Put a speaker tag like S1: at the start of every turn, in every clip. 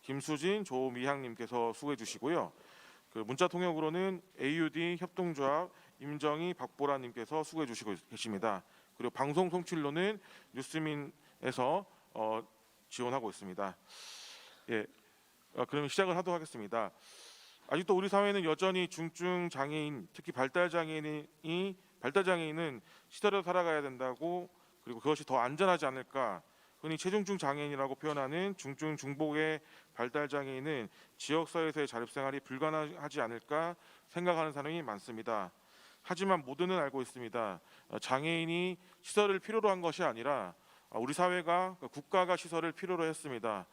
S1: 김수진, 조미향님께서 수고해 주시고요. 그 문자 통역으로는 AUD 협동조합 임정희, 박보라님께서 수고해 주시고 계십니다. 그리고 방송 송출로는 뉴스민에서 지원하고 있습니다. 예, 그러면 시작을 하도록 하겠습니다. 아직도 우리 사회는 여전히 중증 장애인, 특히 발달 장애인은 시설에서 살아가야 된다고, 그리고 그것이 더 안전하지 않을까. 흔히 체중증 장애인이라고 표현하는 중증 중복의 발달 장애인은 지역 사회에서의 자립생활이 불가능하지 않을까 생각하는 사람이 많습니다. 하지만 모두는 알고 있습니다. 장애인이 시설을 필요로 한 것이 아니라 우리 사회가, 국가가 시설을 필요로 했습니다.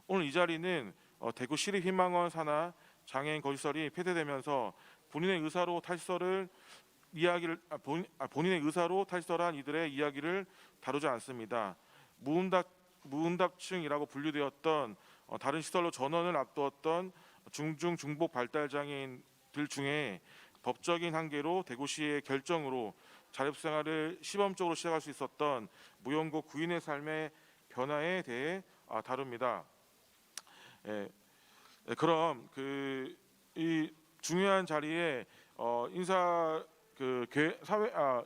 S1: 오늘 이 자리는 대구 시립희망원 산하 장애인 거주시설이 폐쇄되면서 본인의 의사로 탈시설을 본인의 의사로 탈시설한 이들의 이야기를 다루지 않습니다. 무응답층이라고 분류되었던 다른 시설로 전원을 앞두었던 중증 중복 발달 장애인들 중에 법적인 한계로 대구시의 결정으로 자립생활을 시범적으로 시작할 수 있었던 무연고 구인의 삶의 변화에 대해 다룹니다. 그럼 이 중요한 자리에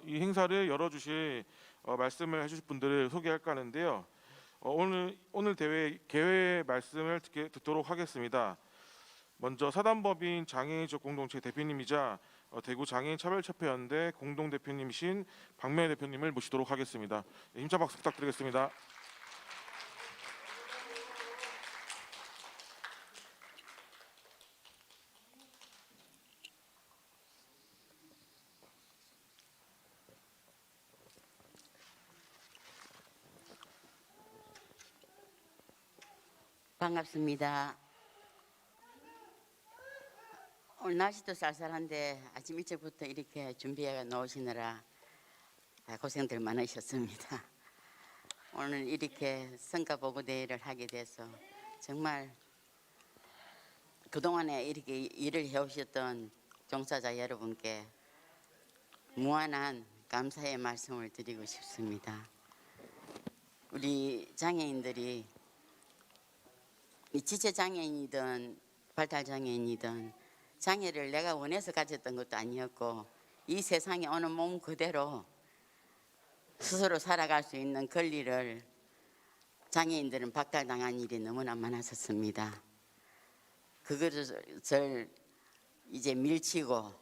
S1: 이 행사를 열어주실 말씀을 해주실 분들을 소개할까 하는데요. 오늘 대회 개회 말씀을 듣도록 하겠습니다. 먼저 사단법인 장애인적 공동체 대표님이자 대구 장애인 차별협회연대 공동대표님이신 박명희 대표님을 모시도록 하겠습니다. 힘찬 박수 부탁드리겠습니다.
S2: 반갑습니다. 오늘 날씨도 쌀쌀한데 아침 일찍부터 이렇게 준비해 놓으시느라 고생들 많으셨습니다. 오늘 이렇게 성과보고 대회를 하게 돼서 정말 그동안에 이렇게 일을 해오셨던 종사자 여러분께 무한한 감사의 말씀을 드리고 싶습니다. 우리 장애인들이 지체장애인이든 발달장애인이든 장애를 내가 원해서 가졌던 것도 아니었고 이 세상에 어느 몸 그대로 스스로 살아갈 수 있는 권리를 장애인들은 박탈당한 일이 너무나 많았었습니다. 그것을 이제 밀치고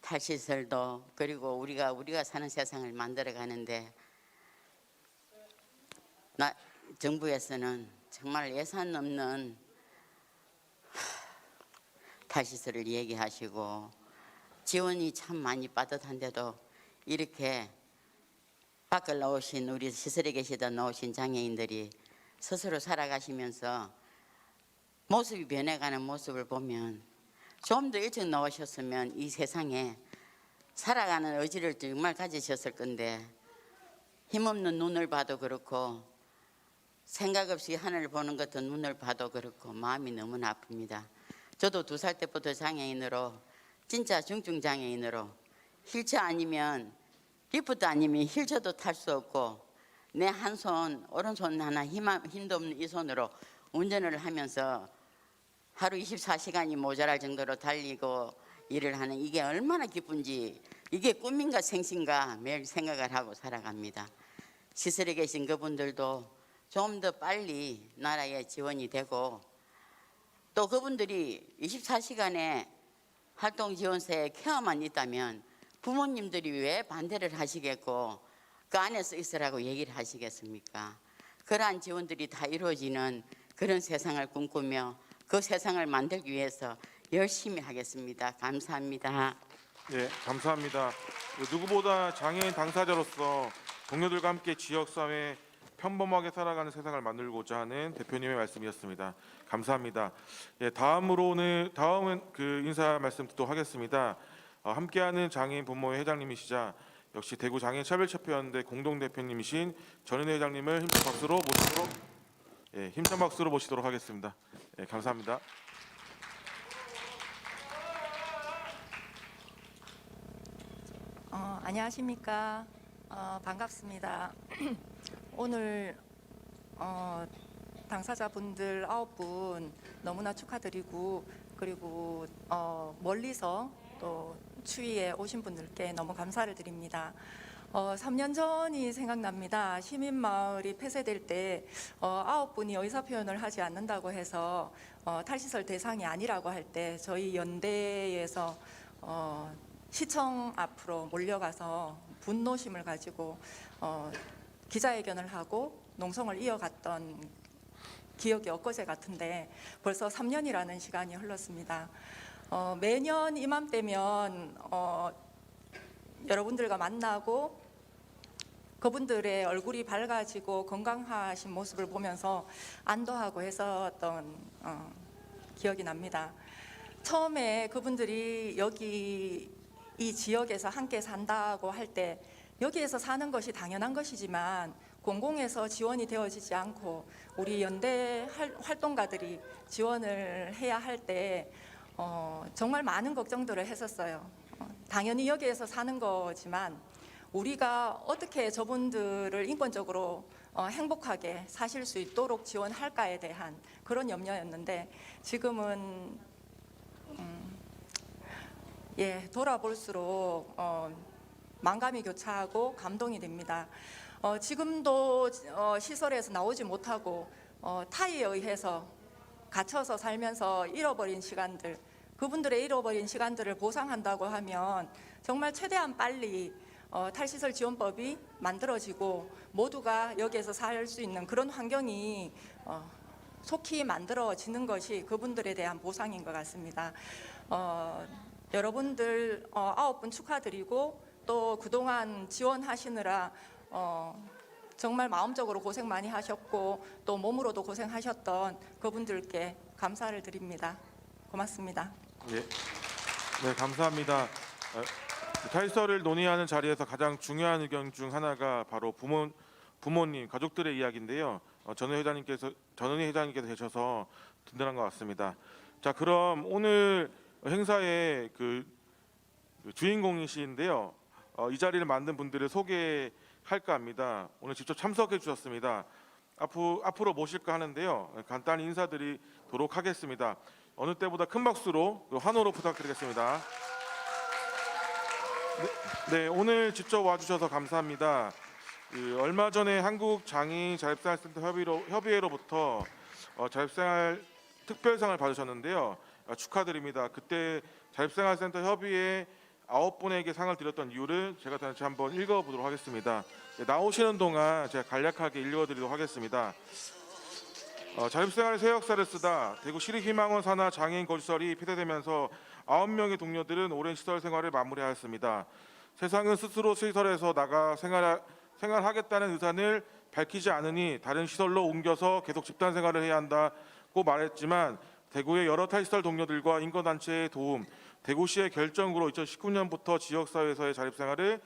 S2: 탈시설도 그리고 우리가 사는 세상을 만들어 가는데 정부에서는 정말 예산 넘는 탈시설을 얘기하시고 지원이 참 많이 빠듯한데도 이렇게 밖을 나오신 우리 시설에 계시다 나오신 장애인들이 스스로 살아가시면서 모습이 변해가는 모습을 보면 좀 더 일찍 나오셨으면 이 세상에 살아가는 의지를 정말 가지셨을 건데 힘없는 눈을 봐도 그렇고 생각 없이 하늘을 보는 것도 눈을 봐도 그렇고 마음이 너무나 아픕니다. 저도 2살 때부터 장애인으로 진짜 중증 장애인으로 휠체어 아니면 리프트 아니면 휠체어도 탈 수 없고 내 한 손 오른손 하나 힘도 없는 이 손으로 운전을 하면서 하루 24시간이 모자랄 정도로 달리고 일을 하는 이게 얼마나 기쁜지 이게 꿈인가 생신가 매일 생각을 하고 살아갑니다. 시설에 계신 그분들도 좀 더 빨리 나라에 지원이 되고 또 그분들이 24시간에 활동지원소에 케어만 있다면 부모님들이 왜 반대를 하시겠고 그 안에서 있으라고 얘기를 하시겠습니까? 그러한 지원들이 다 이루어지는 그런 세상을 꿈꾸며 그 세상을 만들기 위해서 열심히 하겠습니다. 감사합니다.
S1: 네, 감사합니다. 누구보다 장애인 당사자로서 동료들과 함께 지역사회 평범하게 살아가는 세상을 만들고자 하는 대표님의 말씀이었습니다. 감사합니다. 예, 다음은 인사 말씀 듣도록 하겠습니다. 함께하는 장애인 부모회 회장님이시자 역시 대구 장애인 차별협회연대 공동대표님이신 전은혜 회장님을 힘찬 박수로 모시도록 하겠습니다. 예, 감사합니다.
S3: 안녕하십니까. 반갑습니다. 오늘 당사자분들 9분 너무나 축하드리고, 그리고 멀리서 또 추위에 오신 분들께 너무 감사를 드립니다. 3년 전이 생각납니다. 시민마을이 폐쇄될 때 9분이 의사표현을 하지 않는다고 해서 탈시설 대상이 아니라고 할 때 저희 연대에서 시청 앞으로 몰려가서 분노심을 가지고 기자회견을 하고 농성을 이어갔던 기억이 엊그제 같은데 벌써 3년이라는 시간이 흘렀습니다. 매년 이맘때면 여러분들과 만나고 그분들의 얼굴이 밝아지고 건강하신 모습을 보면서 안도하고 했었던 기억이 납니다. 처음에 그분들이 여기 이 지역에서 함께 산다고 할 때 여기에서 사는 것이 당연한 것이지만 공공에서 지원이 되어지지 않고 우리 연대 활동가들이 지원을 해야 할 때 정말 많은 걱정들을 했었어요. 당연히 여기에서 사는 거지만 우리가 어떻게 저분들을 인권적으로 행복하게 사실 수 있도록 지원할까에 대한 그런 염려였는데 지금은 돌아볼수록 만감이 교차하고 감동이 됩니다. 지금도 시설에서 나오지 못하고 타의에 의해서 갇혀서 살면서 잃어버린 시간들, 그분들의 잃어버린 시간들을 보상한다고 하면 정말 최대한 빨리 탈시설 지원법이 만들어지고 모두가 여기에서 살 수 있는 그런 환경이 속히 만들어지는 것이 그분들에 대한 보상인 것 같습니다. 여러분들 9분 축하드리고 또 그동안 지원하시느라 정말 마음적으로 고생 많이 하셨고 또 몸으로도 고생하셨던 그분들께 감사를 드립니다. 고맙습니다.
S1: 네, 감사합니다. 탈시설을 논의하는 자리에서 가장 중요한 의견 중 하나가 바로 부모님, 가족들의 이야기인데요. 전은희 회장님께서 계셔서 든든한 것 같습니다. 자, 그럼 오늘 행사의 그 주인공이신데요. 이 자리를 만든 분들을 소개할까 합니다. 오늘 직접 참석해 주셨습니다. 앞으로 모실까 하는데요. 간단히 인사드리도록 하겠습니다. 어느 때보다 큰 박수로 환호로 부탁드리겠습니다. 네, 오늘 직접 와주셔서 감사합니다. 얼마 전에 한국장애인 자립생활센터 협의회로부터 자립생활 특별상을 받으셨는데요. 축하드립니다. 그때 자립생활센터 협의회 9분에게 상을 드렸던 이유를 제가 다시 한번 읽어보도록 하겠습니다. 나오시는 동안 제가 간략하게 읽어드리도록 하겠습니다. 자립생활의 새 역사를 쓰다 대구 시립희망원 산하 장애인 거주시설이 폐쇄되면서 9명의 동료들은 오랜 시설 생활을 마무리하였습니다. 세상은 스스로 시설에서 나가 생활하겠다는 의사를 밝히지 않으니 다른 시설로 옮겨서 계속 집단 생활을 해야 한다고 말했지만 대구의 여러 탈시설 동료들과 인권단체의 도움, 대구시의 결정으로 2019년부터 지역사회에서의 자립생활을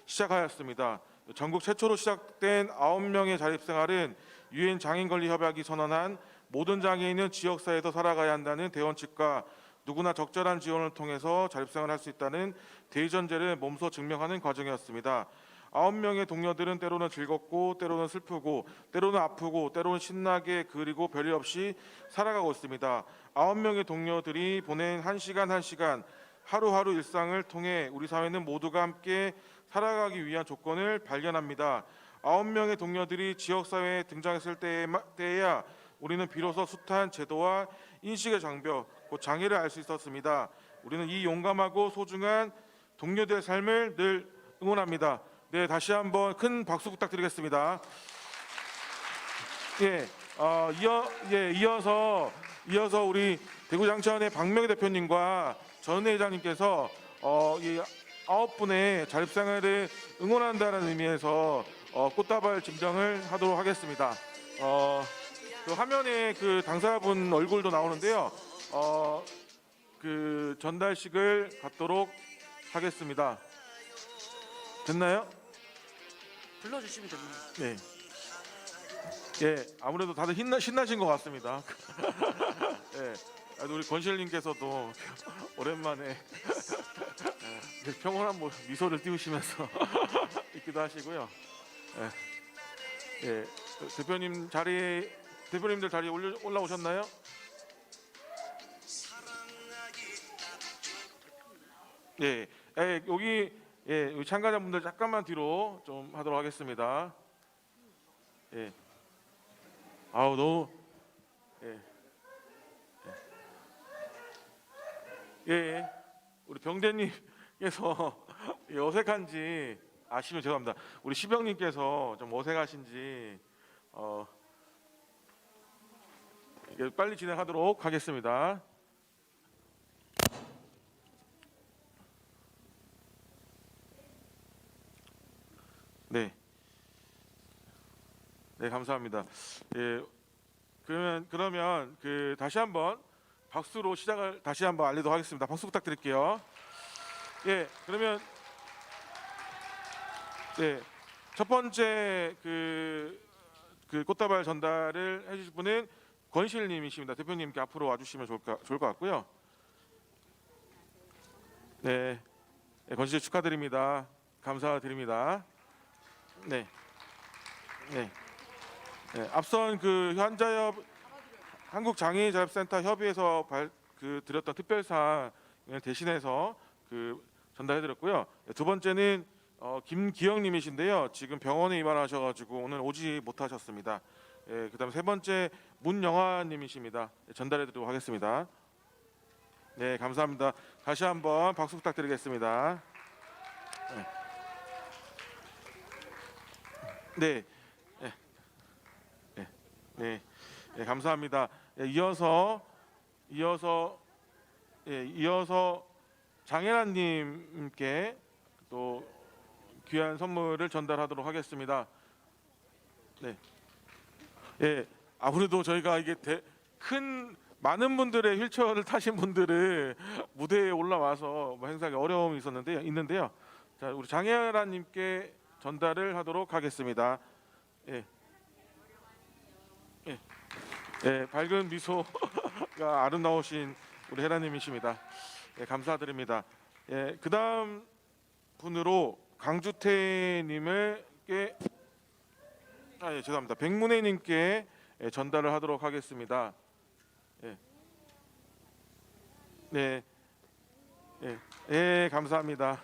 S1: 시작하였습니다. 전국 최초로 시작된 9명의 자립생활은 유엔 장애인권리협약이 선언한 모든 장애인은 지역사회에서 살아가야 한다는 대원칙과 누구나 적절한 지원을 통해서 자립생활을 할 수 있다는 대의전제를 몸소 증명하는 과정이었습니다. 9명의 동료들은 때로는 즐겁고 때로는 슬프고 때로는 아프고 때로는 신나게 그리고 별일 없이 살아가고 있습니다. 9명의 동료들이 보낸 한 시간 한 시간 하루하루 일상을 통해 우리 사회는 모두가 함께 살아가기 위한 조건을 발견합니다. 9명의 동료들이 지역사회에 등장했을 때에야 우리는 비로소 숱한 제도와 인식의 장벽, 곧 장애를 알 수 있었습니다. 우리는 이 용감하고 소중한 동료들의 삶을 늘 응원합니다. 네, 다시 한번 큰 박수 부탁드리겠습니다. 이어서 우리 대구장천의 박명희 대표님과 전은혜 회장님께서 이 9분의 자립생활을 응원한다는 의미에서 꽃다발 증정을 하도록 하겠습니다. 그 화면에 그 당사자분 얼굴도 나오는데요. 그 전달식을 갖도록 하겠습니다. 됐나요?
S4: 불러주시면 됩니다.
S1: 네. 예, 아무래도 다들 신나신 것 같습니다. 예, 우리 권실님께서도 오랜만에 평온한 미소를 띄우시면서 있기도 하시고요. 예, 대표님 자리에 대표님들 자리에 올라오셨나요? 예, 여기 여기 참가자분들 잠깐만 뒤로 좀 하도록 하겠습니다. 예, 아우 너무 우리 병대님께서 어색한지 아시면 죄송합니다. 우리 시병님께서 좀 어색하신지 이게 빨리 진행하도록 하겠습니다. 네, 감사합니다. 예, 그러면 그 다시 한번 박수로 시작을 다시 한번 알리도록 하겠습니다. 박수 부탁드릴게요. 예, 그러면 첫 번째 그 꽃다발 전달을 해주실 분은 권실님이십니다. 대표님께 앞으로 와주시면 좋을 것 같고요. 네, 권실 축하드립니다. 감사드립니다. 네. 앞선 그 한국장애인자립센터 협의회에서 드렸던 특별상 대신해서 전달해드렸고요. 두 번째는 김기영님이신데요. 지금 병원에 입원하셔가지고 오늘 오지 못하셨습니다. 그다음 세 번째 문영아님이십니다. 전달해드리도록 하겠습니다. 네, 감사합니다. 다시 한번 박수 부탁드리겠습니다. 네, 감사합니다. 이어서 장혜란님께 또 귀한 선물을 전달하도록 하겠습니다. 네, 아무래도 저희가 이게 많은 분들의 휠체어를 타신 분들은 무대에 올라와서 행사하기 어려움이 있는데요. 자, 우리 장혜란님께 전달을 하도록 하겠습니다. 밝은 미소가 아름다우신 우리 혜라님이십니다. 감사드립니다. 그다음 분으로 강주태님께 죄송합니다. 백문혜님께 전달을 하도록 하겠습니다. 감사합니다.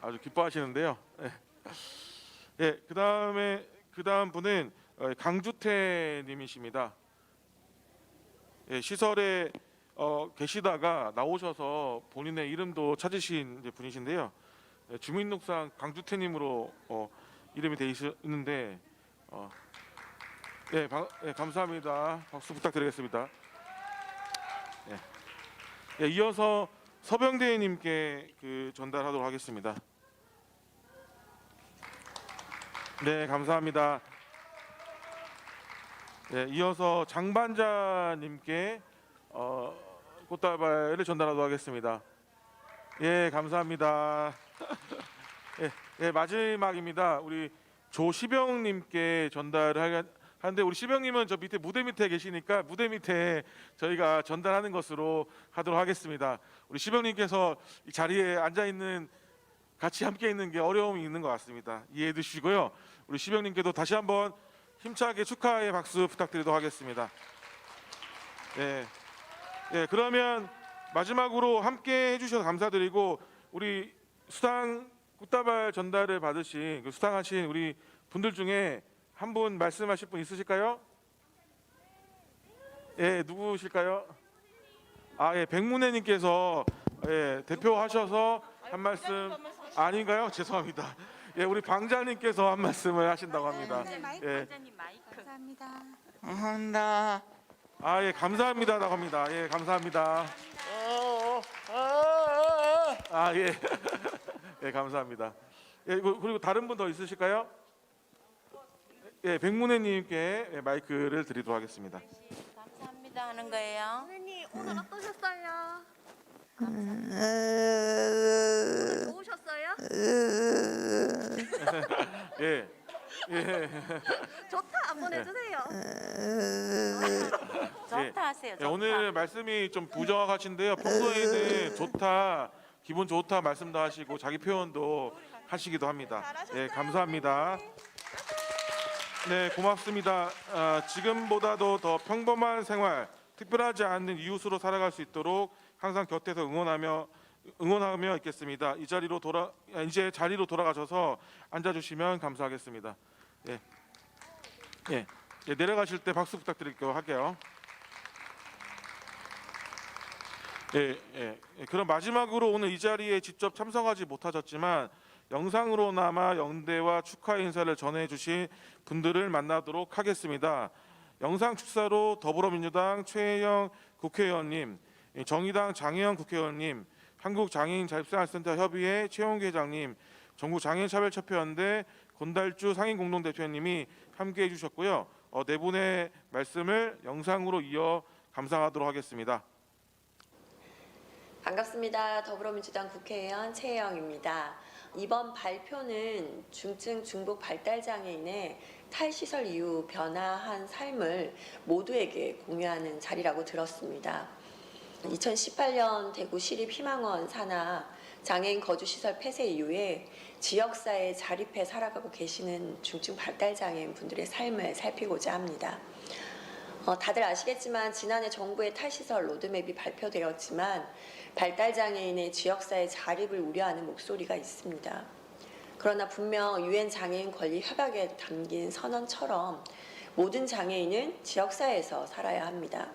S1: 아주 기뻐하시는데요. 그다음 분은 강주태님이십니다. 시설에 계시다가 나오셔서 본인의 이름도 찾으신 분이신데요. 주민등록상 강주태님으로 이름이 돼 있는데 감사합니다. 박수 부탁드리겠습니다. 이어서 서병대님께 전달하도록 하겠습니다. 네, 감사합니다. 이어서 장반자님께 꽃다발을 전달하도록 하겠습니다. 감사합니다. 마지막입니다. 우리 조시병님께 전달을 하는데 우리 시병님은 저 밑에 무대 밑에 계시니까 무대 밑에 저희가 전달하는 것으로 하도록 하겠습니다. 우리 시병님께서 이 자리에 앉아 있는 같이 함께 있는 게 어려움이 있는 것 같습니다. 이해해 주시고요. 우리 시병님께도 다시 한번 힘차게 축하의 박수 부탁드리도록 하겠습니다. 그러면 마지막으로 함께 해주셔서 감사드리고 우리 수상 꽃다발 전달을 받으신 수상하신 우리 분들 중에 한 분 말씀하실 분 있으실까요? 누구실까요? 백문혜님께서 대표하셔서 한 말씀 아닌가요? 죄송합니다. 우리 방자님께서 한 말씀을 하신다고 합니다.
S5: 감사합니다.
S4: 감사합니다.
S1: 감사합니다라고 합니다. 감사합니다. 감사합니다. 그리고 다른 분 더 있으실까요? 백문혜님께 마이크를 드리도록 하겠습니다.
S2: 감사합니다 하는 거예요.
S5: 선생님 오늘 어떠셨어요? 좋으셨어요? 좋다 한번 해주세요.
S2: 좋다 하세요. 좋다.
S1: 오늘 말씀이 좀 부정하신데요. 평소에는 좋다, 기분 좋다 말씀도 하시고 자기 표현도 하시기도 합니다. 네, 감사합니다. 네, 고맙습니다. 지금보다도 더 평범한 생활, 특별하지 않은 이웃으로 살아갈 수 있도록 항상 곁에서 응원하며 있겠습니다. 이제 자리로 돌아가셔서 앉아주시면 감사하겠습니다. 네, 네, 내려가실 때 박수 부탁드릴게요. 할게요. 그럼 마지막으로 오늘 이 자리에 직접 참석하지 못하셨지만 영상으로나마 영대와 축하 인사를 전해주신 분들을 만나도록 하겠습니다. 영상 축사로 더불어민주당 최혜영 국회의원님, 정의당 장혜영 국회의원님, 한국장애인 자립생활센터 협의회 최용기 회장님, 전국장애인차별협회연대 권달주 상임공동대표님이 함께해 주셨고요. 네 분의 말씀을 영상으로 이어 감상하도록 하겠습니다.
S6: 반갑습니다. 더불어민주당 국회의원 최혜영입니다. 이번 발표는 중증 중복 발달 장애인의 탈시설 이후 변화한 삶을 모두에게 공유하는 자리라고 들었습니다. 2018년 대구 시립 희망원 산하 장애인 거주시설 폐쇄 이후에 지역사회에 자립해 살아가고 계시는 중증 발달 장애인 분들의 삶을 살피고자 합니다. 다들 아시겠지만 지난해 정부의 탈시설 로드맵이 발표되었지만 발달장애인의 지역사회 자립을 우려하는 목소리가 있습니다. 그러나 분명 유엔 장애인 권리 협약에 담긴 선언처럼 모든 장애인은 지역사회에서 살아야 합니다.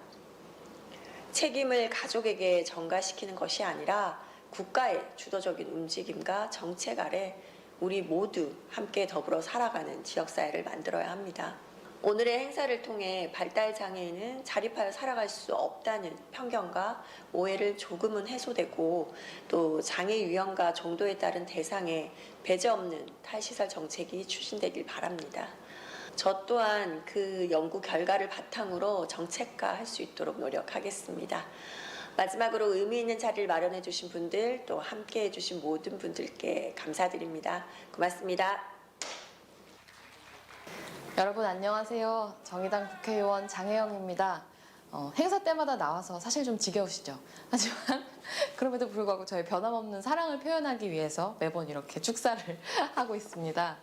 S6: 책임을 가족에게 전가시키는 것이 아니라 국가의 주도적인 움직임과 정책 아래 우리 모두 함께 더불어 살아가는 지역사회를 만들어야 합니다. 오늘의 행사를 통해 발달장애인은 자립하여 살아갈 수 없다는 편견과 오해를 조금은 해소되고 또 장애 유형과 정도에 따른 대상에 배제 없는 탈시설 정책이 추진되길 바랍니다. 저 또한 그 연구 결과를 바탕으로 정책화할 수 있도록 노력하겠습니다. 마지막으로 의미 있는 자리를 마련해 주신 분들 또 함께해 주신 모든 분들께 감사드립니다. 고맙습니다.
S7: 여러분 안녕하세요. 정의당 국회의원 장혜영입니다. 행사 때마다 나와서 사실 좀 지겨우시죠? 하지만 그럼에도 불구하고 저의 변함없는 사랑을 표현하기 위해서 매번 이렇게 축사를 하고 있습니다.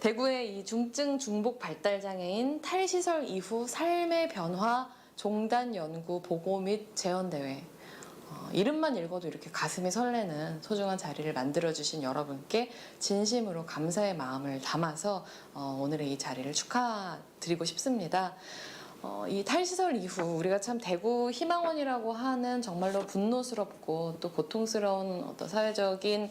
S7: 대구의 이 중증 중복 발달 장애인 탈시설 이후 삶의 변화 종단 연구 보고 및 재현 대회. 이름만 읽어도 이렇게 가슴이 설레는 소중한 자리를 만들어주신 여러분께 진심으로 감사의 마음을 담아서 오늘의 이 자리를 축하드리고 싶습니다. 이 탈시설 이후 우리가 참 대구 희망원이라고 하는 정말로 분노스럽고 또 고통스러운 어떤 사회적인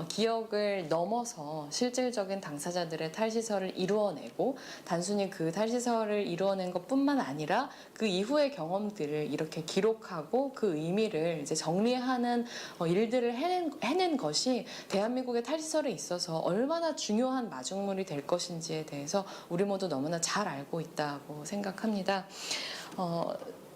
S7: 기억을 넘어서 실질적인 당사자들의 탈시설을 이루어내고 단순히 그 탈시설을 이루어낸 것뿐만 아니라 그 이후의 경험들을 이렇게 기록하고 그 의미를 이제 정리하는 일들을 해낸 것이 대한민국의 탈시설에 있어서 얼마나 중요한 마중물이 될 것인지에 대해서 우리 모두 너무나 잘 알고 있다고 생각합니다.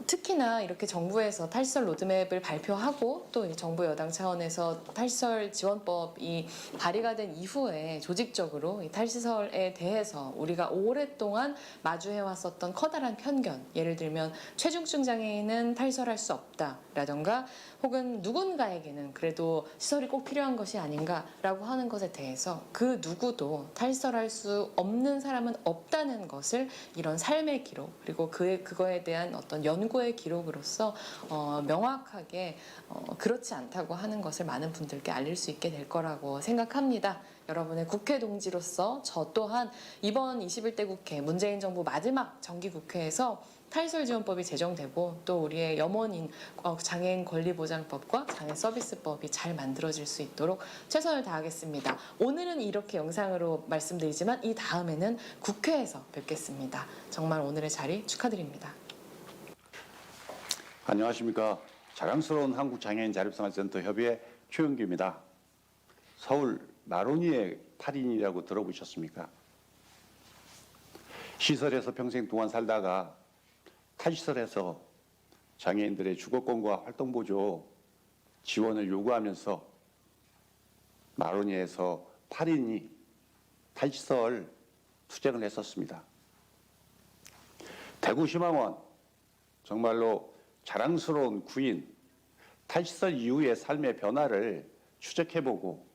S7: 특히나 이렇게 정부에서 탈시설 로드맵을 발표하고 또 정부 여당 차원에서 탈시설 지원법이 발의가 된 이후에 조직적으로 이 탈시설에 대해서 우리가 오랫동안 마주해왔었던 커다란 편견, 예를 들면 최중증 장애인은 탈시설할 수 없다라던가 혹은 누군가에게는 그래도 시설이 꼭 필요한 것이 아닌가라고 하는 것에 대해서 그 누구도 탈시설할 수 없는 사람은 없다는 것을 이런 삶의 기록 그리고 그거에 대한 어떤 연구의 기록으로서 명확하게 그렇지 않다고 하는 것을 많은 분들께 알릴 수 있게 될 거라고 생각합니다. 여러분의 국회 동지로서 저 또한 이번 21대 국회 문재인 정부 마지막 정기국회에서 탈시설 지원법이 제정되고 또 우리의 염원인 장애인 권리보장법과 장애서비스법이 잘 만들어질 수 있도록 최선을 다하겠습니다. 오늘은 이렇게 영상으로 말씀드리지만 이 다음에는 국회에서 뵙겠습니다. 정말 오늘의 자리 축하드립니다.
S8: 안녕하십니까. 자랑스러운 한국장애인 자립생활센터 협의회 최용기입니다. 서울 마로니에 8인이라고 들어보셨습니까? 시설에서 평생 동안 살다가 탈시설에서 장애인들의 주거권과 활동보조 지원을 요구하면서 마로니에서 8인이 탈시설 투쟁을 했었습니다. 대구희망원 정말로 자랑스러운 구인 탈시설 이후의 삶의 변화를 추적해보고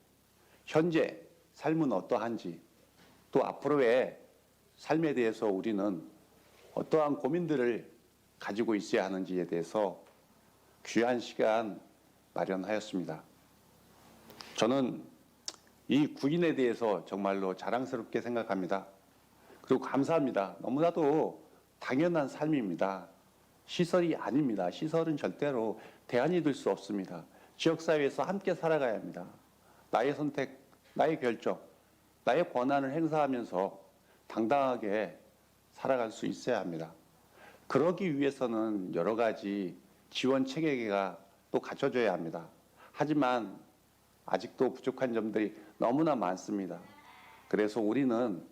S8: 현재 삶은 어떠한지, 또 앞으로의 삶에 대해서 우리는 어떠한 고민들을 가지고 있어야 하는지에 대해서 귀한 시간 마련하였습니다. 저는 이 구인에 대해서 정말로 자랑스럽게 생각합니다. 그리고 감사합니다. 너무나도 당연한 삶입니다. 시설이 아닙니다. 시설은 절대로 대안이 될 수 없습니다. 지역사회에서 함께 살아가야 합니다. 나의 선택, 나의 결정, 나의 권한을 행사하면서 당당하게 살아갈 수 있어야 합니다. 그러기 위해서는 여러 가지 지원 체계가 또 갖춰져야 합니다. 하지만 아직도 부족한 점들이 너무나 많습니다. 그래서 우리는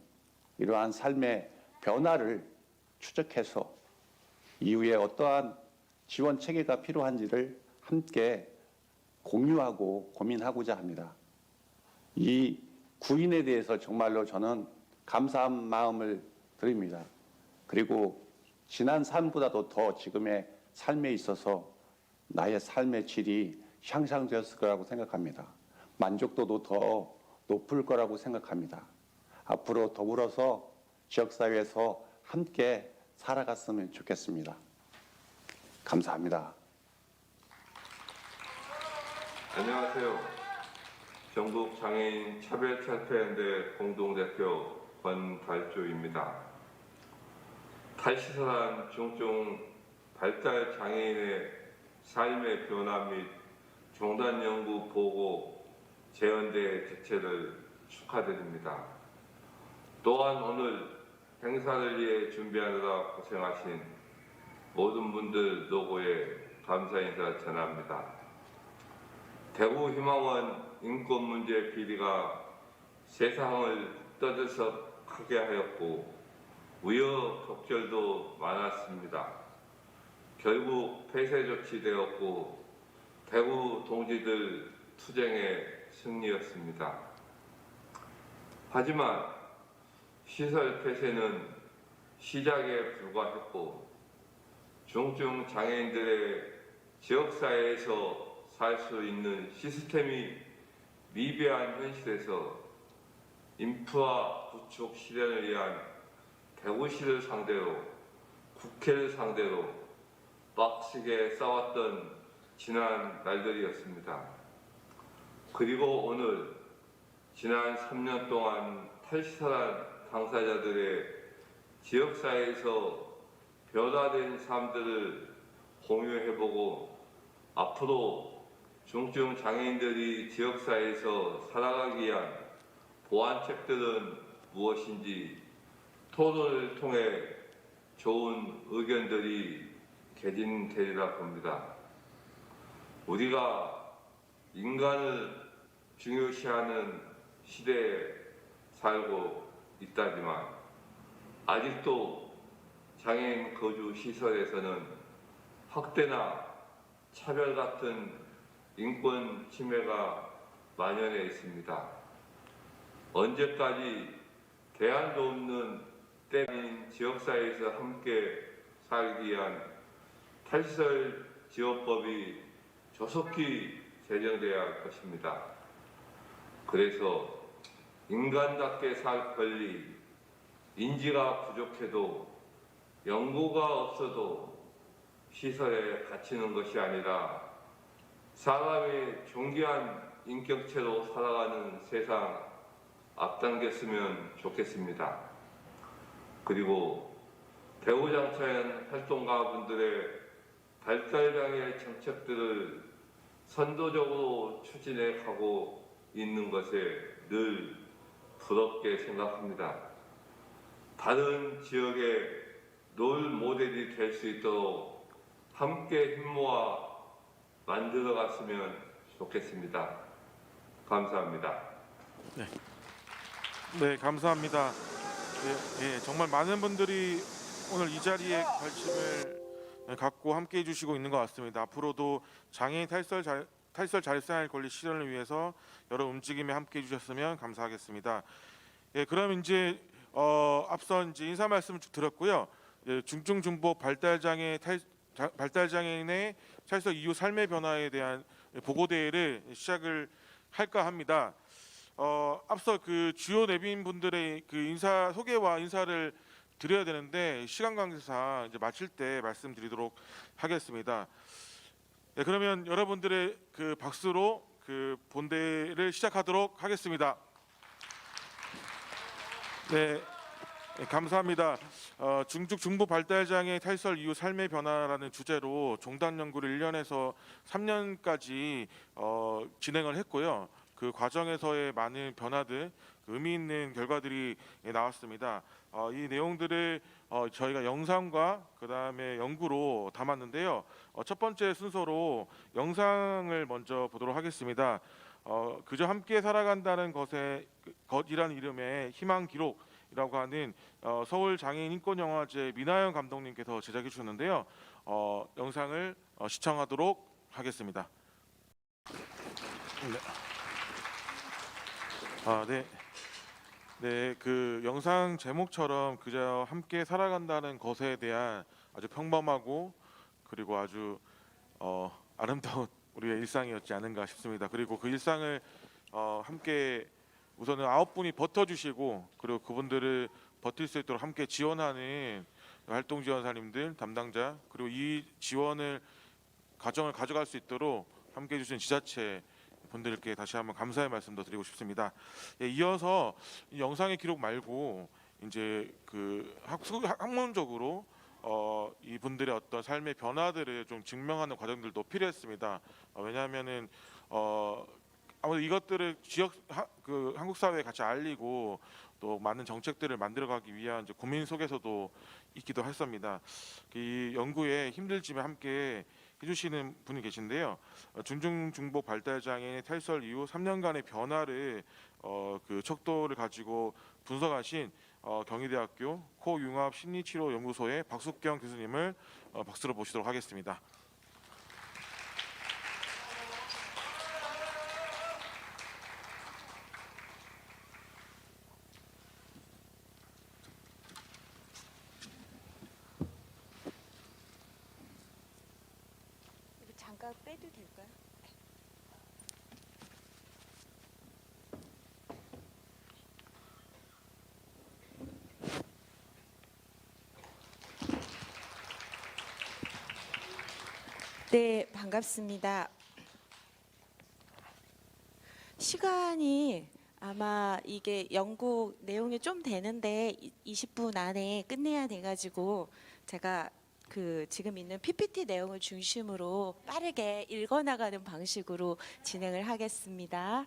S8: 이러한 삶의 변화를 추적해서 이후에 어떠한 지원 체계가 필요한지를 함께 공유하고 고민하고자 합니다. 이 구인에 대해서 정말로 저는 감사한 마음을 드립니다. 그리고 지난 삶보다도 더 지금의 삶에 있어서 나의 삶의 질이 향상되었을 거라고 생각합니다. 만족도도 더 높을 거라고 생각합니다. 앞으로 더불어서 지역사회에서 함께 살아갔으면 좋겠습니다. 감사합니다.
S9: 안녕하세요. 전국장애인 차별철폐연대 공동대표 권달조입니다. 탈시설한 중증 발달 장애인의 삶의 변화 및 종단 연구 보고 재연대 개최를 축하드립니다. 또한 오늘 행사를 위해 준비하느라 고생하신 모든 분들 노고에 감사 인사 전합니다. 대구 희망원 인권 문제 비리가 세상을 떠들썩하게 하였고 우여곡절도 많았습니다. 결국 폐쇄 조치되었고 대구 동지들 투쟁의 승리였습니다. 하지만 시설 폐쇄는 시작에 불과했고 중증 장애인들의 지역사회에서 살 수 있는 시스템이 미비한 현실에서 인프라 구축 실현을 위한 대구시를 상대로 국회를 상대로 빡시게 싸웠던 지난 날들이었습니다. 그리고 오늘 지난 3년 동안 탈시설한 당사자들의 지역사회에서 변화된 삶들을 공유해보고 앞으로 중증 장애인들이 지역사회에서 살아가기 위한 보완책들은 무엇인지 토론을 통해 좋은 의견들이 개진되리라 봅니다. 우리가 인간을 중요시하는 시대에 살고 있다지만 아직도 장애인 거주 시설에서는 학대나 차별 같은 인권 침해가 만연해 있습니다. 언제까지 대안도 없는 때인 지역사회에서 함께 살기 위한 탈시설 지원법이 조속히 제정돼야 할 것입니다. 그래서 인간답게 살 권리, 인지가 부족해도 연구가 없어도 시설에 갇히는 것이 아니라 사람의 존귀한 인격체로 살아가는 세상 앞당겼으면 좋겠습니다. 그리고 대우장차연 활동가분들의 발달장애 정책들을 선도적으로 추진해 가고 있는 것에 늘 부럽게 생각합니다. 다른 지역의 롤 모델이 될 수 있도록 함께 힘모아 만들어 갔으면 좋겠습니다. 감사합니다.
S1: 네, 감사합니다. 정말 많은 분들이 오늘 이 자리에 관심을 갖고 함께해 주시고 있는 것 같습니다. 앞으로도 장애인 탈시설 자립생활 권리 실현을 위해서 여러 움직임에 함께해 주셨으면 감사하겠습니다. 그럼 이제 앞선 이제 인사 말씀 쭉 드렸고요. 중증 중복 발달장애인의 탈시설 이후 삶의 변화에 대한 보고 대회를 시작을 할까 합니다. 앞서 그 주요 내빈분들의 그 인사 소개와 인사를 드려야 되는데 시간 관계상 이제 마칠 때 말씀드리도록 하겠습니다. 네, 그러면 여러분들의 그 박수로 그 본대를 시작하도록 하겠습니다. 네, 감사합니다. 중증 중부 발달 장애 탈설 이후 삶의 변화라는 주제로 종단 연구를 1년에서 3년까지 진행을 했고요. 그 과정에서의 많은 변화들, 의미 있는 결과들이 나왔습니다. 이 내용들을 저희가 영상과 그다음에 연구로 담았는데요. 첫 번째 순서로 영상을 먼저 보도록 하겠습니다. 그저 함께 살아간다는 것이라는 이름의 희망 기록이라고 하는 서울 장애인 인권영화제 민하연 감독님께서 제작해 주셨는데요. 영상을 시청하도록 하겠습니다. 네. 네, 그 영상 제목처럼 그저 함께 살아간다는 것에 대한 아주 평범하고 그리고 아주 아름다운 우리의 일상이었지 않은가 싶습니다. 그리고 그 일상을 함께 우선은 9분이 버텨주시고 그리고 그분들을 버틸 수 있도록 함께 지원하는 활동 지원사님들, 담당자 그리고 이 지원을 과정을 가져갈 수 있도록 함께 해주신 지자체 분들께 다시 한번 감사의 말씀도 드리고 싶습니다. 예, 이어서 이 영상의 기록 말고 이제 그 학문적으로 이 분들의 어떤 삶의 변화들을 좀 증명하는 과정들도 필요했습니다. 왜냐하면은 아무래도 이것들을 그 한국 사회에 같이 알리고 또 많은 정책들을 만들어가기 위한 이제 고민 속에서도 있기도 했습니다. 이 연구에 힘들지만 함께 해주시는 분이 계신데요. 중증 중복 발달 장애인의 탈설 이후 3년간의 변화를 그 척도를 가지고 분석하신 경희대학교 코융합 심리치료 연구소의 박숙경 교수님을 박수로 모시도록 하겠습니다.
S5: 잠깐 빼도 될까요? 네, 반갑습니다. 시간이 아마 이게 연구 내용이 좀 되는데 20분 안에 끝내야 돼가지고 제가 그 지금 있는 PPT 내용을 중심으로 빠르게 읽어나가는 방식으로 진행을 하겠습니다.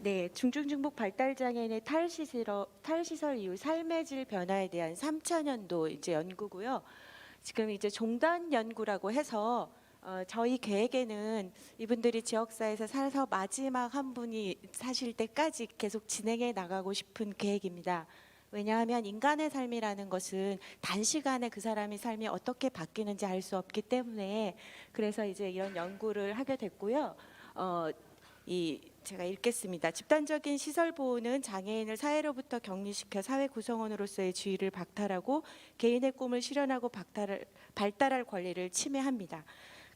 S5: 네, 중증중복 발달장애인의 탈시설 이후 삶의 질 변화에 대한 3차년도 이제 연구고요. 지금 이제 종단 연구라고 해서 저희 계획에는 이분들이 지역사회에서 살아서 마지막 한 분이 사실 때까지 계속 진행해 나가고 싶은 계획입니다. 왜냐하면 인간의 삶이라는 것은 단시간에 그 사람의 삶이 어떻게 바뀌는지 알 수 없기 때문에 그래서 이제 이런 연구를 하게 됐고요. 제가 읽겠습니다. 집단적인 시설 보호는 장애인을 사회로부터 격리시켜 사회 구성원으로서의 지위를 박탈하고 개인의 꿈을 실현하고 발달할 권리를 침해합니다.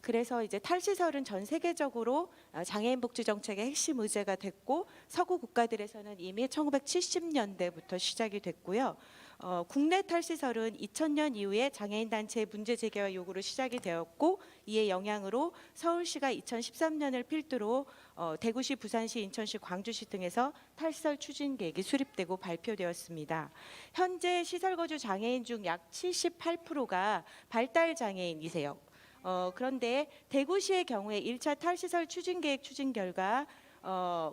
S5: 그래서 이제 탈시설은 전 세계적으로 장애인 복지 정책의 핵심 의제가 됐고 서구 국가들에서는 이미 1970년대부터 시작이 됐고요. 국내 탈시설은 2000년 이후에 장애인 단체의 문제 제기와 요구로 시작이 되었고 이에 영향으로 서울시가 2013년을 필두로 대구시, 부산시, 인천시, 광주시 등에서 탈시설 추진 계획이 수립되고 발표되었습니다. 현재 시설 거주 장애인 중 약 78%가 발달 장애인이세요. 그런데 대구시의 경우에 1차 탈시설 추진계획 추진 결과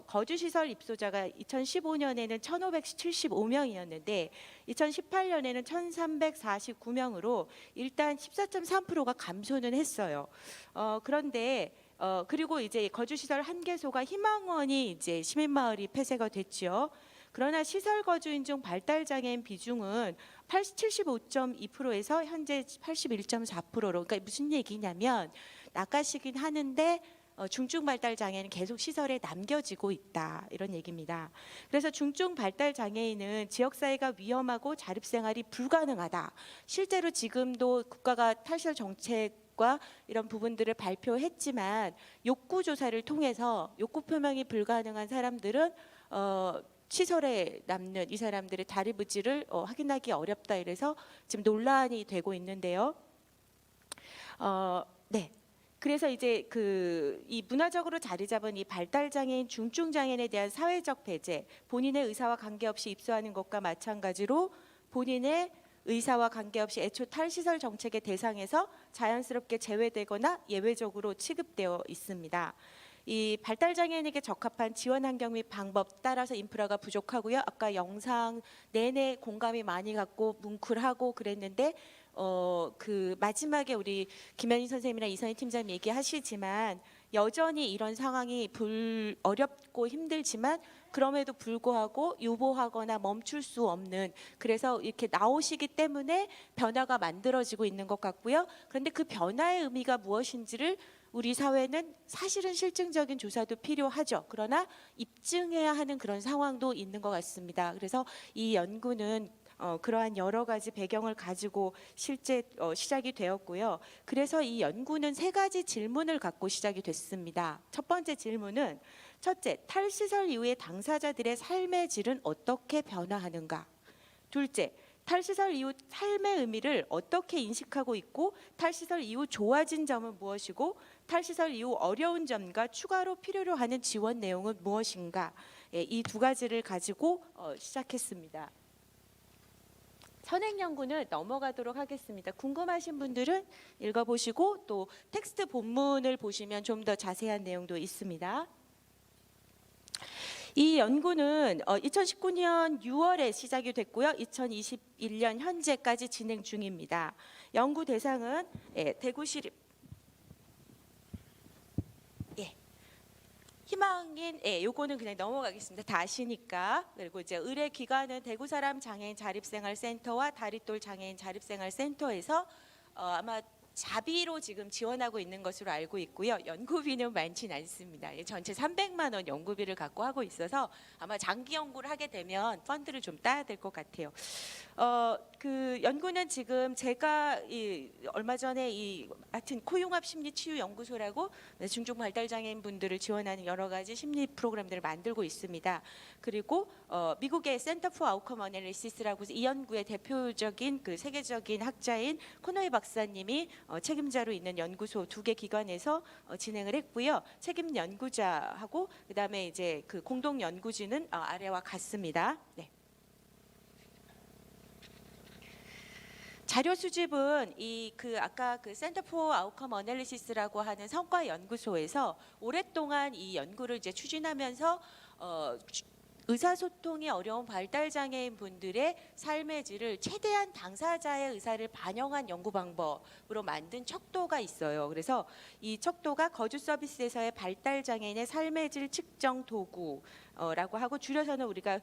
S5: 거주시설 입소자가 2015년에는 1,575명이었는데 2018년에는 1,349명으로 일단 14.3%가 감소는 했어요. 그런데 그리고 이제 거주시설 한 개소가 희망원이 이제 시민마을이 폐쇄가 됐지요. 그러나 시설 거주인 중 발달장애인 비중은 75.2%에서 현재 81.4%로 그러니까 무슨 얘기냐면 낙하시긴 하는데 중증 발달 장애는 계속 시설에 남겨지고 있다 이런 얘기입니다. 그래서 중증 발달 장애인은 지역 사회가 위험하고 자립 생활이 불가능하다. 실제로 지금도 국가가 탈시설 정책 방법과 이런 부분들을 발표했지만 욕구 조사를 통해서 욕구 표명이 불가능한 사람들은 시설에 남는 이 사람들의 다리부지를 확인하기 어렵다 이래서 지금 논란이 되고 있는데요. 네. 그래서 이제 이 문화적으로 자리 잡은 이 발달 장애인, 중증 장애인에 대한 사회적 배제, 본인의 의사와 관계없이 입소하는 것과 마찬가지로 본인의 의사와 관계없이 애초 탈시설 정책의 대상에서 자연스럽게 제외되거나 예외적으로 취급되어 있습니다. 이 발달 장애인에게 적합한 지원 환경 및 방법 따라서 인프라가 부족하고요. 아까 영상 내내 공감이 많이 갔고 뭉클하고 그랬는데 그 마지막에 우리 김현희 선생님이나 이선희 팀장님 얘기하시지만 여전히 이런 상황이 어렵고 힘들지만 그럼에도 불구하고 유보하거나 멈출 수 없는, 그래서 이렇게 나오시기 때문에 변화가 만들어지고 있는 것 같고요. 그런데 그 변화의 의미가 무엇인지를 우리 사회는 사실은 실증적인 조사도 필요하죠. 그러나 입증해야 하는 그런 상황도 있는 것 같습니다. 그래서 이 연구는 그러한 여러 가지 배경을 가지고 실제 시작이 되었고요. 그래서 이 연구는 3가지 질문을 갖고 시작이 됐습니다. 첫 번째 질문은 첫째, 탈시설 이후의 당사자들의 삶의 질은 어떻게 변화하는가? 둘째, 탈시설 이후 삶의 의미를 어떻게 인식하고 있고 탈시설 이후 좋아진 점은 무엇이고 탈시설 이후 어려운 점과 추가로 필요로 하는 지원 내용은 무엇인가? 이 2가지를 가지고 시작했습니다. 선행 연구는 넘어가도록 하겠습니다. 궁금하신 분들은 읽어보시고 또 텍스트 본문을 보시면 좀 더 자세한 내용도 있습니다. 이 연구는 2019년 6월에 시작이 됐고요. 2021년 현재까지 진행 중입니다. 연구 대상은 대구시립 희망인, 요거는 그냥 넘어가겠습니다. 다 아시니까. 그리고 이제 의뢰 기관은 대구사람 장애인 자립생활센터와 다리돌 장애인 자립생활센터에서 아마 자비로 지금 지원하고 있는 것으로 알고 있고요. 연구비는 많진 않습니다. 전체 300만 원 연구비를 갖고 하고 있어서 아마 장기 연구를 하게 되면 펀드를 좀 따야 될 것 같아요. 그 연구는 지금 제가 얼마 전에 하여튼 코융합 심리 치유 연구소라고 중증 발달 장애인 분들을 지원하는 여러 가지 심리 프로그램들을 만들고 있습니다. 그리고 미국의 센터 포 아웃컴 어널리시스라고 이 연구의 대표적인 그 세계적인 학자인 코노이 박사님이 책임자로 있는 연구소 2개 기관에서 진행을 했고요. 책임 연구자하고 그다음에 이제 그 공동 연구진은 아래와 같습니다. 네. 자료 수집은 아까 그 센터 포 아웃컴 어널리시스라고 하는 성과 연구소에서 오랫동안 이 연구를 이제 추진하면서 의사소통이 어려운 발달 장애인 분들의 삶의 질을 최대한 당사자의 의사를 반영한 연구 방법으로 만든 척도가 있어요. 그래서 이 척도가 거주 서비스에서의 발달 장애인의 삶의 질 측정 도구라고 하고 줄여서는 우리가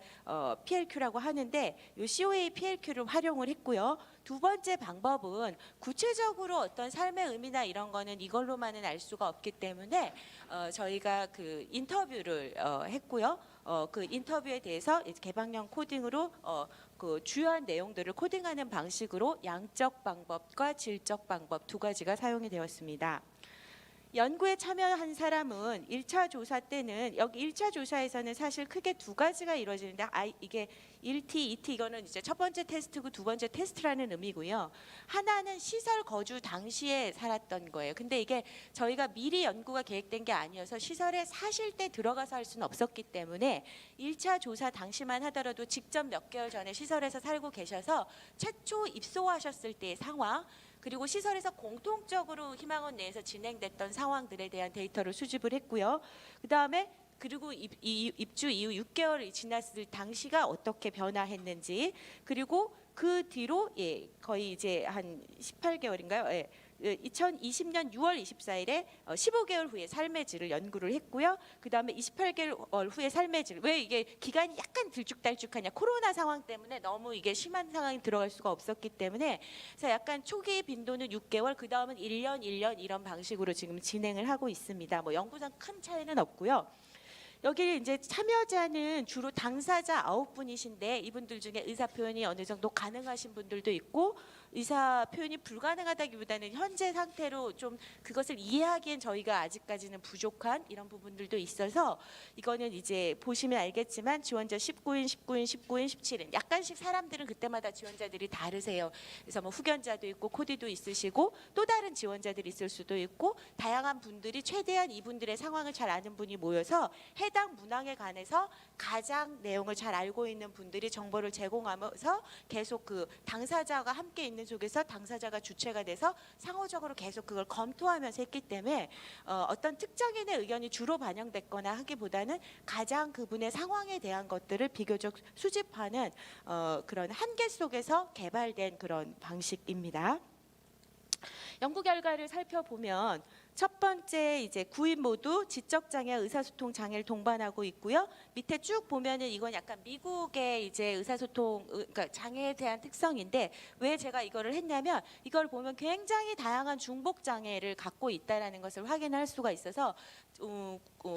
S5: PLQ라고 하는데 이 COA PLQ를 활용을 했고요. 2번째 방법은 구체적으로 어떤 삶의 의미나 이런 거는 이걸로만은 알 수가 없기 때문에 저희가 그 인터뷰를 했고요. 그 인터뷰에 대해서 개방형 코딩으로 그 주요한 내용들을 코딩하는 방식으로 양적 방법과 질적 방법 2가지가 사용이 되었습니다. 연구에 참여한 사람은 1차 조사 때는 여기 1차 조사에서는 사실 크게 2가지가 이루어지는데 이게 1T, 2T 이거는 이제 첫 번째 테스트고 2번째 테스트라는 의미고요. 하나는 시설 거주 당시에 살았던 거예요. 근데 이게 저희가 미리 연구가 계획된 게 아니어서 시설에 사실 때 들어가서 할 수는 없었기 때문에 1차 조사 당시만 하더라도 직접 몇 개월 전에 시설에서 살고 계셔서 최초 입소하셨을 때의 상황 그리고 시설에서 공통적으로 희망원 내에서 진행됐던 상황들에 대한 데이터를 수집을 했고요. 그다음에 그리고 입주 이후 6개월이 지났을 당시가 어떻게 변화했는지 그리고 그 뒤로 거의 이제 한 18개월인가요? 2020년 6월 24일에 15개월 후에 삶의 질을 연구를 했고요. 그 다음에 28개월 후에 삶의 질. 왜 이게 기간이 약간 들쭉달쭉하냐? 코로나 상황 때문에 너무 이게 심한 상황이 들어갈 수가 없었기 때문에 그래서 약간 초기 빈도는 6개월, 그 다음은 1년 이런 방식으로 지금 진행을 하고 있습니다. 뭐 연구상 큰 차이는 없고요. 여기 이제 참여자는 주로 당사자 9분이신데 이분들 중에 의사 표현이 어느 정도 가능하신 분들도 있고 의사 표현이 불가능하다기보다는 현재 상태로 좀 그것을 이해하기엔 저희가 아직까지는 부족한 이런 부분들도 있어서 이거는 이제 보시면 알겠지만 지원자 19인, 19인, 19인, 17인 약간씩 사람들은 그때마다 지원자들이 다르세요. 그래서 뭐 후견자도 있고 코디도 있으시고 또 다른 지원자들이 있을 수도 있고 다양한 분들이 최대한 이분들의 상황을 잘 아는 분이 모여서 해당 문항에 관해서 가장 내용을 잘 알고 있는 분들이 정보를 제공하면서 계속 그 당사자가 함께 있는 속에서 당사자가 주체가 돼서 상호적으로 계속 그걸 검토하면서 했기 때문에 어떤 특정인의 의견이 주로 반영됐거나 하기보다는 가장 그분의 상황에 대한 것들을 비교적 수집하는 그런 한계 속에서 개발된 그런 방식입니다. 연구 결과를 살펴보면 첫 번째 이제 9인 모두 지적 장애, 의사소통 장애를 동반하고 있고요. 밑에 쭉 보면은 이건 약간 미국의 이제 의사소통 그러니까 장애에 대한 특성인데 왜 제가 이거를 했냐면 이걸 보면 굉장히 다양한 중복 장애를 갖고 있다라는 것을 확인할 수가 있어서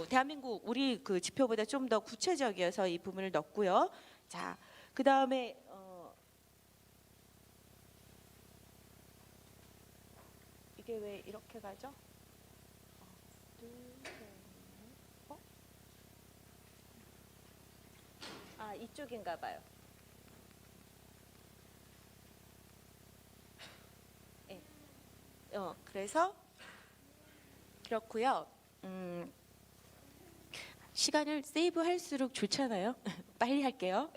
S5: 대한민국 우리 그 지표보다 좀 더 구체적이어서 이 부분을 넣었고요. 자, 그다음에 이게 왜 이렇게 가죠? 아, 이쪽인가 봐요. 네. 그래서 그렇고요. 시간을 세이브할수록 좋잖아요. 빨리 할게요.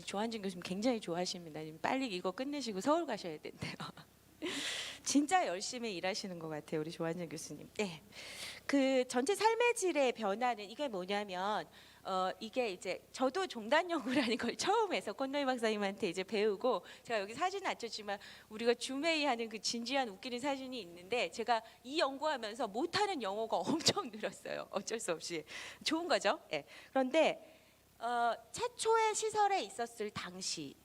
S5: 조한준 교수님 굉장히 좋아하십니다. 빨리 이거 끝내시고 서울 가셔야 된대요. 진짜 열심히 일하시는 것 같아요, 우리 조한준 교수님. 네, 그 전체 삶의 질의 변화는 이게 뭐냐면 이게 이제 저도 종단 연구라는 걸 처음 해서 콘노이 박사님한테 이제 배우고 제가 여기 사진 안 쳤지만 우리가 줌회의하는 그 진지한 웃기는 사진이 있는데 제가 이 연구하면서 못하는 영어가 엄청 늘었어요. 어쩔 수 없이 좋은 거죠. 네. 그런데 최초의 시설에 있었을 당시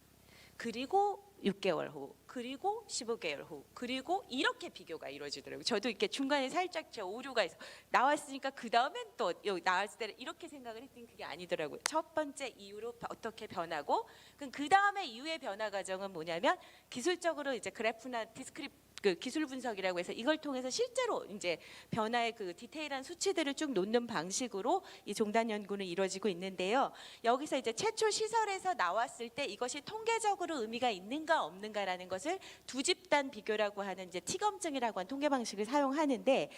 S5: 그리고 6개월 후, 그리고 15개월 후, 그리고 이렇게 비교가 이루어지더라고요. 저도 이렇게 중간에 살짝 제 오류가 있어 나왔으니까 그 다음엔 또 여기 나왔을 때는 이렇게 생각을 했더니 그게 아니더라고요. 첫 번째 이후로 어떻게 변하고, 그 다음에 이후의 변화 과정은 뭐냐면 기술적으로 이제 그래프나 그 기술 분석이라고 해서 이걸 통해서 실제로 이제 변화의 그 디테일한 수치들을 쭉 놓는 방식으로 이 종단 연구는 이루어지고 있는데요. 여기서 이제 최초 시설에서 나왔을 때 이것이 통계적으로 의미가 있는가 없는가라는 것을 두 집단 비교라고 하는 이제 T검증이라고 하는 통계 방식을 사용하는데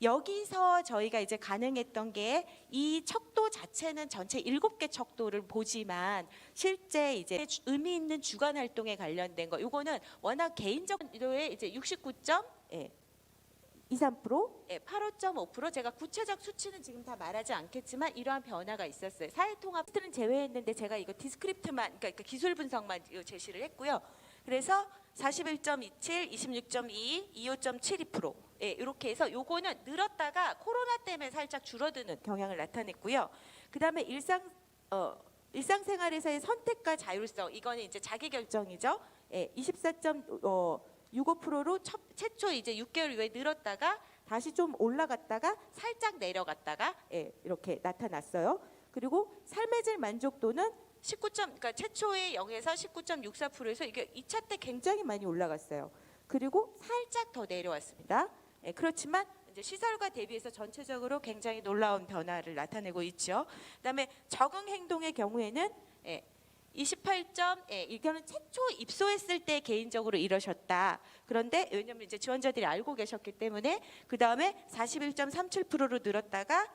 S5: 여기서 저희가 이제 가능했던 게 이 척도 자체는 전체 7개 척도를 보지만 실제 이제 의미 있는 주간 활동에 관련된 거 요거는 워낙 개인적으로의 이제 69.23%, 85.5%, 제가 구체적 수치는 지금 다 말하지 않겠지만 이러한 변화가 있었어요. 사회통합은 제외했는데 제가 이거 디스크립트만 그러니까 기술 분석만 제시를 했고요. 그래서 41.27, 26.2, 25.72%. 예, 이렇게 해서 요거는 늘었다가 코로나 때문에 살짝 줄어드는 경향을 나타냈고요. 그다음에 일상생활에서의 선택과 자율성 이거는 이제 자기결정이죠. 예, 24.65%로 최초 이제 6개월 이후에 늘었다가 다시 좀 올라갔다가 살짝 내려갔다가 예, 이렇게 나타났어요. 그리고 삶의 질 만족도는 19. 그러니까 최초의 0에서 19.64%에서 이게 2차 때 굉장히 많이 올라갔어요. 그리고 살짝 더 내려왔습니다. 예, 그렇지만 이제 시설과 대비해서 전체적으로 굉장히 놀라운 변화를 나타내고 있죠. 그다음에 적응 행동의 경우에는 28점, 이거는 최초 입소했을 때 개인적으로 이러셨다. 그런데 왜냐하면 이제 지원자들이 알고 계셨기 때문에 그 다음에 41.37%로 늘었다가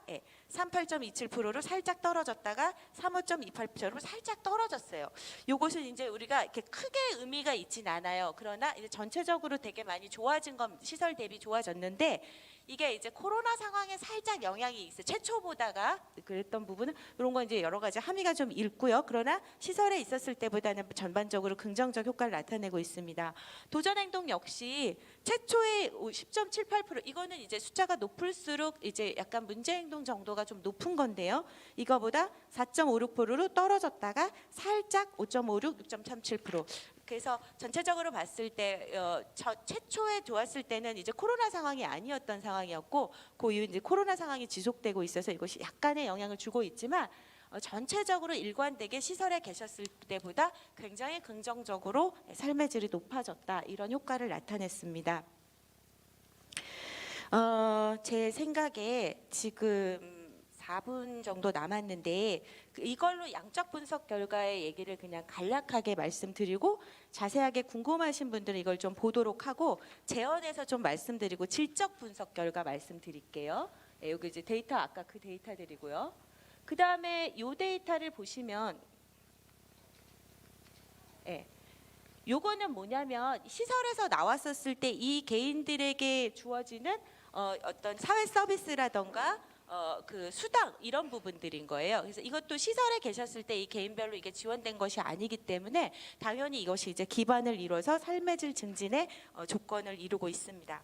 S5: 38.27%로 살짝 떨어졌다가 35.28%로 살짝 떨어졌어요. 요것은 이제 우리가 이렇게 크게 의미가 있진 않아요. 그러나 이제 전체적으로 되게 많이 좋아진 건 시설 대비 좋아졌는데 이게 이제 코로나 상황에 살짝 영향이 있어요. 최초보다가 그랬던 부분은 이런 건 이제 여러 가지 함의가 좀 있고요. 그러나 시설에 있었을 때보다는 전반적으로 긍정적 효과를 나타내고 있습니다. 도전 행동 역시 최초의 10.78% 이거는 이제 숫자가 높을수록 이제 약간 문제 행동 정도가 좀 높은 건데요. 이거보다 4.56%로 떨어졌다가 살짝 5.56, 6.37%. 그래서 전체적으로 봤을 때 최초에 좋았을 때는 이제 코로나 상황이 아니었던 상황이었고 그 이후 이제 코로나 상황이 지속되고 있어서 이것이 약간의 영향을 주고 있지만 전체적으로 일관되게 시설에 계셨을 때보다 굉장히 긍정적으로 삶의 질이 높아졌다 이런 효과를 나타냈습니다. 제 생각에 지금 4분 정도 남았는데 이걸로 양적 분석 결과의 얘기를 그냥 간략하게 말씀드리고 자세하게 궁금하신 분들은 이걸 좀 보도록 하고 재원에서 좀 말씀드리고 질적 분석 결과 말씀드릴게요. 여기 이제 데이터 아까 그 데이터들이고요. 그 다음에 이 데이터를 보시면 요거는 뭐냐면 시설에서 나왔었을 때 이 개인들에게 주어지는 어떤 사회 서비스라던가 그 수당 이런 부분들인 거예요. 그래서 이것도 시설에 계셨을 때 이 개인별로 이게 지원된 것이 아니기 때문에 당연히 이것이 이제 기반을 이뤄서 삶의 질 증진의 조건을 이루고 있습니다.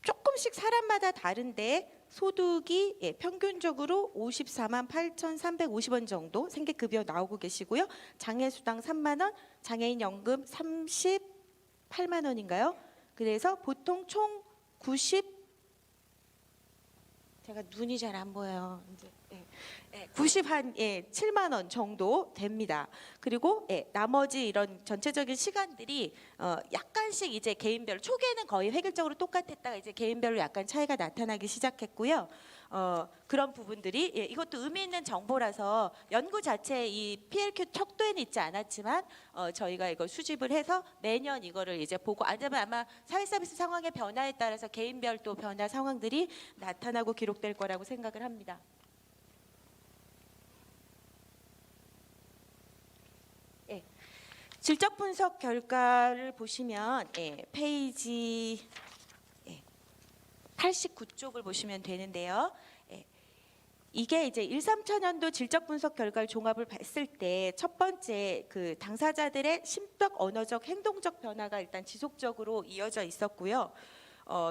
S5: 조금씩 사람마다 다른데 소득이 평균적으로 54만 8,350원 정도 생계급여 나오고 계시고요. 장애수당 3만 원, 장애인 연금 38만 원인가요? 그래서 보통 총 제가 눈이 잘 안 보여요. 이제 7만 원 정도 됩니다. 그리고 나머지 이런 전체적인 시간들이 약간씩 이제 개인별로 초기에는 거의 획일적으로 똑같았다가 이제 개인별로 약간 차이가 나타나기 시작했고요. 그런 부분들이 이것도 의미 있는 정보라서 연구 자체 이 PLQ 척도에는 있지 않았지만 저희가 이거 수집을 해서 매년 이거를 이제 보고 아마 사회 서비스 상황의 변화에 따라서 개인별 또 변화 상황들이 나타나고 기록될 거라고 생각을 합니다. 질적 분석 결과를 보시면 페이지 89쪽을 보시면 되는데요. 이게 이제 1~3차년도 질적 분석 결과를 종합을 봤을 때 첫 번째 그 당사자들의 심적, 언어적, 행동적 변화가 일단 지속적으로 이어져 있었고요.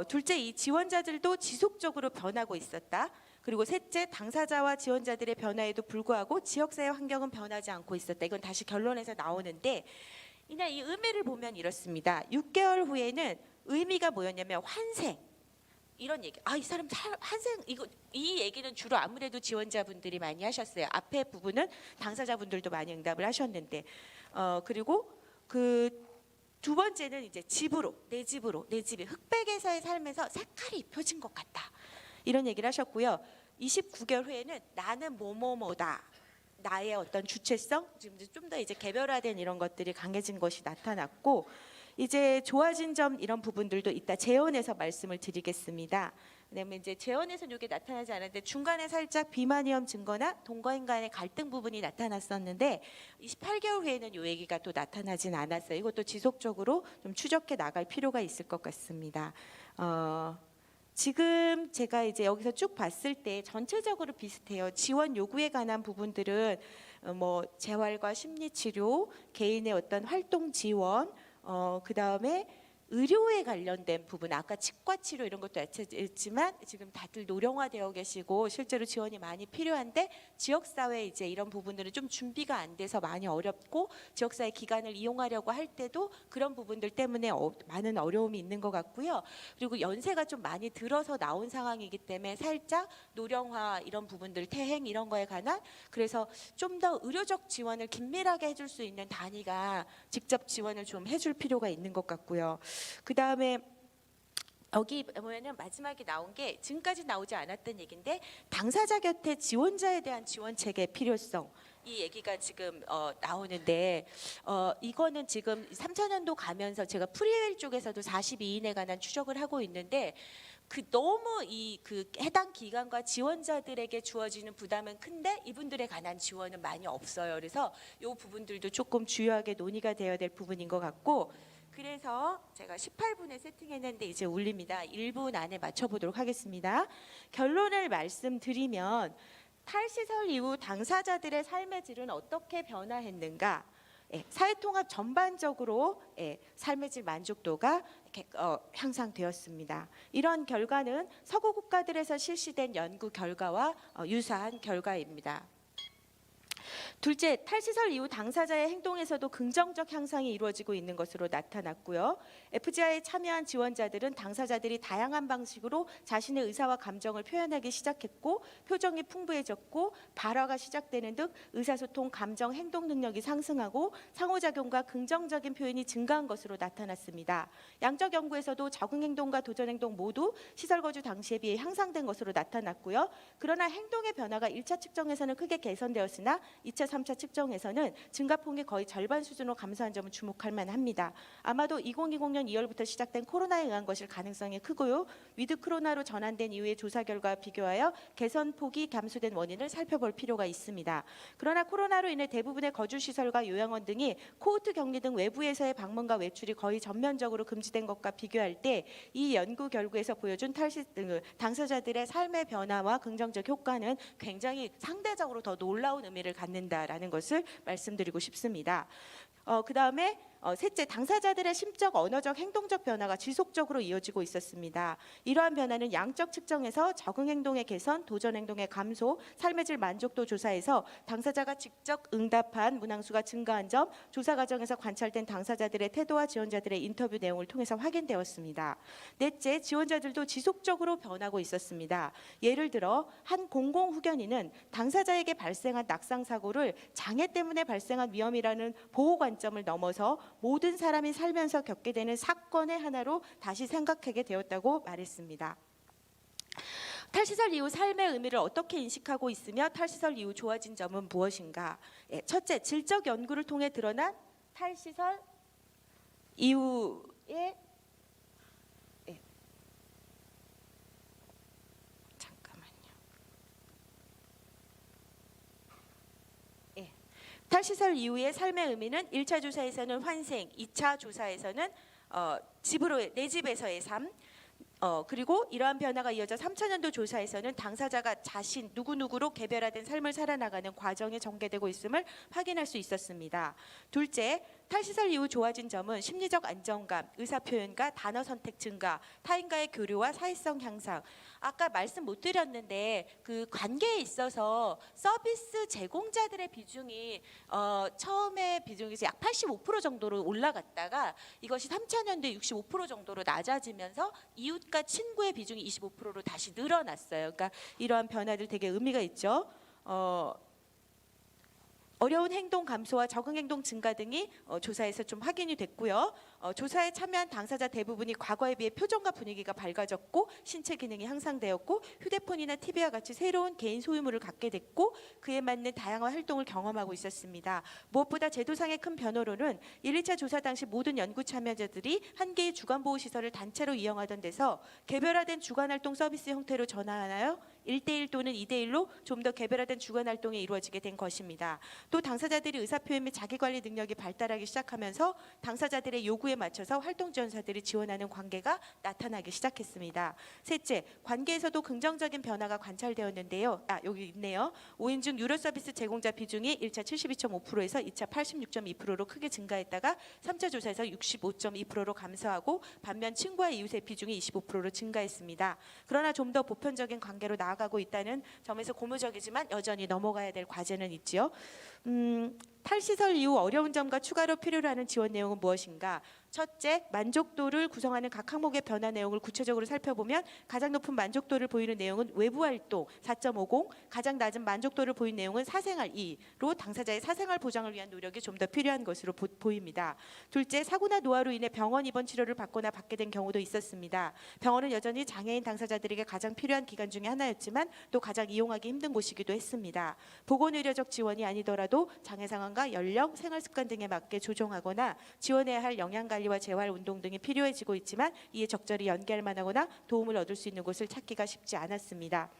S5: 둘째, 이 지원자들도 지속적으로 변하고 있었다. 그리고 셋째, 당사자와 지원자들의 변화에도 불구하고 지역사회 환경은 변하지 않고 있었다. 이건 다시 결론에서 나오는데 이날 이 의미를 보면 이렇습니다. 6개월 후에는 의미가 뭐였냐면 환생. 이런 얘기. 이 사람 환생 이 얘기는 주로 아무래도 지원자분들이 많이 하셨어요. 앞에 부분은 당사자분들도 많이 응답을 하셨는데 그리고 그 두 번째는 이제 내 집이 흑백에서의 삶에서 색깔이 입혀진 것 같다. 이런 얘기를 하셨고요. 29개월 후에는 나는 뭐뭐뭐다. 나의 어떤 주체성, 지금 좀 더 이제 개별화된 이런 것들이 강해진 것이 나타났고 이제 좋아진 점 이런 부분들도 이따 재원에서 말씀을 드리겠습니다. 왜냐면 이제 재원에서는 이게 나타나지 않았는데 중간에 살짝 비만이염 증거나 동거인 간의 갈등 부분이 나타났었는데 28개월 후에는 이 얘기가 또 나타나진 않았어요. 이것도 지속적으로 좀 추적해 나갈 필요가 있을 것 같습니다. 지금 제가 이제 여기서 쭉 봤을 때 전체적으로 비슷해요. 지원 요구에 관한 부분들은 뭐 재활과 심리치료, 개인의 어떤 활동 지원, 그 다음에 의료에 관련된 부분, 아까 치과 치료 이런 것도 했지만 지금 다들 노령화되어 계시고 실제로 지원이 많이 필요한데 지역사회 이제 이런 부분들은 좀 준비가 안 돼서 많이 어렵고 지역사회 기관을 이용하려고 할 때도 그런 부분들 때문에 많은 어려움이 있는 것 같고요. 그리고 연세가 좀 많이 들어서 나온 상황이기 때문에 살짝 노령화 이런 부분들, 퇴행 이런 거에 관한 그래서 좀 더 의료적 지원을 긴밀하게 해줄 수 있는 단위가 직접 지원을 좀 해줄 필요가 있는 것 같고요. 그 다음에 여기 보면은 마지막에 나온 게 지금까지 나오지 않았던 얘기인데 당사자 곁에 지원자에 대한 지원 체계의 필요성 이 얘기가 지금 나오는데 이거는 지금 3차년도 가면서 제가 프리웨일 쪽에서도 42인에 관한 추적을 하고 있는데 너무 그 해당 기관과 지원자들에게 주어지는 부담은 큰데 이분들에 관한 지원은 많이 없어요. 그래서 이 부분들도 조금 주요하게 논의가 되어야 될 부분인 것 같고 그래서 제가 18분에 세팅했는데 이제 올립니다. 1분 안에 맞춰보도록 하겠습니다. 결론을 말씀드리면 탈시설 이후 당사자들의 삶의 질은 어떻게 변화했는가? 사회통합 전반적으로 삶의 질 만족도가 향상되었습니다. 이런 결과는 서구 국가들에서 실시된 연구 결과와 유사한 결과입니다. 둘째, 탈시설 이후 당사자의 행동에서도 긍정적 향상이 이루어지고 있는 것으로 나타났고요. FGI에 참여한 지원자들은 당사자들이 다양한 방식으로 자신의 의사와 감정을 표현하기 시작했고 표정이 풍부해졌고 발화가 시작되는 등 의사소통, 감정, 행동 능력이 상승하고 상호작용과 긍정적인 표현이 증가한 것으로 나타났습니다. 양적 연구에서도 적응행동과 도전행동 모두 시설 거주 당시에 비해 향상된 것으로 나타났고요. 그러나 행동의 변화가 1차 측정에서는 크게 개선되었으나 2차, 3차 측정에서는 증가폭이 거의 절반 수준으로 감소한 점은 주목할 만합니다. 아마도 2020년 2월부터 시작된 코로나에 의한 것일 가능성이 크고요. 위드 코로나로 전환된 이후의 조사 결과와 비교하여 개선폭이 감소된 원인을 살펴볼 필요가 있습니다. 그러나 코로나로 인해 대부분의 거주시설과 요양원 등이 코호트 격리 등 외부에서의 방문과 외출이 거의 전면적으로 금지된 것과 비교할 때 이 연구 결과에서 보여준 당사자들의 삶의 변화와 긍정적 효과는 굉장히 상대적으로 더 놀라운 의미를 갖는다라는 것을 말씀드리고 싶습니다. 그다음에 셋째, 당사자들의 심적, 언어적, 행동적 변화가 지속적으로 이어지고 있었습니다. 이러한 변화는 양적 측정에서 적응 행동의 개선, 도전 행동의 감소, 삶의 질 만족도 조사에서 당사자가 직접 응답한 문항수가 증가한 점, 조사 과정에서 관찰된 당사자들의 태도와 지원자들의 인터뷰 내용을 통해서 확인되었습니다. 넷째, 지원자들도 지속적으로 변하고 있었습니다. 예를 들어 한 공공후견인은 당사자에게 발생한 낙상 사고를 장애 때문에 발생한 위험이라는 보호 관점을 넘어서 모든 사람이 살면서 겪게 되는 사건의 하나로 다시 생각하게 되었다고 말했습니다. 탈시설 이후 삶의 의미를 어떻게 인식하고 있으며 탈시설 이후 좋아진 점은 무엇인가? 첫째, 질적 연구를 통해 드러난 탈시설 이후의 탈시설 이후의 삶의 의미는 1차 조사에서는 환생, 2차 조사에서는 내 집에서의 삶, 그리고 이러한 변화가 이어져 3차년도 조사에서는 당사자가 자신 누구누구로 개별화된 삶을 살아나가는 과정에 전개되고 있음을 확인할 수 있었습니다. 둘째, 탈시설 이후 좋아진 점은 심리적 안정감, 의사표현과 단어 선택 증가, 타인과의 교류와 사회성 향상. 아까 말씀 못 드렸는데 그 관계에 있어서 서비스 제공자들의 비중이 처음에 비중이 약 85% 정도로 올라갔다가 이것이 3차년도에 65% 정도로 낮아지면서 이웃과 친구의 비중이 25%로 다시 늘어났어요. 그러니까 이러한 변화들 되게 의미가 있죠. 어려운 행동 감소와 적응 행동 증가 등이 조사에서 좀 확인이 됐고요. 조사에 참여한 당사자 대부분이 과거에 비해 표정과 분위기가 밝아졌고 신체 기능이 향상되었고 휴대폰이나 TV와 같이 새로운 개인 소유물을 갖게 됐고 그에 맞는 다양한 활동을 경험하고 있었습니다. 무엇보다 제도상의 큰 변화로는 1, 2차 조사 당시 모든 연구 참여자들이 한 개의 주간보호시설을 단체로 이용하던 데서 개별화된 주간활동 서비스 형태로 전환하여 1대1 또는 2대1로 좀 더 개별화된 주간활동이 이루어지게 된 것입니다. 또 당사자들이 의사표현 및 자기관리 능력이 발달하기 시작하면서 당사자들의 요구에 맞춰서 활동지원사들이 지원하는 관계가 나타나기 시작했습니다. 셋째, 관계에서도 긍정적인 변화가 관찰되었는데요. 여기 있네요. 5인 중 유료 서비스 제공자 비중이 1차 72.5%에서 2차 86.2%로 크게 증가했다가 3차 조사에서 65.2%로 감소하고 반면 친구와 이웃의 비중이 25%로 증가했습니다. 그러나 좀 더 보편적인 관계로 나아가고 있다는 점에서 고무적이지만 여전히 넘어가야 될 과제는 있지요. 탈시설 이후 어려운 점과 추가로 필요로 하는 지원 내용은 무엇인가? 첫째, 만족도를 구성하는 각 항목의 변화 내용을 구체적으로 살펴보면 가장 높은 만족도를 보이는 내용은 외부 활동 4.50, 가장 낮은 만족도를 보이는 내용은 사생활 2로 당사자의 사생활 보장을 위한 노력이 좀 더 필요한 것으로 보입니다. 둘째, 사고나 노화로 인해 병원 입원 치료를 받거나 받게 된 경우도 있었습니다. 병원은 여전히 장애인 당사자들에게 가장 필요한 기관 중에 하나였지만 또 가장 이용하기 힘든 곳이기도 했습니다. 보건의료적 지원이 아니더라도 장애 상황과 연령, 생활 습관 등에 맞게 조정하거나 지원해야 할 영양관리와 재활 운동 등이 필요해지고 있지만 이에 적절히 연계할 만하거나 도움을 얻을 수 있는 곳을 찾기가 쉽지 않았습니다.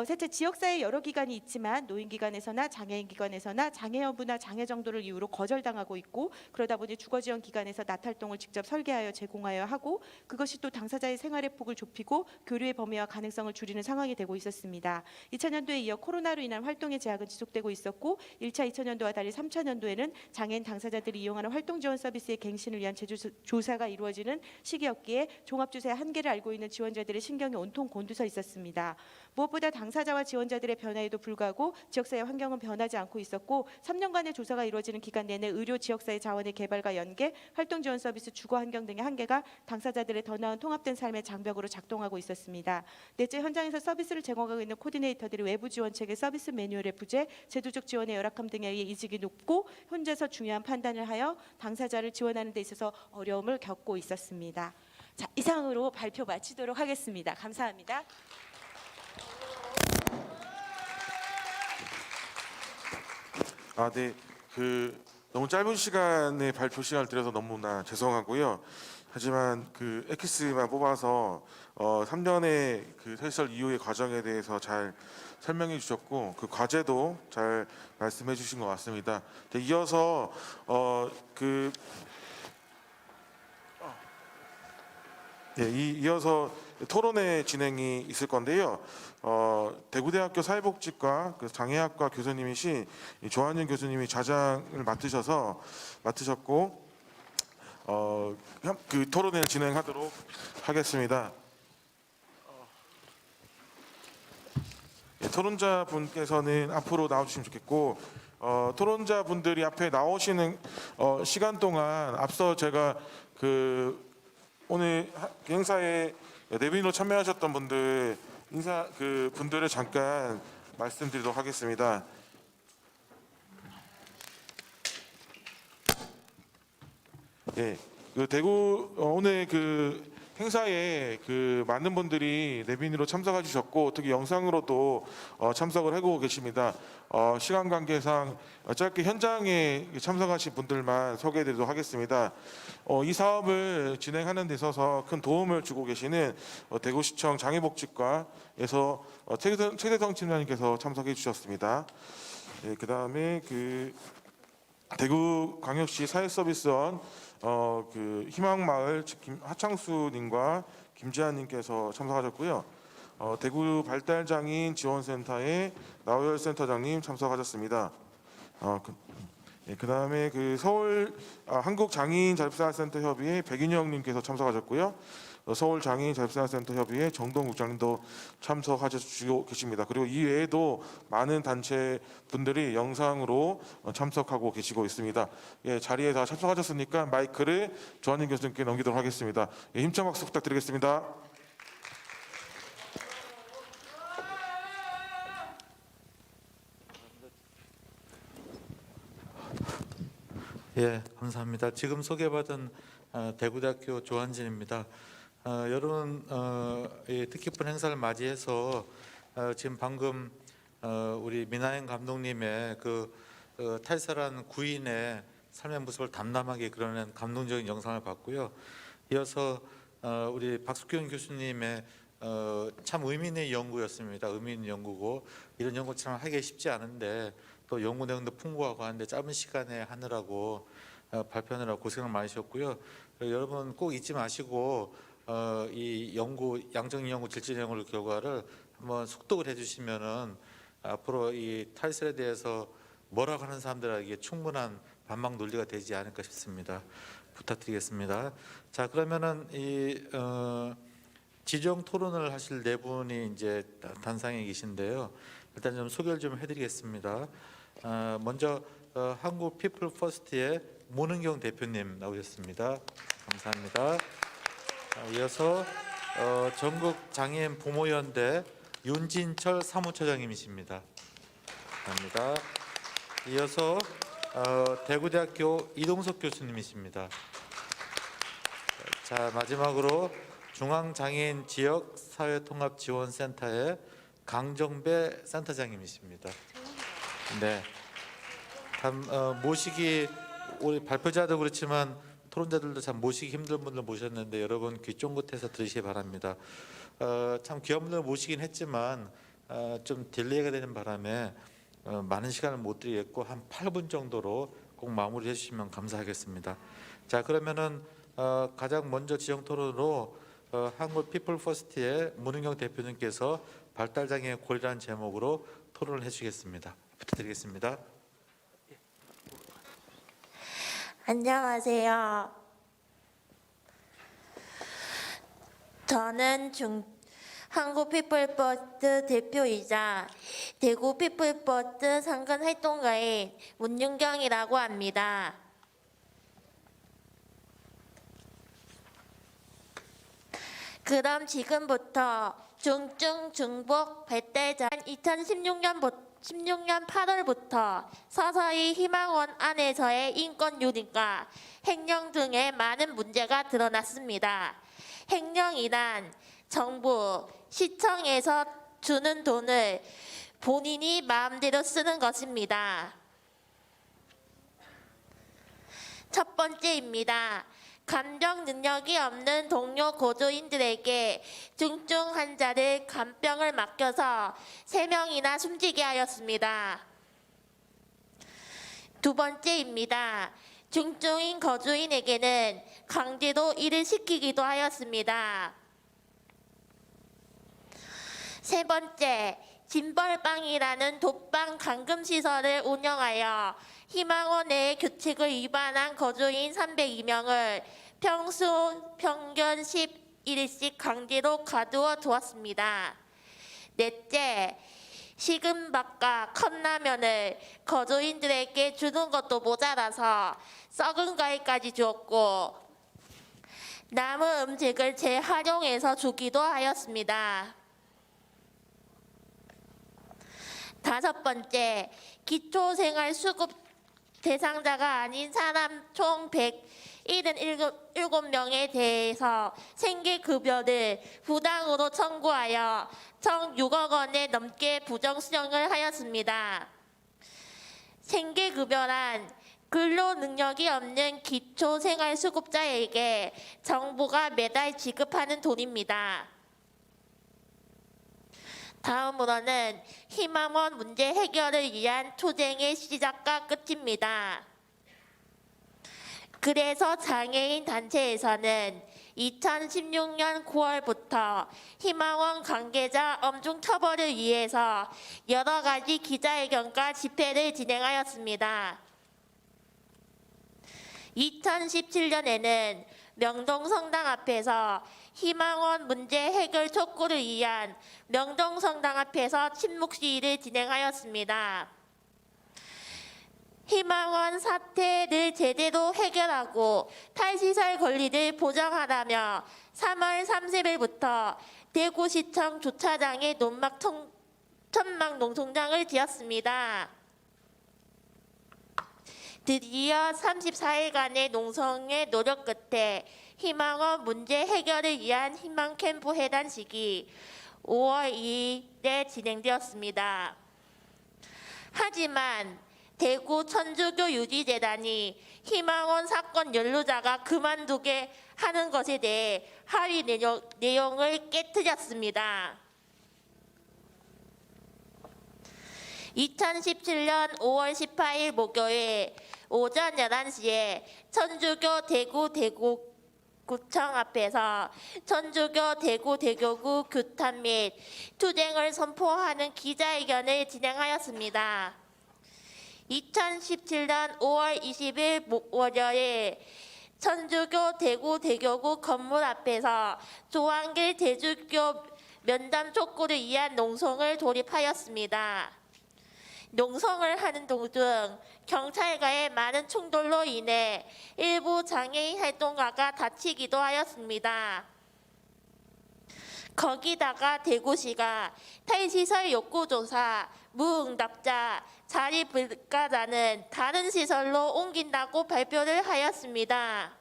S5: 셋째, 지역사회 여러 기관이 있지만 노인기관에서나 장애인기관에서나 장애 여부나 장애 정도를 이유로 거절당하고 있고 그러다 보니 주거지원기관에서 낮활동을 직접 설계하여 제공하여 하고 그것이 또 당사자의 생활의 폭을 좁히고 교류의 범위와 가능성을 줄이는 상황이 되고 있었습니다. 2000년도에 이어 코로나로 인한 활동의 제약은 지속되고 있었고 1차 2000년도와 달리 3차년도에는 장애인 당사자들이 이용하는 활동지원 서비스의 갱신을 위한 재조사가 이루어지는 시기였기에 종합조사의 한계를 알고 있는 지원자들의 신경이 온통 곤두서 있었습니다. 무엇보다 당사자와 지원자들의 변화에도 불구하고 지역사회 환경은 변하지 않고 있었고 3년간의 조사가 이루어지는 기간 내내 의료 지역사회 자원의 개발과 연계, 활동 지원 서비스, 주거 환경 등의 한계가 당사자들의 더 나은 통합된 삶의 장벽으로 작동하고 있었습니다. 넷째, 현장에서 서비스를 제공하고 있는 코디네이터들이 외부 지원책의 서비스 매뉴얼의 부재, 제도적 지원의 열악함 등에 의해 이직이 높고 혼자서 중요한 판단을 하여 당사자를 지원하는 데 있어서 어려움을 겪고 있었습니다. 자, 이상으로 발표 마치도록 하겠습니다. 감사합니다.
S1: 네. 너무 짧은 시간에 발표 시간을 드려서 너무나 죄송하고요. 하지만 엑스만 뽑아서 3년의 탈시설 이후의 과정에 대해서 잘 설명해 주셨고 그 과제도 잘 말씀해 주신 것 같습니다. 이어서 이어서 토론회 진행이 있을 건데요. 대구대학교 사회복지과 장애학과 교수님이신 조한윤 교수님이 자장을 맡으셨고 토론회를 진행하도록 하겠습니다. 토론자 분께서는 앞으로 나와주시면 좋겠고 토론자 분들이 앞에 나오시는 시간 동안 앞서 제가 오늘 행사에 내빈으로 참여하셨던 분들 분들을 잠깐 말씀드리도록 하겠습니다. 대구 오늘 행사에 많은 분들이 내빈으로 참석해 주셨고 특히 영상으로도 참석을 하고 계십니다. 시간 관계상 짧게 현장에 참석하신 분들만 소개해드리도록 하겠습니다. 이 사업을 진행하는 데 있어서 큰 도움을 주고 계시는 대구시청 장애복지과에서 최대성 팀장님께서 참석해 주셨습니다. 그다음에 대구광역시 사회서비스원 희망마을 하창수님과 김지한님께서 참석하셨고요. 대구 발달장애인 지원센터의 나우열 센터장님 참석하셨습니다. 그다음에 서울 한국장애인 자립생활센터 협의회 백인영님께서 참석하셨고요. 서울 장애인 자립생활센터 협의회 정동 국장님도 참석하시고 계십니다. 그리고 이 외에도 많은 단체 분들이 영상으로 참석하고 계시고 있습니다. 자리에 다 참석하셨으니까 마이크를 조한인 교수님께 넘기도록 하겠습니다. 힘찬 박수 부탁드리겠습니다.
S10: 감사합니다. 지금 소개받은 대구대학교 조한진입니다. 여러분 이 뜻깊은 행사를 맞이해서 지금 방금 우리 민하영 감독님의 탈살한 구인의 삶의 모습을 담담하게 그려낸 감동적인 영상을 봤고요. 이어서 우리 박숙균 교수님의 참 의미 있는 연구였습니다. 의미 있는 연구고 이런 연구 참 하기 쉽지 않은데 또 연구 내용도 풍부하고 하는데 짧은 시간에 하느라고 발표하느라고 고생을 많으셨고요. 여러분 꼭 잊지 마시고 이 연구 양적인 연구 질질 연구 결과를 한번 숙독을 해주시면은 앞으로 이 탈설에 대해서 뭐라고 하는 사람들에게 충분한 반박 논리가 되지 않을까 싶습니다. 부탁드리겠습니다. 자, 그러면은 이 지정 토론을 하실 네 분이 이제 단상에 계신데요. 일단 좀 소개를 좀 해드리겠습니다. 먼저 한국 피플 퍼스트의 문은경 대표님 나오셨습니다. 감사합니다. 이어서 전국 장애인 부모연대 윤진철 사무처장님이십니다. 감사합니다. 이어서 대구대학교 이동석 교수님이십니다. 자, 마지막으로 중앙장애인 지역사회통합지원센터의 강정배 센터장님이십니다. 네. 모시기 우리 발표자도 그렇지만 토론자들도 참 모시기 힘든 분들 모셨는데 여러분 귀 쫑긋해서 들으시기 바랍니다. 참 귀한 분들 모시긴 했지만 좀 딜레이가 되는 바람에 많은 시간을 못 드리겠고 한 8분 정도로 꼭 마무리해 주시면 감사하겠습니다. 자, 그러면은 가장 먼저 지정 토론으로 한국 피플 퍼스트의 문은경 대표님께서 발달장애의 권리라는 제목으로 토론을 해주시겠습니다. 부탁드리겠습니다.
S11: 안녕하세요. 저는 한국 피플버스 대표이자 대구 피플버스 상근 활동가인 문윤경이라고 합니다. 그럼 지금부터 중증 중복 발달장 2016년 8월부터 서서히 희망원 안에서의 인권 유린과 횡령 등의 많은 문제가 드러났습니다. 횡령이란 정부, 시청에서 주는 돈을 본인이 마음대로 쓰는 것입니다. 첫 번째입니다. 감정 능력이 없는 동료 고조인들에게 중증 환자를 간병을 맡겨서 3명이나 숨지게 하였습니다. 두 번째입니다. 중증인 거주인에게는 강제로 일을 시키기도 하였습니다. 세 번째, 진벌방이라는 독방 감금시설을 운영하여 희망원 내의 규칙을 위반한 거주인 302명을 평소 평균 11일씩 강제로 가두어 두었습니다. 넷째, 식은밥과 컵라면을 거주인들에게 주는 것도 모자라서 썩은 과일까지 주었고 남은 음식을 재활용해서 주기도 하였습니다. 다섯 번째, 기초생활수급 대상자가 아닌 사람 총 177명에 대해서 생계급여를 부당으로 청구하여 총 6억 원에 넘게 부정수령을 하였습니다. 생계급여란 근로능력이 없는 기초생활수급자에게 정부가 매달 지급하는 돈입니다. 다음으로는 희망원 문제 해결을 위한 투쟁의 시작과 끝입니다. 그래서 장애인 단체에서는 2016년 9월부터 희망원 관계자 엄중 처벌을 위해서 여러 가지 기자회견과 집회를 진행하였습니다. 2017년에는 명동성당 앞에서 희망원 문제 해결 촉구를 위한 명동성당 앞에서 침묵 시위를 진행하였습니다. 희망원 사태를 제대로 해결하고 탈시설 권리를 보장하라며 3월 30일부터 대구시청 주차장에 천막 농성장을 지었습니다. 드디어 34일간의 농성의 노력 끝에 희망원 문제 해결을 위한 희망 캠프 해단식이 5월 2일에 진행되었습니다. 하지만 대구 천주교 유지재단이 희망원 사건 연루자가 그만두게 하는 것에 대해 합의 내용을 깨뜨렸습니다. 2017년 5월 18일 목요일 오전 11시에 천주교 대구구청 앞에서 천주교 대구대교구 규탄 및 투쟁을 선포하는 기자회견을 진행하였습니다. 2017년 5월 20일 월요일 천주교 대구대교구 건물 앞에서 조한길 대주교 면담 촉구를 위한 농성을 돌입하였습니다. 농성을 하는 도중 경찰과의 많은 충돌로 인해 일부 장애인 활동가가 다치기도 하였습니다. 거기다가 대구시가 탈시설 욕구조사, 무응답자, 자리 불가자는 다른 시설로 옮긴다고 발표를 하였습니다.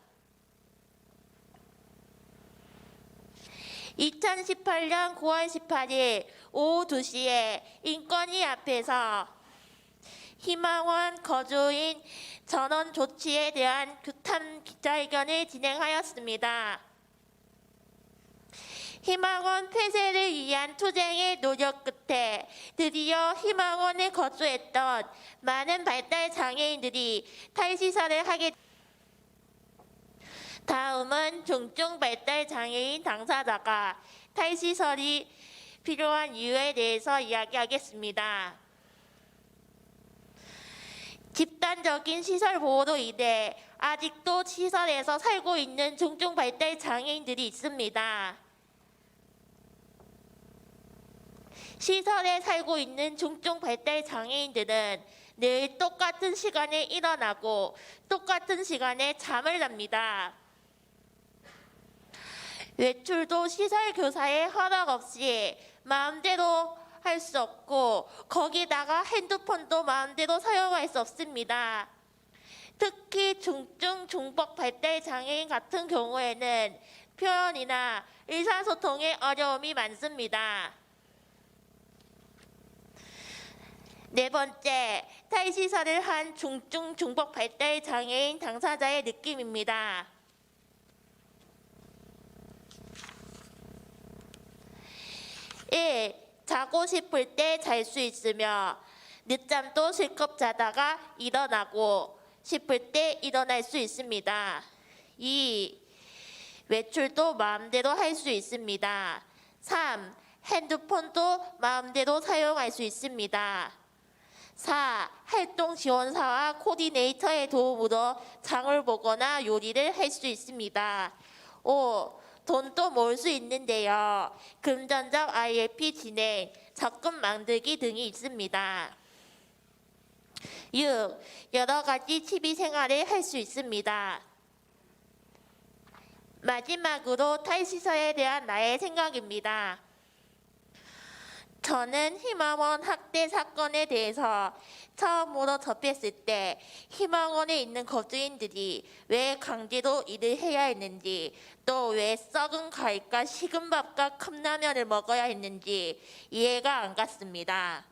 S11: 2018년 9월 18일 오후 2시에 인권위 앞에서 희망원 거주인 전원 조치에 대한 규탄 기자회견을 진행하였습니다. 희망원 폐쇄를 위한 투쟁의 노력 끝에 드디어 희망원에 거주했던 많은 발달 장애인들이 탈시설을 하게 다음은 중증 발달 장애인 당사자가 탈시설이 필요한 이유에 대해서 이야기하겠습니다. 집단적인 시설 보호로 인해 아직도 시설에서 살고 있는 중증 발달 장애인들이 있습니다. 시설에 살고 있는 중증 발달 장애인들은 늘 똑같은 시간에 일어나고 똑같은 시간에 잠을 잡니다. 외출도 시설 교사의 허락 없이 마음대로 할 수 없고 거기다가 핸드폰도 마음대로 사용할 수 없습니다. 특히 중증 중복 발달 장애인 같은 경우에는 표현이나 의사소통에 어려움이 많습니다. 네 번째, 탈시설을 한 중증 중복 발달 장애인 당사자의 느낌입니다. 1. 자고 싶을 때 잘 수 있으며 늦잠도 실컷 자다가 일어나고 싶을 때 일어날 수 있습니다. 2. 외출도 마음대로 할 수 있습니다. 3. 핸드폰도 마음대로 사용할 수 있습니다. 4. 활동 지원사와 코디네이터의 도움으로 장을 보거나 요리를 할 수 있습니다. 5. 돈도 모을 수 있는데요. 금전적 ILP 진행, 적금 만들기 등이 있습니다. 6. 여러 가지 취미 생활을 할 수 있습니다. 마지막으로 탈시설에 대한 나의 생각입니다. 저는 희망원 학대 사건에 대해서 처음으로 접했을 때 희망원에 있는 거주인들이 왜 강제로 일을 해야 했는지, 또 왜 썩은 과일과 식은 밥과 컵라면을 먹어야 했는지 이해가 안 갔습니다.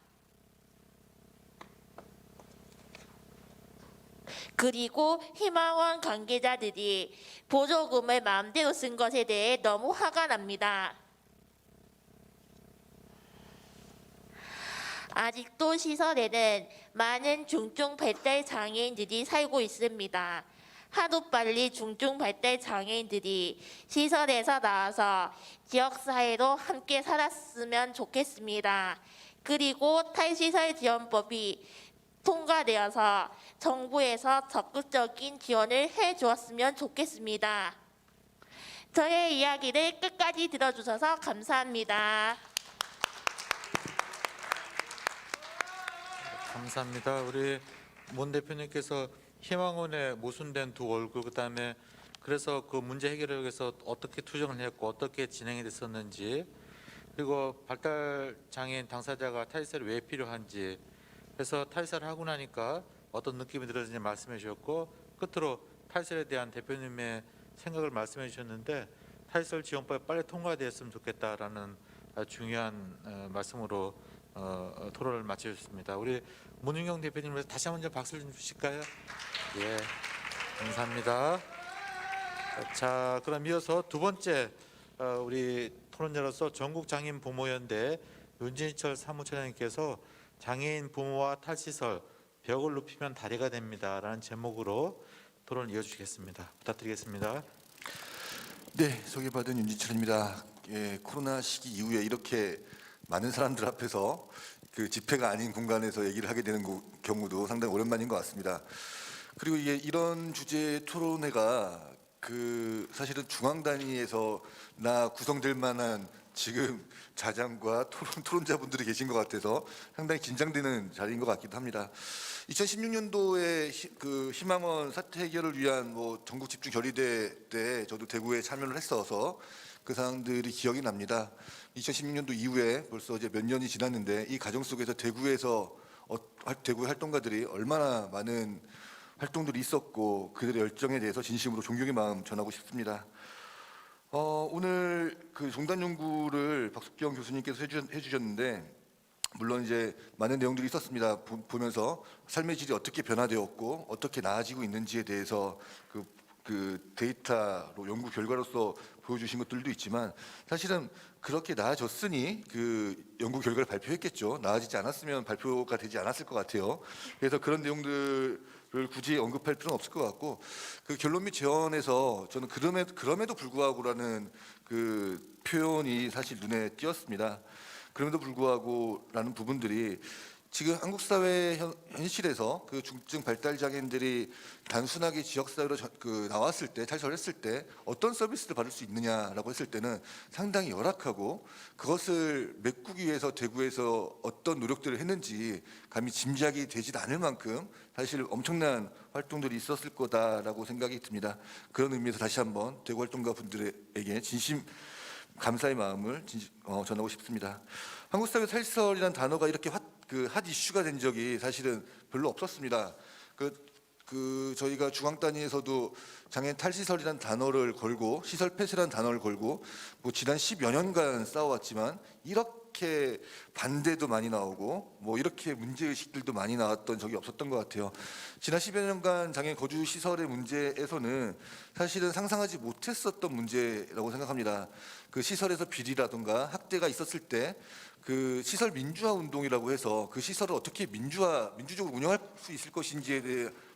S11: 그리고 희망원 관계자들이 보조금을 마음대로 쓴 것에 대해 너무 화가 납니다. 아직도 시설에는 많은 중증 발달 장애인들이 살고 있습니다. 하루빨리 중증 발달 장애인들이 시설에서 나와서 지역사회로 함께 살았으면 좋겠습니다. 그리고 탈시설 지원법이 통과되어서 정부에서 적극적인 지원을 해주었으면 좋겠습니다. 저의 이야기를 끝까지 들어주셔서 감사합니다.
S10: 감사합니다. 우리 문 대표님께서 희망원에 모순된 두 얼굴, 그다음에 그래서 그 문제 해결을 위해서 어떻게 투쟁을 했고 어떻게 진행이 됐었는지, 그리고 발달 장애인 당사자가 탈시설이 왜 필요한지, 그래서 탈시설을 하고 나니까 어떤 느낌이 들었는지 말씀해 주셨고, 끝으로 탈시설에 대한 대표님의 생각을 말씀해 주셨는데, 탈시설 지원법이 빨리 통과되었으면 좋겠다라는 중요한 말씀으로 토론을 마치셨습니다. 우리 문윤경 대표님께서 다시 한번 좀 박수를 좀 주실까요? 예, 감사합니다. 자, 그럼 이어서 두 번째 우리 토론자로서 전국장애인 부모연대 윤진철 사무처장님께서 장애인 부모와 탈시설 벽을 높이면 다리가 됩니다라는 제목으로 토론을 이어주시겠습니다. 부탁드리겠습니다.
S12: 네, 소개받은 윤진철입니다. 예, 코로나 시기 이후에 이렇게 많은 사람들 앞에서 그 집회가 아닌 공간에서 얘기를 하게 되는 경우도 상당히 오랜만인 것 같습니다. 그리고 이게 이런 주제의 토론회가 그 사실은 중앙 단위에서나 구성될 만한 지금 자장과 토론자분들이 계신 것 같아서 상당히 긴장되는 자리인 것 같기도 합니다. 2016년도에 그 희망원 사태 해결을 위한 뭐 전국 집중 결의대 때 저도 대구에 참여를 했어서 그 상황들이 기억이 납니다. 2016년도 이후에 벌써 이제 몇 년이 지났는데 이 과정 속에서 대구에서 대구 활동가들이 얼마나 많은 활동들이 있었고 그들의 열정에 대해서 진심으로 존경의 마음 전하고 싶습니다. 오늘 그 종단 연구를 박숙경 교수님께서 해주셨는데 물론 이제 많은 내용들이 있었습니다. 보면서 삶의 질이 어떻게 변화되었고 어떻게 나아지고 있는지에 대해서 그 데이터로 연구 결과로서 보여주신 것들도 있지만 사실은 그렇게 나아졌으니 그 연구 결과를 발표했겠죠. 나아지지 않았으면 발표가 되지 않았을 것 같아요. 그래서 그런 내용들을 굳이 언급할 필요는 없을 것 같고 그 결론 및 제언에서 저는 그럼에도 불구하고라는 그 표현이 사실 눈에 띄었습니다. 그럼에도 불구하고라는 부분들이 지금 한국 사회 현실에서 그 중증 발달 장애인들이 단순하게 지역 사회로 나왔을 때, 탈출했을 때 어떤 서비스를 받을 수 있느냐라고 했을 때는 상당히 열악하고, 그것을 메꾸기 위해서 대구에서 어떤 노력들을 했는지 감히 짐작이 되지 않을 만큼 사실 엄청난 활동들이 있었을 거다라고 생각이 듭니다. 그런 의미에서 다시 한번 대구 활동가 분들에게 진심 감사의 마음을 전하고 싶습니다. 한국 사회 탈시설이라는 단어가 이렇게 핫 이슈가 된 적이 사실은 별로 없었습니다. 저희가 중앙 단위에서도 장애인 탈시설이라는 단어를 걸고 시설 폐쇄라는 단어를 걸고 뭐 지난 10여 년간 싸워왔지만 이렇게 반대도 많이 나오고 뭐 이렇게 문제의식들도 많이 나왔던 적이 없었던 것 같아요. 지난 10여 년간 장애인 거주 시설의 문제에서는 사실은 상상하지 못했었던 문제라고 생각합니다. 그 시설에서 비리라든가 학대가 있었을 때 그 시설 민주화 운동이라고 해서 그 시설을 어떻게 민주적으로 운영할 수 있을 것인지에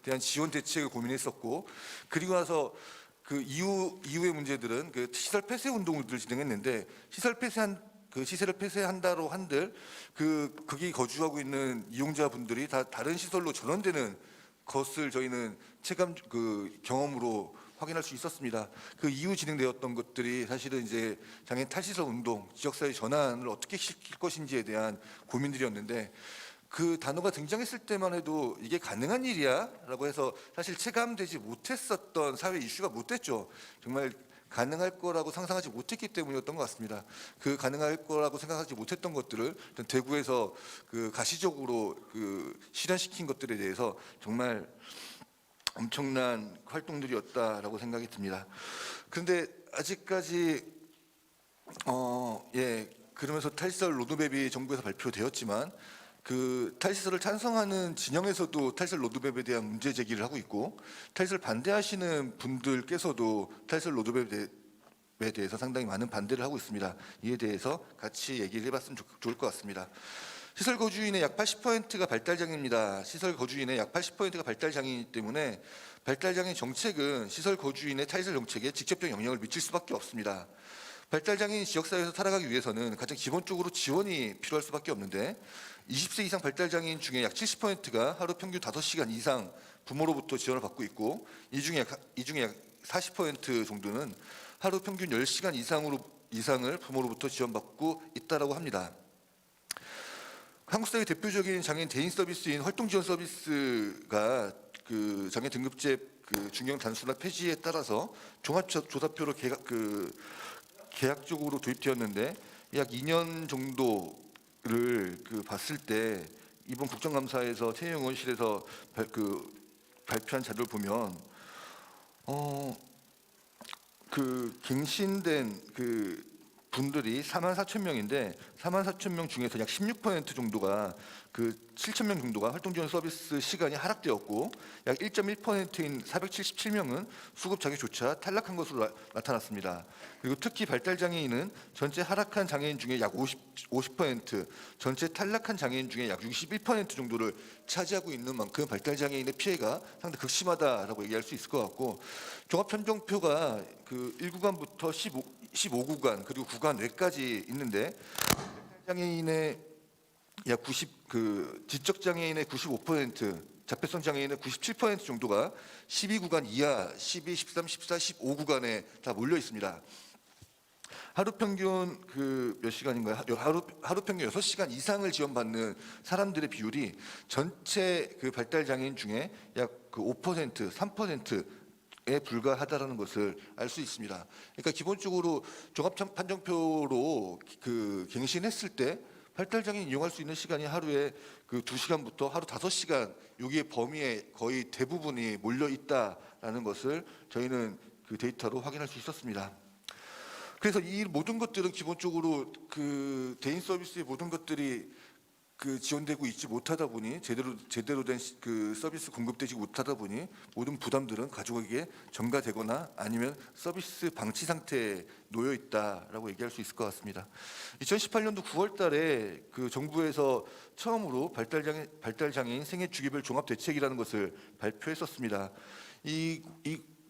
S12: 대한 지원 대책을 고민했었고, 그리고 나서 그 이후의 문제들은 그 시설 폐쇄 운동을 진행했는데, 시설을 폐쇄한다로 한들 거기 거주하고 있는 이용자분들이 다 다른 시설로 전원되는 것을 저희는 경험으로 확인할 수 있었습니다. 그 이후 진행되었던 것들이 사실은 이제 장애인 탈시설 운동, 지역사회 전환을 어떻게 시킬 것인지에 대한 고민들이었는데, 그 단어가 등장했을 때만 해도 이게 가능한 일이야? 라고 해서 사실 체감되지 못했었던 사회 이슈가 못 됐죠. 정말 가능할 거라고 상상하지 못했기 때문이었던 것 같습니다. 그 가능할 거라고 생각하지 못했던 것들을 대구에서 가시적으로 실현시킨 것들에 대해서 정말 엄청난 활동들이었다라고 생각이 듭니다. 그런데 아직까지 그러면서 탈시설 로드맵이 정부에서 발표되었지만 그 탈시설을 찬성하는 진영에서도 탈시설 로드맵에 대한 문제 제기를 하고 있고, 탈시설 반대하시는 분들께서도 탈시설 로드맵에 대해서 상당히 많은 반대를 하고 있습니다. 이에 대해서 같이 얘기를 해봤으면 좋을 것 같습니다. 시설 거주인의 약 80%가 발달장애입니다. 시설 거주인의 약 80%가 발달장애이기 때문에 발달장애 정책은 시설 거주인의 탈시설 정책에 직접적 영향을 미칠 수밖에 없습니다. 발달장애인 지역사회에서 살아가기 위해서는 가장 기본적으로 지원이 필요할 수밖에 없는데, 20세 이상 발달장애인 중에 약 70%가 하루 평균 5시간 이상 부모로부터 지원을 받고 있고, 이 중에 약 40% 정도는 하루 평균 10시간 이상을 부모로부터 지원받고 있다라고 합니다. 한국 사회 대표적인 장애인 대인 서비스인 활동 지원 서비스가 그 장애 등급제 중형 단순화 폐지에 따라서 종합조사표로 계약적으로 도입되었는데, 약 2년 정도를 봤을 때 이번 국정감사에서 최영 의원실에서 발표한 자료를 보면 갱신된 분들이 44,000명인데 44,000명 중에서 약 16% 정도가 7,000명 정도가 활동지원 서비스 시간이 하락되었고, 약 1.1%인 477명은 수급 자격조차 탈락한 것으로 나타났습니다. 그리고 특히 발달장애인은 전체 하락한 장애인 중에 약 50%, 전체 탈락한 장애인 중에 약 61% 정도를 차지하고 있는 만큼 발달장애인의 피해가 상당히 극심하다라고 얘기할 수 있을 것 같고, 종합편정표가 1구간부터 15구간 그리고 구간 외까지 있는데, 발달장애인의 약 지적 장애인의 95%, 자폐성 장애인의 97% 정도가 12구간 이하, 12, 13, 14, 15구간에 다 몰려 있습니다. 하루 평균 몇 시간인가요? 하루 평균 6시간 이상을 지원받는 사람들의 비율이 전체 발달 장애인 중에 약 5%, 3%에 불과하다라는 것을 알 수 있습니다. 그러니까 기본적으로 종합 판정표로 갱신했을 때 발달장애인 이용할 수 있는 시간이 하루에 2시간부터 하루 5시간, 여기에 범위에 거의 대부분이 몰려 있다라는 것을 저희는 데이터로 확인할 수 있었습니다. 그래서 이 모든 것들은 기본적으로 대인 서비스의 모든 것들이 지원되고 있지 못하다 보니, 제대로 된 서비스 공급되지 못하다 보니 모든 부담들은 가족에게 전가되거나 아니면 서비스 방치 상태에 놓여 있다라고 얘기할 수 있을 것 같습니다. 2018년도 9월달에 정부에서 처음으로 발달장애인 생애주기별 종합대책이라는 것을 발표했었습니다. 이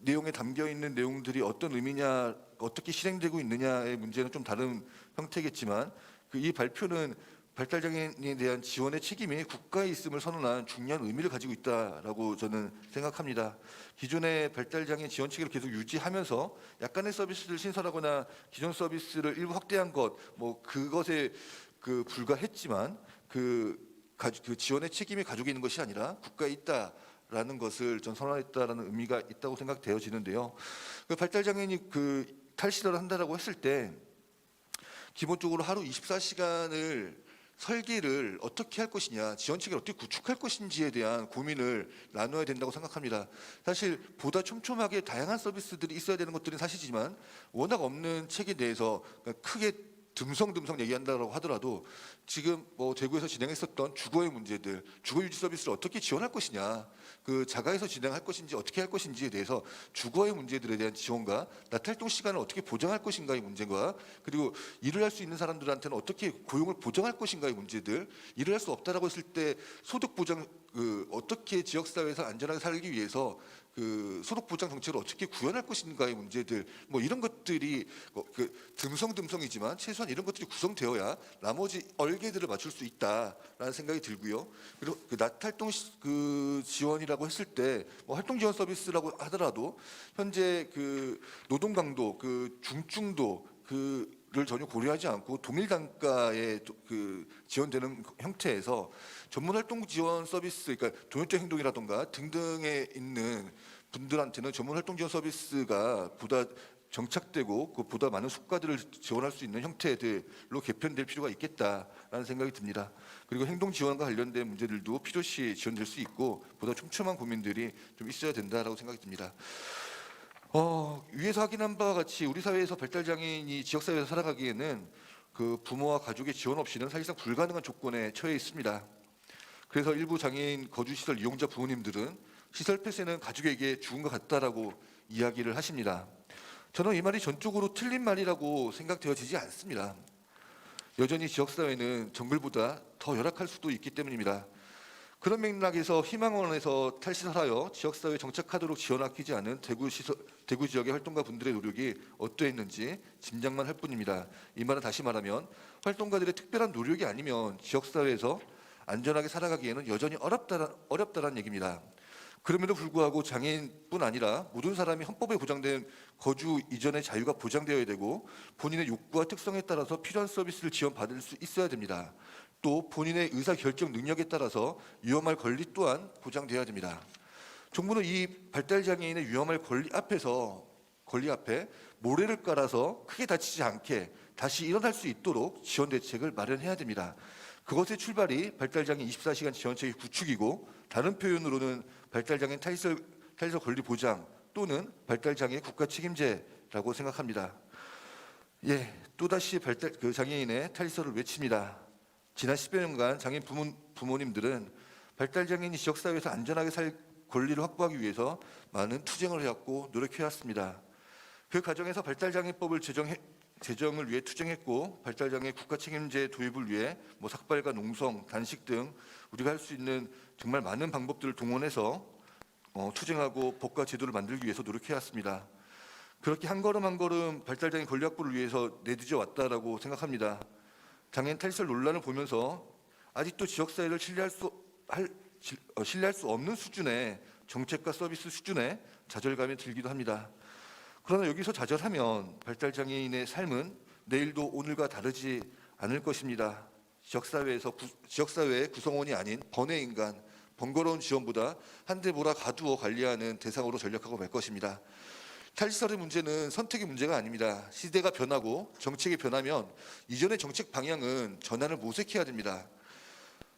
S12: 내용에 담겨 있는 내용들이 어떤 의미냐, 어떻게 실행되고 있느냐의 문제는 좀 다른 형태겠지만, 이 발표는 발달 장애인에 대한 지원의 책임이 국가에 있음을 선언한 중요한 의미를 가지고 있다라고 저는 생각합니다. 기존의 발달 장애 지원 체계를 계속 유지하면서 약간의 서비스를 신설하거나 기존 서비스를 일부 확대한 것, 뭐 그것에 불과했지만 그 지원의 책임이 가지고 있는 것이 아니라 국가에 있다라는 것을 전 선언했다라는 의미가 있다고 생각되어지는데요. 그 발달 장애인이 탈시설을 한다라고 했을 때 기본적으로 하루 24시간을 설계를 어떻게 할 것이냐, 지원 체계를 어떻게 구축할 것인지에 대한 고민을 나눠야 된다고 생각합니다. 사실 보다 촘촘하게 다양한 서비스들이 있어야 되는 것들은 사실이지만 워낙 없는 체계 내에서 크게 듬성듬성 얘기한다고 하더라도 지금 뭐 대구에서 진행했었던 주거의 문제들, 주거 유지 서비스를 어떻게 지원할 것이냐, 그 자가에서 진행할 것인지 어떻게 할 것인지에 대해서 주거의 문제들에 대한 지원과 낮 활동 시간을 어떻게 보장할 것인가의 문제과 그리고 일을 할 수 있는 사람들한테는 어떻게 고용을 보장할 것인가의 문제들, 일을 할 수 없다라고 했을 때 소득 보장 어떻게 지역 사회에서 안전하게 살기 위해서 소득 보장 정책을 어떻게 구현할 것인가의 문제들, 뭐 이런 것들이 듬성듬성이지만 최소한 이런 것들이 구성되어야 나머지 얼개들을 맞출 수 있다라는 생각이 들고요. 그리고 낮 활동 지원이라고 했을 때 뭐 활동 지원 서비스라고 하더라도 현재 노동 강도, 중증도 를 전혀 고려하지 않고 동일 단가에 지원되는 형태에서 전문 활동 지원 서비스, 그러니까 동요적 행동이라든가 등등에 있는 분들한테는 전문 활동 지원 서비스가 보다 정착되고 보다 많은 수가들을 지원할 수 있는 형태들로 개편될 필요가 있겠다라는 생각이 듭니다. 그리고 행동 지원과 관련된 문제들도 필요시 지원될 수 있고 보다 촘촘한 고민들이 좀 있어야 된다라고 생각이 듭니다. 위에서 확인한 바와 같이 우리 사회에서 발달 장애인이 지역 사회에서 살아가기에는 부모와 가족의 지원 없이는 사실상 불가능한 조건에 처해 있습니다. 그래서 일부 장애인 거주시설 이용자 부모님들은 시설 폐쇄는 가족에게 죽음과 같다라고 이야기를 하십니다. 저는 이 말이 전적으로 틀린 말이라고 생각되어지지 않습니다. 여전히 지역 사회는 정글보다 더 열악할 수도 있기 때문입니다. 그런 맥락에서 희망원에서 탈시설하여 지역사회에 정착하도록 지원 아끼지 않은 대구 지역의 활동가 분들의 노력이 어떠했는지 짐작만 할 뿐입니다. 이 말은 다시 말하면 활동가들의 특별한 노력이 아니면 지역사회에서 안전하게 살아가기에는 여전히 어렵다는 얘기입니다. 그럼에도 불구하고 장애인뿐 아니라 모든 사람이 헌법에 보장된 거주 이전의 자유가 보장되어야 되고 본인의 욕구와 특성에 따라서 필요한 서비스를 지원받을 수 있어야 됩니다. 또 본인의 의사결정 능력에 따라서 위험할 권리 또한 보장되어야 됩니다. 정부는 이 발달장애인의 위험할 권리 앞에 모래를 깔아서 크게 다치지 않게 다시 일어날 수 있도록 지원 대책을 마련해야 됩니다. 그것의 출발이 발달장애 24시간 지원체계 구축이고 다른 표현으로는 발달장애인 탈시설 권리 보장 또는 발달장애 국가 책임제라고 생각합니다. 또다시 장애인의 탈시설을 외칩니다. 지난 10여 년간 장애인 부모님들은 발달장애인이 지역사회에서 안전하게 살 권리를 확보하기 위해서 많은 투쟁을 해왔고 노력해왔습니다. 그 과정에서 발달장애법을 제정을 위해 투쟁했고 발달장애 국가 책임제 도입을 위해 삭발과 농성, 단식 등 우리가 할 수 있는 정말 많은 방법들을 동원해서 투쟁하고 법과 제도를 만들기 위해서 노력해왔습니다. 그렇게 한 걸음 한 걸음 발달장애 권리 확보를 위해서 내디뎌 왔다라고 생각합니다. 장애인 탈시설 논란을 보면서 아직도 지역사회를 신뢰할 수 없는 수준의 정책과 서비스 수준에 좌절감이 들기도 합니다. 그러나 여기서 좌절하면 발달장애인의 삶은 내일도 오늘과 다르지 않을 것입니다. 지역사회의 구성원이 아닌 번외인간, 번거로운 지원보다 한 대 몰아 가두어 관리하는 대상으로 전락하고 말 것입니다. 탈시설의 문제는 선택의 문제가 아닙니다. 시대가 변하고 정책이 변하면 이전의 정책 방향은 전환을 모색해야 됩니다.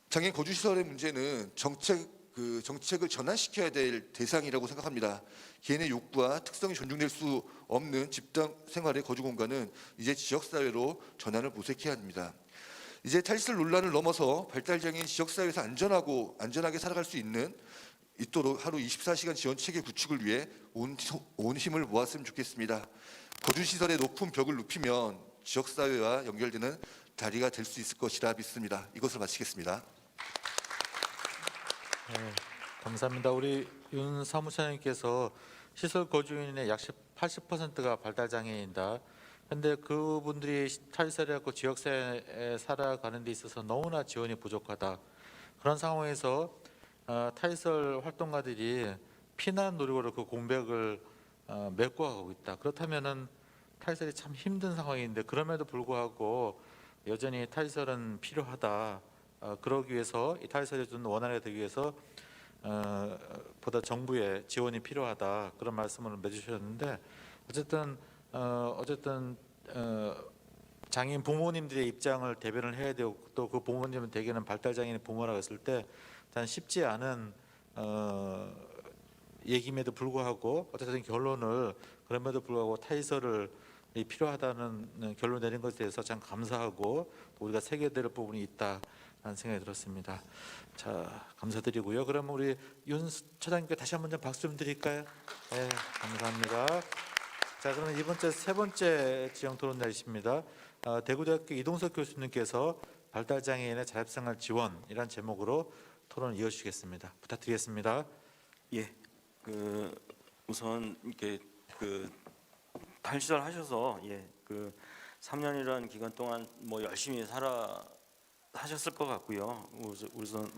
S12: 장애인 거주시설의 문제는 정책을 전환시켜야 될 대상이라고 생각합니다. 개인의 욕구와 특성이 존중될 수 없는 집단 생활의 거주 공간은 이제 지역사회로 전환을 모색해야 합니다. 이제 탈시설 논란을 넘어서 발달장애인 지역사회에서 안전하게 살아갈 수 있도록 하루 24시간 지원체계 구축을 위해 온 힘을 모았으면 좋겠습니다. 거주시설의 높은 벽을 눕히면 지역사회와 연결되는 다리가 될 수 있을 것이라 믿습니다. 이것을 마치겠습니다.
S10: 감사합니다. 우리 윤 사무처장님께서 시설 거주인의 약 80%가 발달장애인이다. 근데 그분들이 탈시설해갖고 지역사회에 살아가는 데 있어서 너무나 지원이 부족하다. 그런 상황에서 탈시설 활동가들이 피난 노력으로 그 공백을 메꿔가고 있다. 그렇다면은 탈시설이 참 힘든 상황인데 그럼에도 불구하고 여전히 탈시설은 필요하다. 그러기 위해서 이 탈시설이 좀 원활하게 되기 위해서 보다 정부의 지원이 필요하다. 그런 말씀을 해주셨는데 어쨌든 장애인 부모님들의 입장을 대변을 해야 되고 또 그 부모님은 대개는 발달장애인 부모라고 했을 때 단 쉽지 않은 얘기임에도 불구하고 어쨌든 결론을 그럼에도 불구하고 탈시설을 필요하다는 결론 내린 것에 대해서 참 감사하고 또 우리가 새겨야 부분이 있다라는 생각이 들었습니다. 자, 감사드리고요. 그럼 우리 윤 처장님께 다시 한번 좀 박수 좀 드릴까요? 네, 감사합니다. 자, 그러면 이번 주 세 번째 지형 토론 날입니다. 대구대학교 이동석 교수님께서 발달장애인의 자립생활 지원이란 제목으로 토론을 이어주시겠습니다. 부탁드리겠습니다.
S13: 예, 우선 이렇게 탈시설 하셔서 3년이라는 기간 동안 뭐 열심히 하셨을 것 같고요. 우선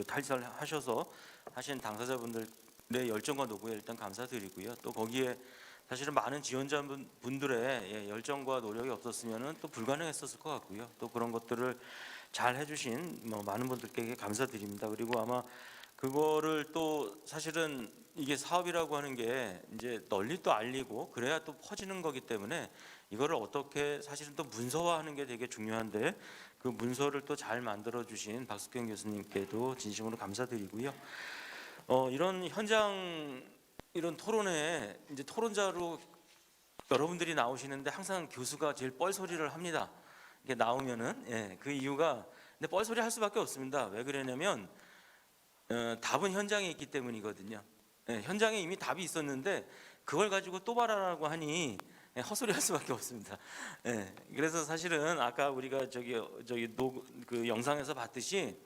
S13: 탈시설 하셔서 하신 당사자분들의 열정과 노고에 일단 감사드리고요. 또 거기에 사실은 많은 지원자분들의 열정과 노력이 없었으면은 또 불가능했었을 것 같고요. 또 그런 것들을 잘 해주신 많은 분들께 감사드립니다. 그리고 아마 그거를 또 사실은 이게 사업이라고 하는 게 이제 널리 또 알리고 그래야 또 퍼지는 거기 때문에 이거를 어떻게 사실은 또 문서화하는 게 되게 중요한데 그 문서를 또 잘 만들어 주신 박숙경 교수님께도 진심으로 감사드리고요. 이런 현장 이런 토론에 이제 토론자로 여러분들이 나오시는데 항상 교수가 제일 뻘소리를 합니다. 이게 나오면은 그 이유가 근데 뻘소리 할 수밖에 없습니다. 왜 그러냐면 답은 현장에 있기 때문이거든요. 현장에 이미 답이 있었는데 그걸 가지고 또 말하라고 하니 헛소리 할 수밖에 없습니다. 그래서 사실은 아까 우리가 그 영상에서 봤듯이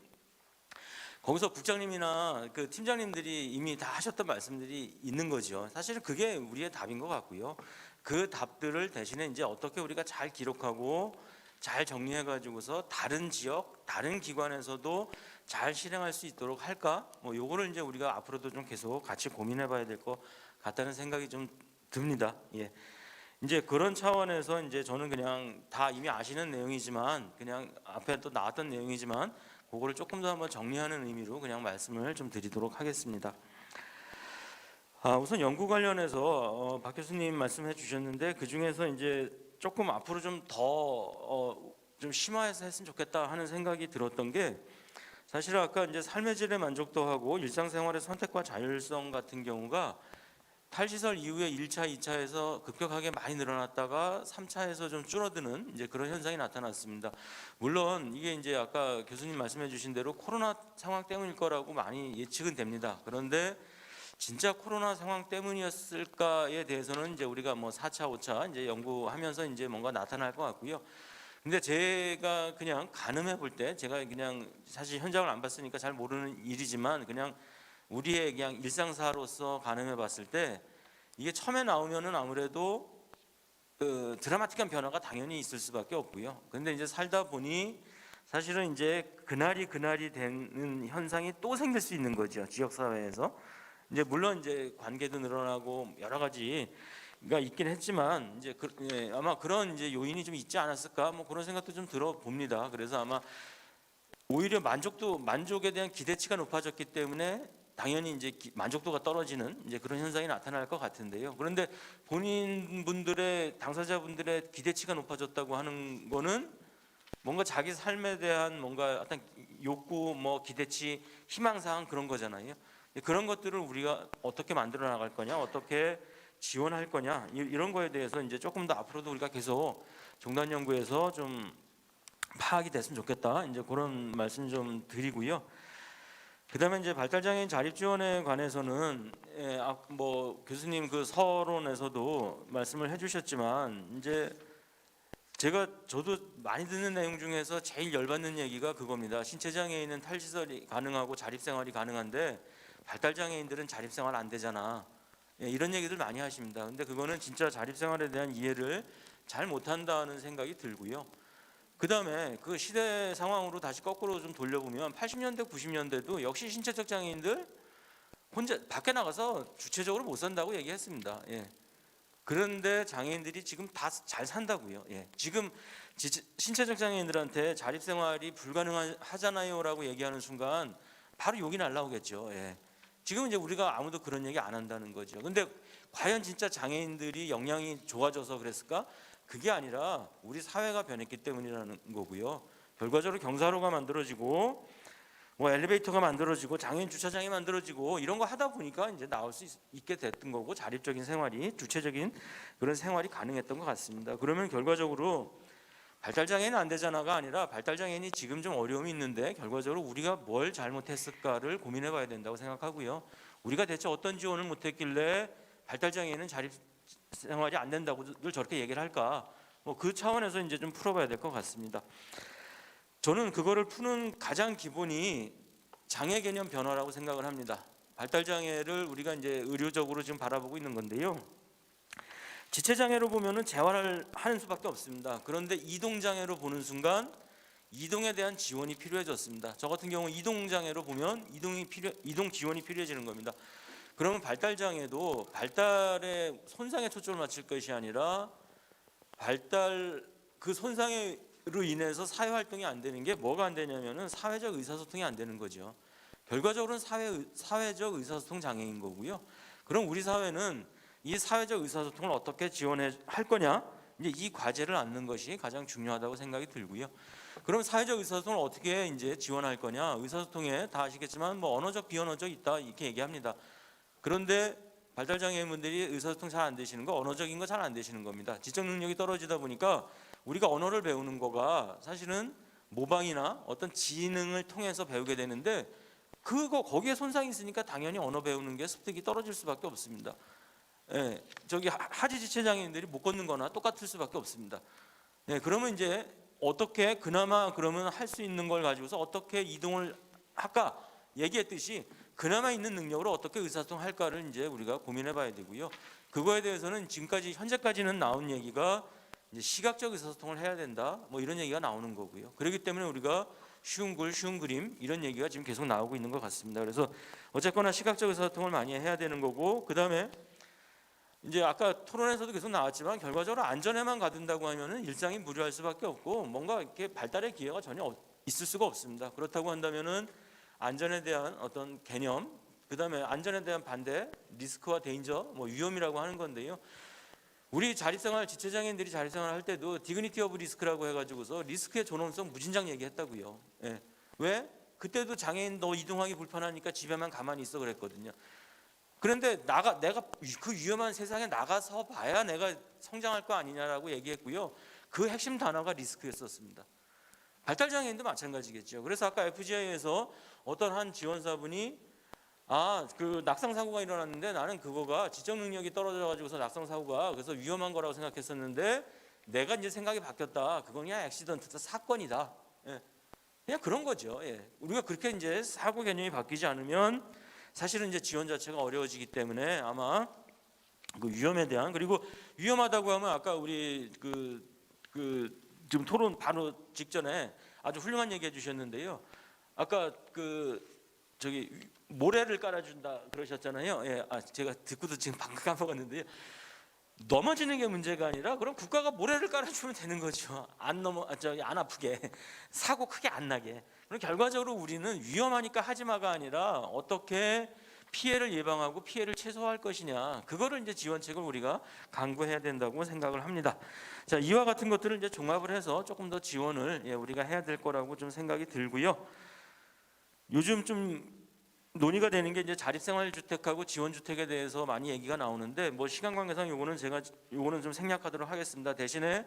S13: 거기서 국장님이나 그 팀장님들이 이미 다 하셨던 말씀들이 있는 거죠. 사실은 그게 우리의 답인 것 같고요. 그 답들을 대신에 이제 어떻게 우리가 잘 기록하고 잘 정리해 가지고서 다른 지역, 다른 기관에서도 잘 실행할 수 있도록 할까? 요거를 이제 우리가 앞으로도 좀 계속 같이 고민해 봐야 될 것 같다는 생각이 좀 듭니다. 예. 이제 그런 차원에서 이제 저는 그냥 다 이미 아시는 내용이지만 그냥 앞에 또 나왔던 내용이지만 그거를 조금 더 한번 정리하는 의미로 그냥 말씀을 좀 드리도록 하겠습니다. 우선 연구 관련해서 박 교수님 말씀해 주셨는데 그 중에서 이제 조금 앞으로 좀 더 좀 심화해서 했으면 좋겠다 하는 생각이 들었던 게 사실 아까 이제 삶의 질에 만족도하고 일상생활의 선택과 자율성 같은 경우가 탈시설 이후에 1차, 2차에서 급격하게 많이 늘어났다가 3차에서 좀 줄어드는 이제 그런 현상이 나타났습니다. 물론 이게 이제 아까 교수님 말씀해 주신 대로 코로나 상황 때문일 거라고 많이 예측은 됩니다. 그런데 진짜 코로나 상황 때문이었을까에 대해서는 이제 우리가 뭐 4차, 5차 이제 연구하면서 이제 뭔가 나타날 것 같고요. 근데 제가 그냥 가늠해 볼 때 제가 그냥 사실 현장을 안 봤으니까 잘 모르는 일이지만 그냥 우리의 그냥 일상사로서 가늠해 봤을 때 이게 처음에 나오면은 아무래도 드라마틱한 변화가 당연히 있을 수밖에 없고요. 근데 이제 살다 보니 사실은 이제 그날이 되는 현상이 또 생길 수 있는 거죠. 지역 사회에서. 이제 물론 이제 관계도 늘어나고 여러 가지가 있긴 했지만 이제 아마 그런 이제 요인이 좀 있지 않았을까 뭐 그런 생각도 좀 들어봅니다. 그래서 아마 오히려 만족에 대한 기대치가 높아졌기 때문에 당연히 이제 만족도가 떨어지는 이제 그런 현상이 나타날 것 같은데요. 그런데 본인분들의 당사자분들의 기대치가 높아졌다고 하는 거는 뭔가 자기 삶에 대한 뭔가 어떤 욕구, 뭐 기대치, 희망사항 그런 거잖아요. 그런 것들을 우리가 어떻게 만들어 나갈 거냐, 어떻게 지원할 거냐 이런 거에 대해서 이제 조금 더 앞으로도 우리가 계속 종단 연구에서 좀 파악이 됐으면 좋겠다. 이제 그런 말씀 좀 드리고요. 그다음에 이제 발달장애인 자립 지원에 관해서는 뭐 교수님 그 서론에서도 말씀을 해주셨지만 이제 저도 많이 듣는 내용 중에서 제일 열받는 얘기가 그겁니다. 신체 장애인은 탈시설이 가능하고 자립 생활이 가능한데 발달 장애인들은 자립 생활 안 되잖아. 이런 얘기들 많이 하십니다. 근데 그거는 진짜 자립 생활에 대한 이해를 잘 못한다는 생각이 들고요. 그다음에 그 시대 상황으로 다시 거꾸로 좀 돌려보면 80년대, 90년대도 역시 신체적 장애인들 혼자 밖에 나가서 주체적으로 못 산다고 얘기했습니다. 예. 그런데 장애인들이 지금 다 잘 산다고요. 예. 지금 신체적 장애인들한테 자립생활이 불가능하잖아요라고 얘기하는 순간 바로 욕이 날라오겠죠. 예. 지금 이제 우리가 아무도 그런 얘기 안 한다는 거죠. 근데 과연 진짜 장애인들이 역량이 좋아져서 그랬을까? 그게 아니라 우리 사회가 변했기 때문이라는 거고요. 결과적으로 경사로가 만들어지고 뭐 엘리베이터가 만들어지고 장애인 주차장이 만들어지고 이런 거 하다 보니까 이제 나올 수 있게 됐던 거고 자립적인 생활이 주체적인 그런 생활이 가능했던 것 같습니다. 그러면 결과적으로 발달장애는 안 되잖아가 아니라 발달장애인이 지금 좀 어려움이 있는데 결과적으로 우리가 뭘 잘못했을까를 고민해 봐야 된다고 생각하고요. 우리가 대체 어떤 지원을 못했길래 발달장애인은 자립생활이 안 된다고들 저렇게 얘기를 할까? 뭐 그 차원에서 이제 좀 풀어봐야 될 것 같습니다. 저는 그거를 푸는 가장 기본이 장애 개념 변화라고 생각을 합니다. 발달장애를 우리가 이제 의료적으로 지금 바라보고 있는 건데요. 지체장애로 보면은 재활을 하는 수밖에 없습니다. 그런데 이동장애로 보는 순간 이동에 대한 지원이 필요해졌습니다. 저 같은 경우 이동장애로 보면 이동 지원이 필요해지는 겁니다. 그러면 발달장애도 발달의 손상에 초점을 맞출 것이 아니라 발달 그 손상으로 인해서 사회활동이 안 되는 게 뭐가 안 되냐면은 사회적 의사소통이 안 되는 거죠. 결과적으로는 사회적 의사소통 장애인 거고요. 그럼 우리 사회는 이 사회적 의사소통을 어떻게 지원할 거냐? 이제 이 과제를 안는 것이 가장 중요하다고 생각이 들고요. 그럼 사회적 의사소통을 어떻게 이제 지원할 거냐? 의사소통에 다 아시겠지만 뭐 언어적, 비언어적 있다 이렇게 얘기합니다. 그런데 발달장애인분들이 의사소통 잘 안 되시는 거 언어적인 거 잘 안 되시는 겁니다. 지적 능력이 떨어지다 보니까 우리가 언어를 배우는 거가 사실은 모방이나 어떤 지능을 통해서 배우게 되는데 거기에 손상이 있으니까 당연히 언어 배우는 게 습득이 떨어질 수밖에 없습니다. 예, 저기 하지 지체 장애인들이 못 걷는 거나 똑같을 수밖에 없습니다. 예, 그러면 이제 어떻게 그나마 그러면 할 수 있는 걸 가지고서 어떻게 이동을 아까 얘기했듯이 그나마 있는 능력으로 어떻게 의사소통 할까를 이제 우리가 고민해 봐야 되고요. 그거에 대해서는 지금까지 현재까지는 나온 얘기가 이제 시각적 의사소통을 해야 된다. 뭐 이런 얘기가 나오는 거고요. 그렇기 때문에 우리가 쉬운 글, 쉬운 그림 이런 얘기가 지금 계속 나오고 있는 것 같습니다. 그래서 어쨌거나 시각적 의사소통을 많이 해야 되는 거고 그다음에 이제 아까 토론에서도 계속 나왔지만 결과적으로 안전에만 가둔다고 하면은 일상이 무료할 수밖에 없고 뭔가 이렇게 발달의 기회가 전혀 있을 수가 없습니다. 그렇다고 한다면은 안전에 대한 어떤 개념, 그다음에 안전에 대한 반대, 리스크와 데인저, 뭐 위험이라고 하는 건데요. 우리 자립생활 지체장애인들이 자립생활 할 때도 디그니티 오브 리스크라고 해가지고서 리스크의 존엄성 무진장 얘기했다고요. 예. 왜? 그때도 장애인 너 이동하기 불편하니까 집에만 가만히 있어 그랬거든요. 그런데 내가 그 위험한 세상에 나가서 봐야 내가 성장할 거 아니냐라고 얘기했고요. 그 핵심 단어가 리스크였었습니다. 발달장애인도 마찬가지겠죠. 그래서 아까 FGI에서 어떤 한 지원사분이 그 낙상 사고가 일어났는데 나는 그거가 지적 능력이 떨어져가지고서 낙상 사고가 그래서 위험한 거라고 생각했었는데 내가 이제 생각이 바뀌었다. 그건 그냥 액시던트다 사건이다. 예. 그냥 그런 거죠. 예. 우리가 그렇게 이제 사고 개념이 바뀌지 않으면 사실은 이제 지원 자체가 어려워지기 때문에 아마 그 위험에 대한 그리고 위험하다고 하면 아까 우리 지금 토론 바로 직전에 아주 훌륭한 얘기 해주셨는데요. 아까 저기 모래를 깔아준다 그러셨잖아요. 예, 제가 듣고도 지금 방금 까먹었는데요. 넘어지는 게 문제가 아니라 그럼 국가가 모래를 깔아주면 되는 거죠. 안 아프게 사고 크게 안 나게. 그럼 결과적으로 우리는 위험하니까 하지마가 아니라 어떻게 피해를 예방하고 피해를 최소화할 것이냐 그거를 이제 지원책을 우리가 강구해야 된다고 생각을 합니다. 자, 이와 같은 것들을 이제 종합을 해서 조금 더 지원을 우리가 해야 될 거라고 좀 생각이 들고요. 요즘 좀 논의가 되는 게 이제 자립생활주택하고 지원주택에 대해서 많이 얘기가 나오는데 뭐 시간 관계상 요거는 좀 생략하도록 하겠습니다. 대신에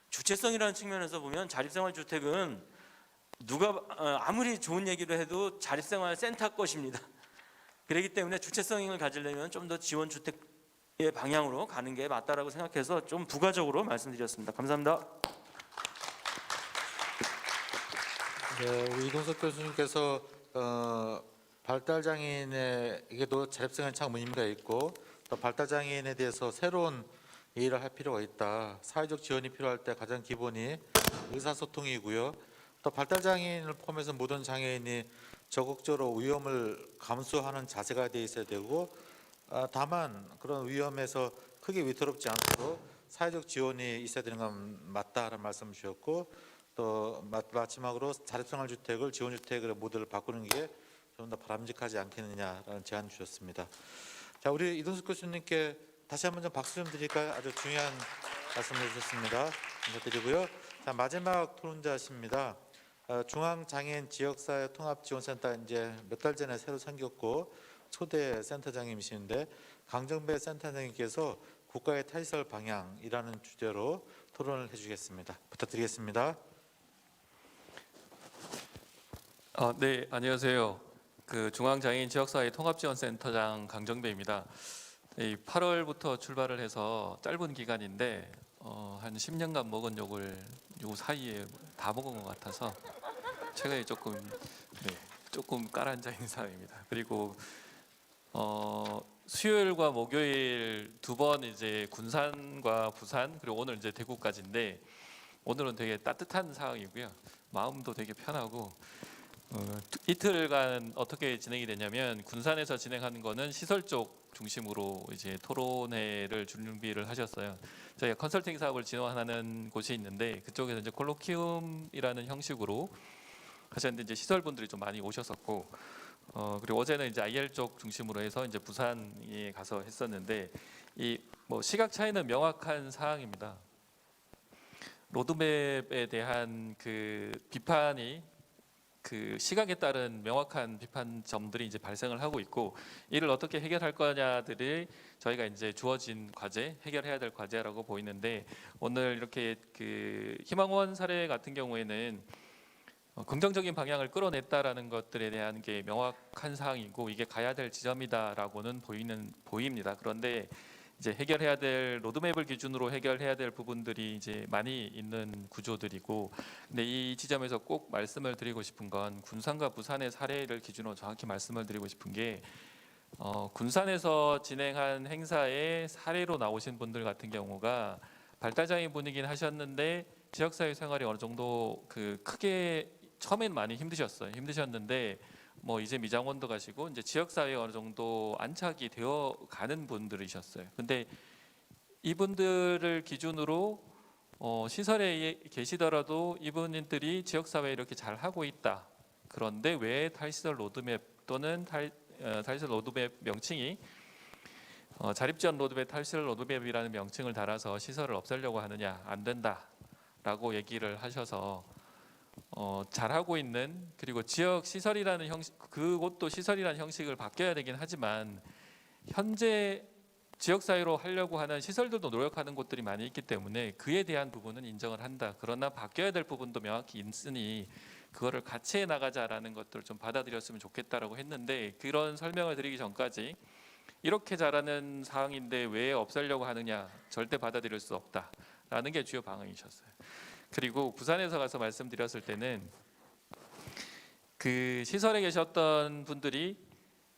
S13: 주체성이라는 측면에서 보면 자립생활주택은 누가 아무리 좋은 얘기를 해도 자립생활센터 것입니다. 그렇기 때문에 주체성을 가지려면 좀 더 지원주택의 방향으로 가는 게 맞다라고 생각해서 좀 부가적으로 말씀드렸습니다. 감사합니다.
S10: 네, 우리 이동석 교수님께서 발달장애인에게도 자립생활 창 의미가 있고 또 발달장애인에 대해서 새로운 예의를 할 필요가 있다. 사회적 지원이 필요할 때 가장 기본이 의사소통이고요. 또 발달장애인을 포함해서 모든 장애인이 적극적으로 위험을 감수하는 자세가 돼 있어야 되고, 다만 그런 위험에서 크게 위태롭지 않도록 사회적 지원이 있어야 되는 건 맞다라는 말씀 주셨고, 또 마지막으로 자립생활주택을 지원주택으로 모델을 바꾸는 게 좀 더 바람직하지 않겠느냐라는 제안 주셨습니다. 자, 우리 이동숙 교수님께 다시 한번 좀 박수 좀 드릴까요? 아주 중요한 말씀을 해주셨습니다. 감사드리고요. 자, 마지막 토론자십니다. 중앙장애인 지역사회 통합지원센터 이제 몇 달 전에 새로 생겼고 초대 센터장님이시는데, 강정배 센터장님께서 국가의 탈시설 방향이라는 주제로 토론을 해주겠습니다. 부탁드리겠습니다.
S14: 네, 안녕하세요. 중앙장애인 지역사회 통합지원센터장 강정배입니다. 8월부터 출발을 해서 짧은 기간인데 한 10년간 먹은 욕을 요 사이에 다 먹은 것 같아서 체감이 조금 깔아앉아 있는 상황입니다. 그리고 수요일과 목요일 두 번 이제 군산과 부산, 그리고 오늘 이제 대구까지인데, 오늘은 되게 따뜻한 상황이고요. 마음도 되게 편하고, 이틀간 어떻게 진행이 되냐면, 군산에서 진행하는 거는 시설 쪽 중심으로 이제 토론회를 준비를 하셨어요. 저희가 컨설팅 사업을 지원하는 곳이 있는데, 그쪽에서 이제 콜로키움이라는 형식으로 하셨는데, 이제 시설 분들이 좀 많이 오셨었고, 그리고 어제는 이제 IR 쪽 중심으로 해서 이제 부산에 가서 했었는데, 이 뭐 시각 차이는 명확한 사항입니다. 로드맵에 대한 그 비판이 그 시각에 따른 명확한 비판점들이 이제 발생을 하고 있고, 이를 어떻게 해결할 거냐들이 저희가 이제 주어진 과제, 해결해야 될 과제라고 보이는데, 오늘 이렇게 그 희망원 사례 같은 경우에는 긍정적인 방향을 끌어냈다라는 것들에 대한 게 명확한 사항이고, 이게 가야 될 지점이다라고는 보입니다. 그런데 이제 해결해야 될 로드맵을 기준으로 해결해야 될 부분들이 이제 많이 있는 구조들이고, 근데 이 지점에서 꼭 말씀을 드리고 싶은 건, 군산과 부산의 사례를 기준으로 정확히 말씀을 드리고 싶은 게, 군산에서 진행한 행사에 사례로 나오신 분들 같은 경우가 발달장애 분이긴 하셨는데 지역사회 생활이 어느 정도 그 크게 처음엔 많이 힘드셨는데 뭐 이제 미장원도 가시고 이제 지역사회에 어느 정도 안착이 되어 가는 분들이셨어요. 근데 이분들을 기준으로 시설에 계시더라도 이분들이 지역사회에 이렇게 잘 하고 있다. 그런데 왜 탈시설 로드맵 또는 탈시설 로드맵 명칭이 자립지원 로드맵, 탈시설 로드맵이라는 명칭을 달아서 시설을 없애려고 하느냐, 안 된다라고 얘기를 하셔서 잘하고 있는, 그리고 지역 시설이라는 형식, 그곳도 시설이라는 형식을 바뀌어야 되긴 하지만 현재 지역 사회로 하려고 하는 시설들도 노력하는 곳들이 많이 있기 때문에 그에 대한 부분은 인정을 한다. 그러나 바뀌어야 될 부분도 명확히 있으니 그거를 같이 해 나가자라는 것들을 좀 받아들였으면 좋겠다라고 했는데, 그런 설명을 드리기 전까지 이렇게 잘하는 사항인데 왜 없애려고 하느냐, 절대 받아들일 수 없다라는 게 주요 방향이셨어요. 그리고 부산에서 가서 말씀드렸을 때는 그 시설에 계셨던 분들이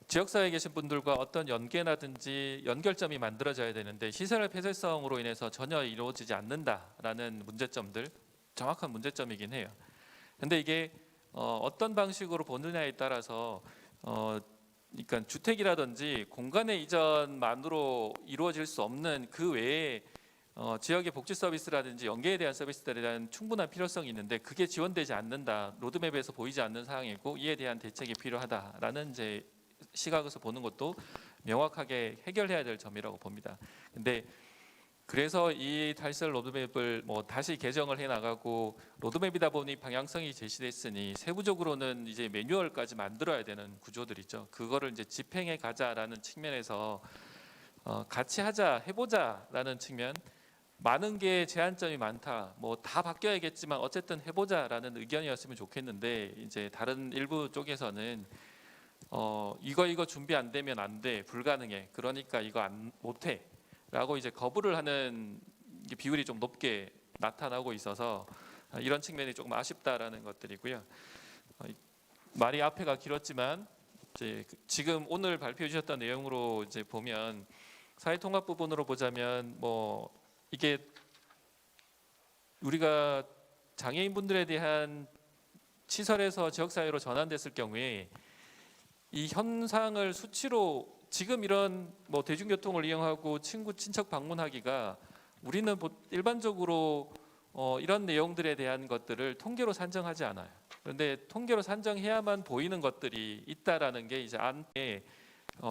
S14: 지역사회에 계신 분들과 어떤 연계라든지 연결점이 만들어져야 되는데 시설의 폐쇄성으로 인해서 전혀 이루어지지 않는다라는 문제점들, 정확한 문제점이긴 해요. 근데 이게 어떤 방식으로 보느냐에 따라서 그러니까 주택이라든지 공간의 이전만으로 이루어질 수 없는 그 외에 지역의 복지 서비스라든지 연계에 대한 서비스들에 대한 충분한 필요성이 있는데 그게 지원되지 않는다, 로드맵에서 보이지 않는 사항이고 이에 대한 대책이 필요하다라는 이제 시각에서 보는 것도 명확하게 해결해야 될 점이라고 봅니다. 근데 그래서 이 탈시설 로드맵을 뭐 다시 개정을 해 나가고, 로드맵이다 보니 방향성이 제시됐으니 세부적으로는 이제 매뉴얼까지 만들어야 되는 구조들이죠. 그거를 이제 집행해 가자라는 측면에서 같이 하자, 해보자라는 측면, 많은 게 제한점이 많다, 뭐 다 바뀌어야겠지만 어쨌든 해보자라는 의견이었으면 좋겠는데, 이제 다른 일부 쪽에서는 이거 준비 안 되면 안 돼, 불가능해, 그러니까 이거 못해 라고 이제 거부를 하는 비율이 좀 높게 나타나고 있어서 이런 측면이 조금 아쉽다라는 것들이고요. 말이 앞에가 길었지만 이제 지금 오늘 발표해 주셨던 내용으로 이제 보면 사회통합 부분으로 보자면 뭐 이게 우리가 장애인분들에 대한 시설에서 지역사회로 전환됐을 경우에 이 현상을 수치로 지금 이런 뭐 대중교통을 이용하고 친구 친척 방문하기가 우리는 일반적으로 이런 내용들에 대한 것들을 통계로 산정하지 않아요. 그런데 통계로 산정해야만 보이는 것들이 있다라는 게 이제 안에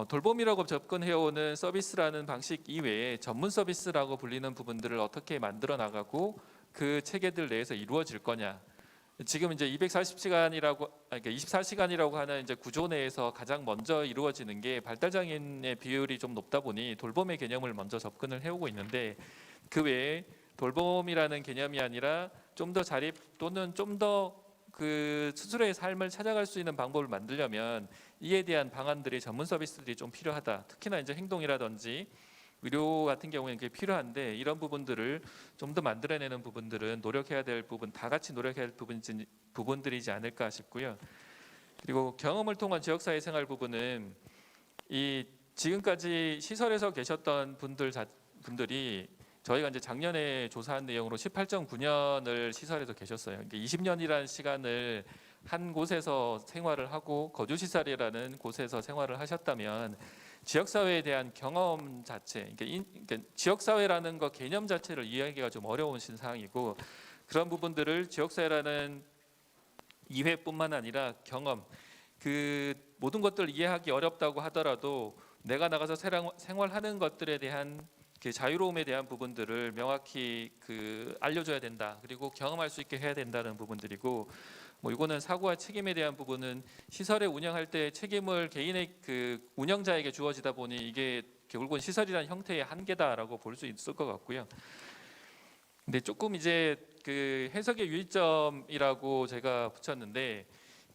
S14: 돌봄이라고 접근해오는 서비스라는 방식 이외에 전문 서비스라고 불리는 부분들을 어떻게 만들어 나가고 그 체계들 내에서 이루어질 거냐. 지금 이제 240시간이라고 그러니까 24시간이라고 하는 이제 구조 내에서 가장 먼저 이루어지는 게 발달장애인의 비율이 좀 높다 보니 돌봄의 개념을 먼저 접근을 해오고 있는데 그 외에 돌봄이라는 개념이 아니라 좀 더 자립 또는 좀 더 그 스스로의 삶을 찾아갈 수 있는 방법을 만들려면 이에 대한 방안들이 전문 서비스들이 좀 필요하다. 특히나 이제 행동이라든지 의료 같은 경우에는 그게 필요한데 이런 부분들을 좀 더 만들어내는 부분들은 노력해야 될 부분, 다 같이 노력해야 할 부분들이지 않을까 싶고요. 그리고 경험을 통한 지역사회 생활 부분은 이 지금까지 시설에서 계셨던 분들이 저희가 이제 작년에 조사한 내용으로 18.9년을 시설에서 계셨어요. 그러니까 20년이라는 시간을 한 곳에서 생활을 하고 거주시설이라는 곳에서 생활을 하셨다면 지역사회에 대한 경험 자체, 그러니까 지역사회라는 거 개념 자체를 이해하기가 좀 어려우신 상황이고 그런 부분들을 지역사회라는 이해뿐만 아니라 경험, 그 모든 것들을 이해하기 어렵다고 하더라도 내가 나가서 생활하는 것들에 대한 그 자유로움에 대한 부분들을 명확히 그 알려줘야 된다. 그리고 경험할 수 있게 해야 된다는 부분들이고, 뭐 이거는 사고와 책임에 대한 부분은 시설에 운영할 때 책임을 개인의 그 운영자에게 주어지다 보니 이게 결국은 시설이라는 형태의 한계다라고 볼 수 있을 것 같고요. 근데 조금 이제 그 해석의 유의점이라고 제가 붙였는데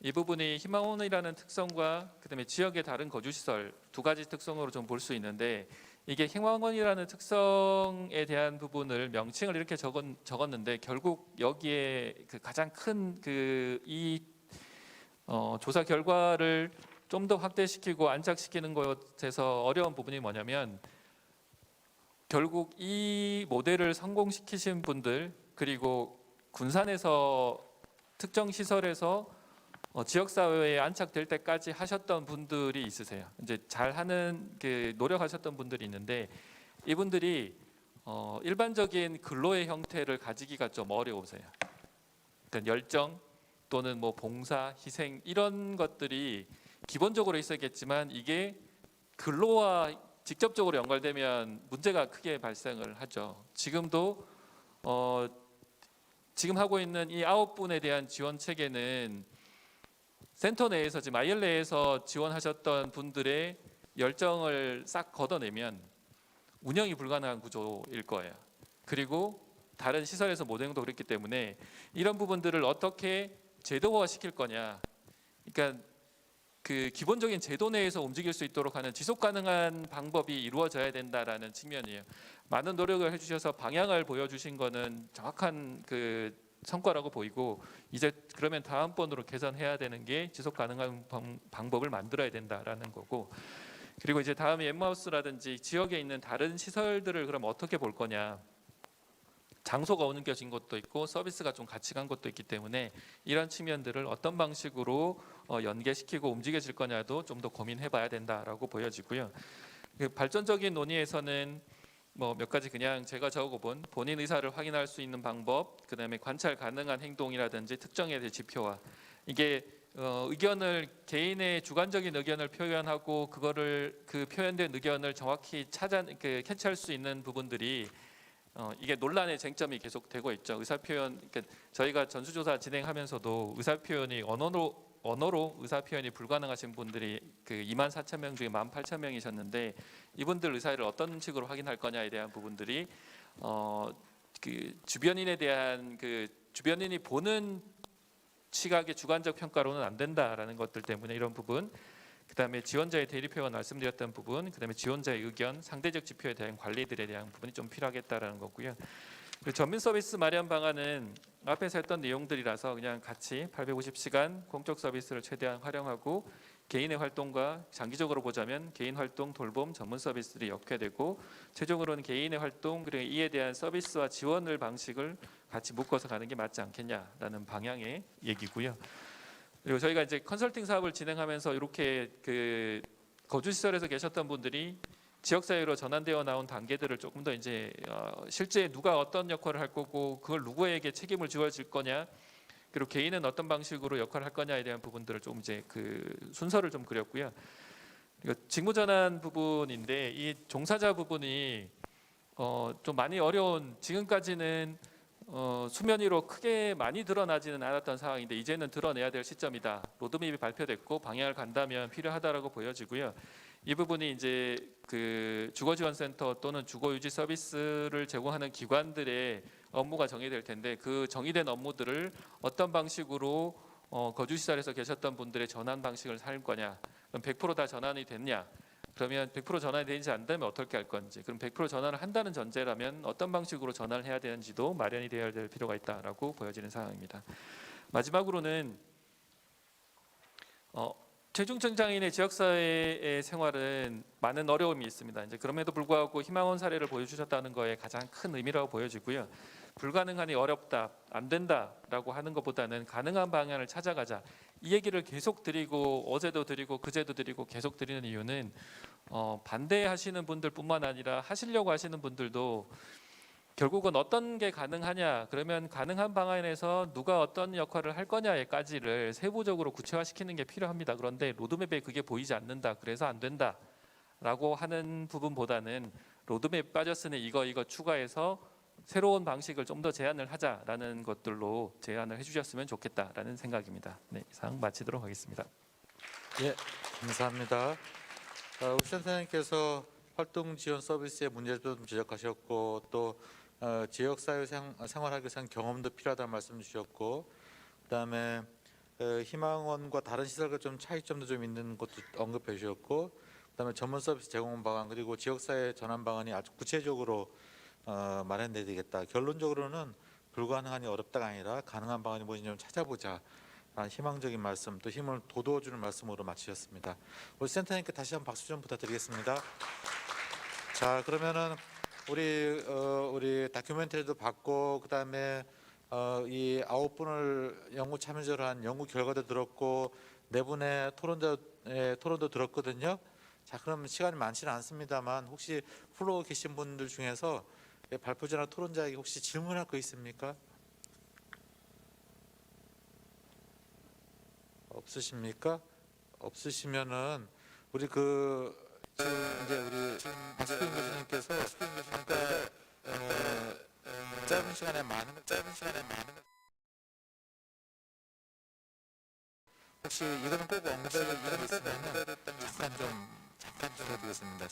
S14: 이 부분이 희망원이라는 특성과 그다음에 지역의 다른 거주시설 두 가지 특성으로 좀 볼 수 있는데 이게 희망원이라는 특성에 대한 부분을 명칭을 이렇게 적었는데 결국 여기에 그 가장 큰 그 이 조사 결과를 좀 더 확대시키고 안착시키는 것에서 어려운 부분이 뭐냐면 결국 이 모델을 성공시키신 분들 그리고 군산에서 특정 시설에서 지역사회에 안착될 때까지 하셨던 분들이 있으세요. 이제 잘하는 그 노력하셨던 분들이 있는데 이분들이 일반적인 근로의 형태를 가지기가 좀 어려우세요. 그러니까 열정 또는 뭐 봉사, 희생 이런 것들이 기본적으로 있었겠지만 이게 근로와 직접적으로 연결되면 문제가 크게 발생을 하죠. 지금도 지금 하고 있는 이 9분에 대한 지원 체계는 센터 내에서 지금 IL 내에서 지원하셨던 분들의 열정을 싹 걷어내면 운영이 불가능한 구조일 거예요. 그리고 다른 시설에서 모델도 그렇기 때문에 이런 부분들을 어떻게 제도화 시킬 거냐. 그러니까 그 기본적인 제도 내에서 움직일 수 있도록 하는 지속 가능한 방법이 이루어져야 된다라는 측면이에요. 많은 노력을 해주셔서 방향을 보여주신 거는 정확한 그 성과라고 보이고 이제 그러면 다음번으로 개선해야 되는 게 지속 가능한 방법을 만들어야 된다라는 거고 그리고 이제 다음에 엠마우스라든지 지역에 있는 다른 시설들을 그럼 어떻게 볼 거냐. 장소가 옮겨진 것도 있고 서비스가 좀 같이 간 것도 있기 때문에 이런 측면들을 어떤 방식으로 연계시키고 움직여질 거냐도 좀 더 고민해 봐야 된다라고 보여지고요. 그 발전적인 논의에서는 뭐 몇 가지 그냥 제가 적어본 본인 의사를 확인할 수 있는 방법, 그다음에 관찰 가능한 행동이라든지 특정에 대한 지표화 이게 의견을 개인의 주관적인 의견을 표현하고 그거를 그 표현된 의견을 정확히 캐치할 수 있는 부분들이 이게 논란의 쟁점이 계속되고 있죠. 의사표현 그러니까 저희가 전수조사 진행하면서도 의사표현이 언어로 의사표현이 불가능하신 분들이 그 24,000명 중에 18,000명이셨는데 이분들 의사를 어떤 식으로 확인할 거냐에 대한 부분들이 그 주변인에 대한 그 주변인이 보는 시각의 주관적 평가로는 안 된다라는 것들 때문에 이런 부분 그다음에 지원자의 대리 표현 말씀드렸던 부분 그다음에 지원자의 의견 상대적 지표에 대한 관리들에 대한 부분이 좀 필요하겠다라는 거고요. 전민 서비스 마련 방안은 앞에서 했던 내용들이라서 그냥 같이 850시간 공적 서비스를 최대한 활용하고 개인의 활동과 장기적으로 보자면 개인 활동, 돌봄, 전문 서비스들이 역회되고 최종으로는 개인의 활동 그리고 이에 대한 서비스와 지원을 방식을 같이 묶어서 가는 게 맞지 않겠냐라는 방향의 얘기고요. 그리고 저희가 이제 컨설팅 사업을 진행하면서 이렇게 그 거주 시설에서 계셨던 분들이 지역사회로 전환되어 나온 단계들을 조금 더 이제 실제 누가 어떤 역할을 할 거고 그걸 누구에게 책임을 지워질 거냐 그리고 개인은 어떤 방식으로 역할을 할 거냐에 대한 부분들을 좀 이제 그 순서를 좀 그렸고요. 그리고 직무 전환 부분인데 이 종사자 부분이 좀 많이 어려운 지금까지는 수면 위로 크게 많이 드러나지는 않았던 상황인데 이제는 드러내야 될 시점이다. 로드맵이 발표됐고 방향을 간다면 필요하다라고 보여지고요. 이 부분이 이제 그 주거지원센터 또는 주거유지 서비스를 제공하는 기관들의 업무가 정의될 텐데 그 정의된 업무들을 어떤 방식으로 거주시설에서 계셨던 분들의 전환 방식을 살 거냐. 그럼 100% 다 전환이 됐냐. 그러면 100% 전환이 되지 않다면 어떻게 할 건지. 그럼 100% 전환을 한다는 전제라면 어떤 방식으로 전환을 해야 되는지도 마련이 되어야 될 필요가 있다라고 보여지는 상황입니다. 마지막으로는 최중증 장애인의 지역사회의 생활은 많은 어려움이 있습니다. 이제 그럼에도 불구하고 희망원 사례를 보여주셨다는 거에 가장 큰 의미라고 보여지고요. 불가능하니 어렵다, 안 된다라고 하는 것보다는 가능한 방향을 찾아가자. 이 얘기를 계속 드리고 어제도 드리고 그제도 드리고 계속 드리는 이유는 반대하시는 분들뿐만 아니라 하시려고 하시는 분들도 결국은 어떤 게 가능하냐 그러면 가능한 방안에서 누가 어떤 역할을 할 거냐에까지를 세부적으로 구체화시키는 게 필요합니다. 그런데 로드맵에 그게 보이지 않는다 그래서 안 된다라고 하는 부분보다는 로드맵에 빠졌으니 이거 추가해서 새로운 방식을 좀 더 제안을 하자라는 것들로 제안을 해주셨으면 좋겠다라는 생각입니다. 네, 이상 마치도록 하겠습니다.
S10: 예, 감사합니다. 우리 센터장님께서 활동 지원 서비스의 문제도 좀 지적하셨고 또 지역사회 생활하기 위한 경험도 필요하다는 말씀 주셨고 그다음에 희망원과 다른 시설과 좀 차이점도 좀 있는 것도 언급해 주셨고 그다음에 전문 서비스 제공 방안 그리고 지역사회 전환 방안이 아주 구체적으로 마련돼야 되겠다. 결론적으로는 불가능하니 어렵다가 아니라 가능한 방안이 뭔지 좀 찾아보자. 라는 희망적인 말씀 또 힘을 돋워주는 말씀으로 마치셨습니다. 우리 센터장님께 다시 한번 박수 좀 부탁드리겠습니다. 자 그러면은 우리 다큐멘터리도 받고 그다음에 이 9분을 연구 참여자로 한 연구 결과도 들었고 4분의 토론도 들었거든요. 자 그럼 시간이 많지는 않습니다만 혹시 플로어 계신 분들 중에서 발표자나 토론자에게 혹시 질문할 거 있습니까? 없으십니까? 없으시면은 우리 지금 이제 우리 박수빈 교수님께서 아까 짧은 시간에 많은 혹시 이거는 꼭 언급할 게 있으면은 잠깐 부탁드리겠습니다.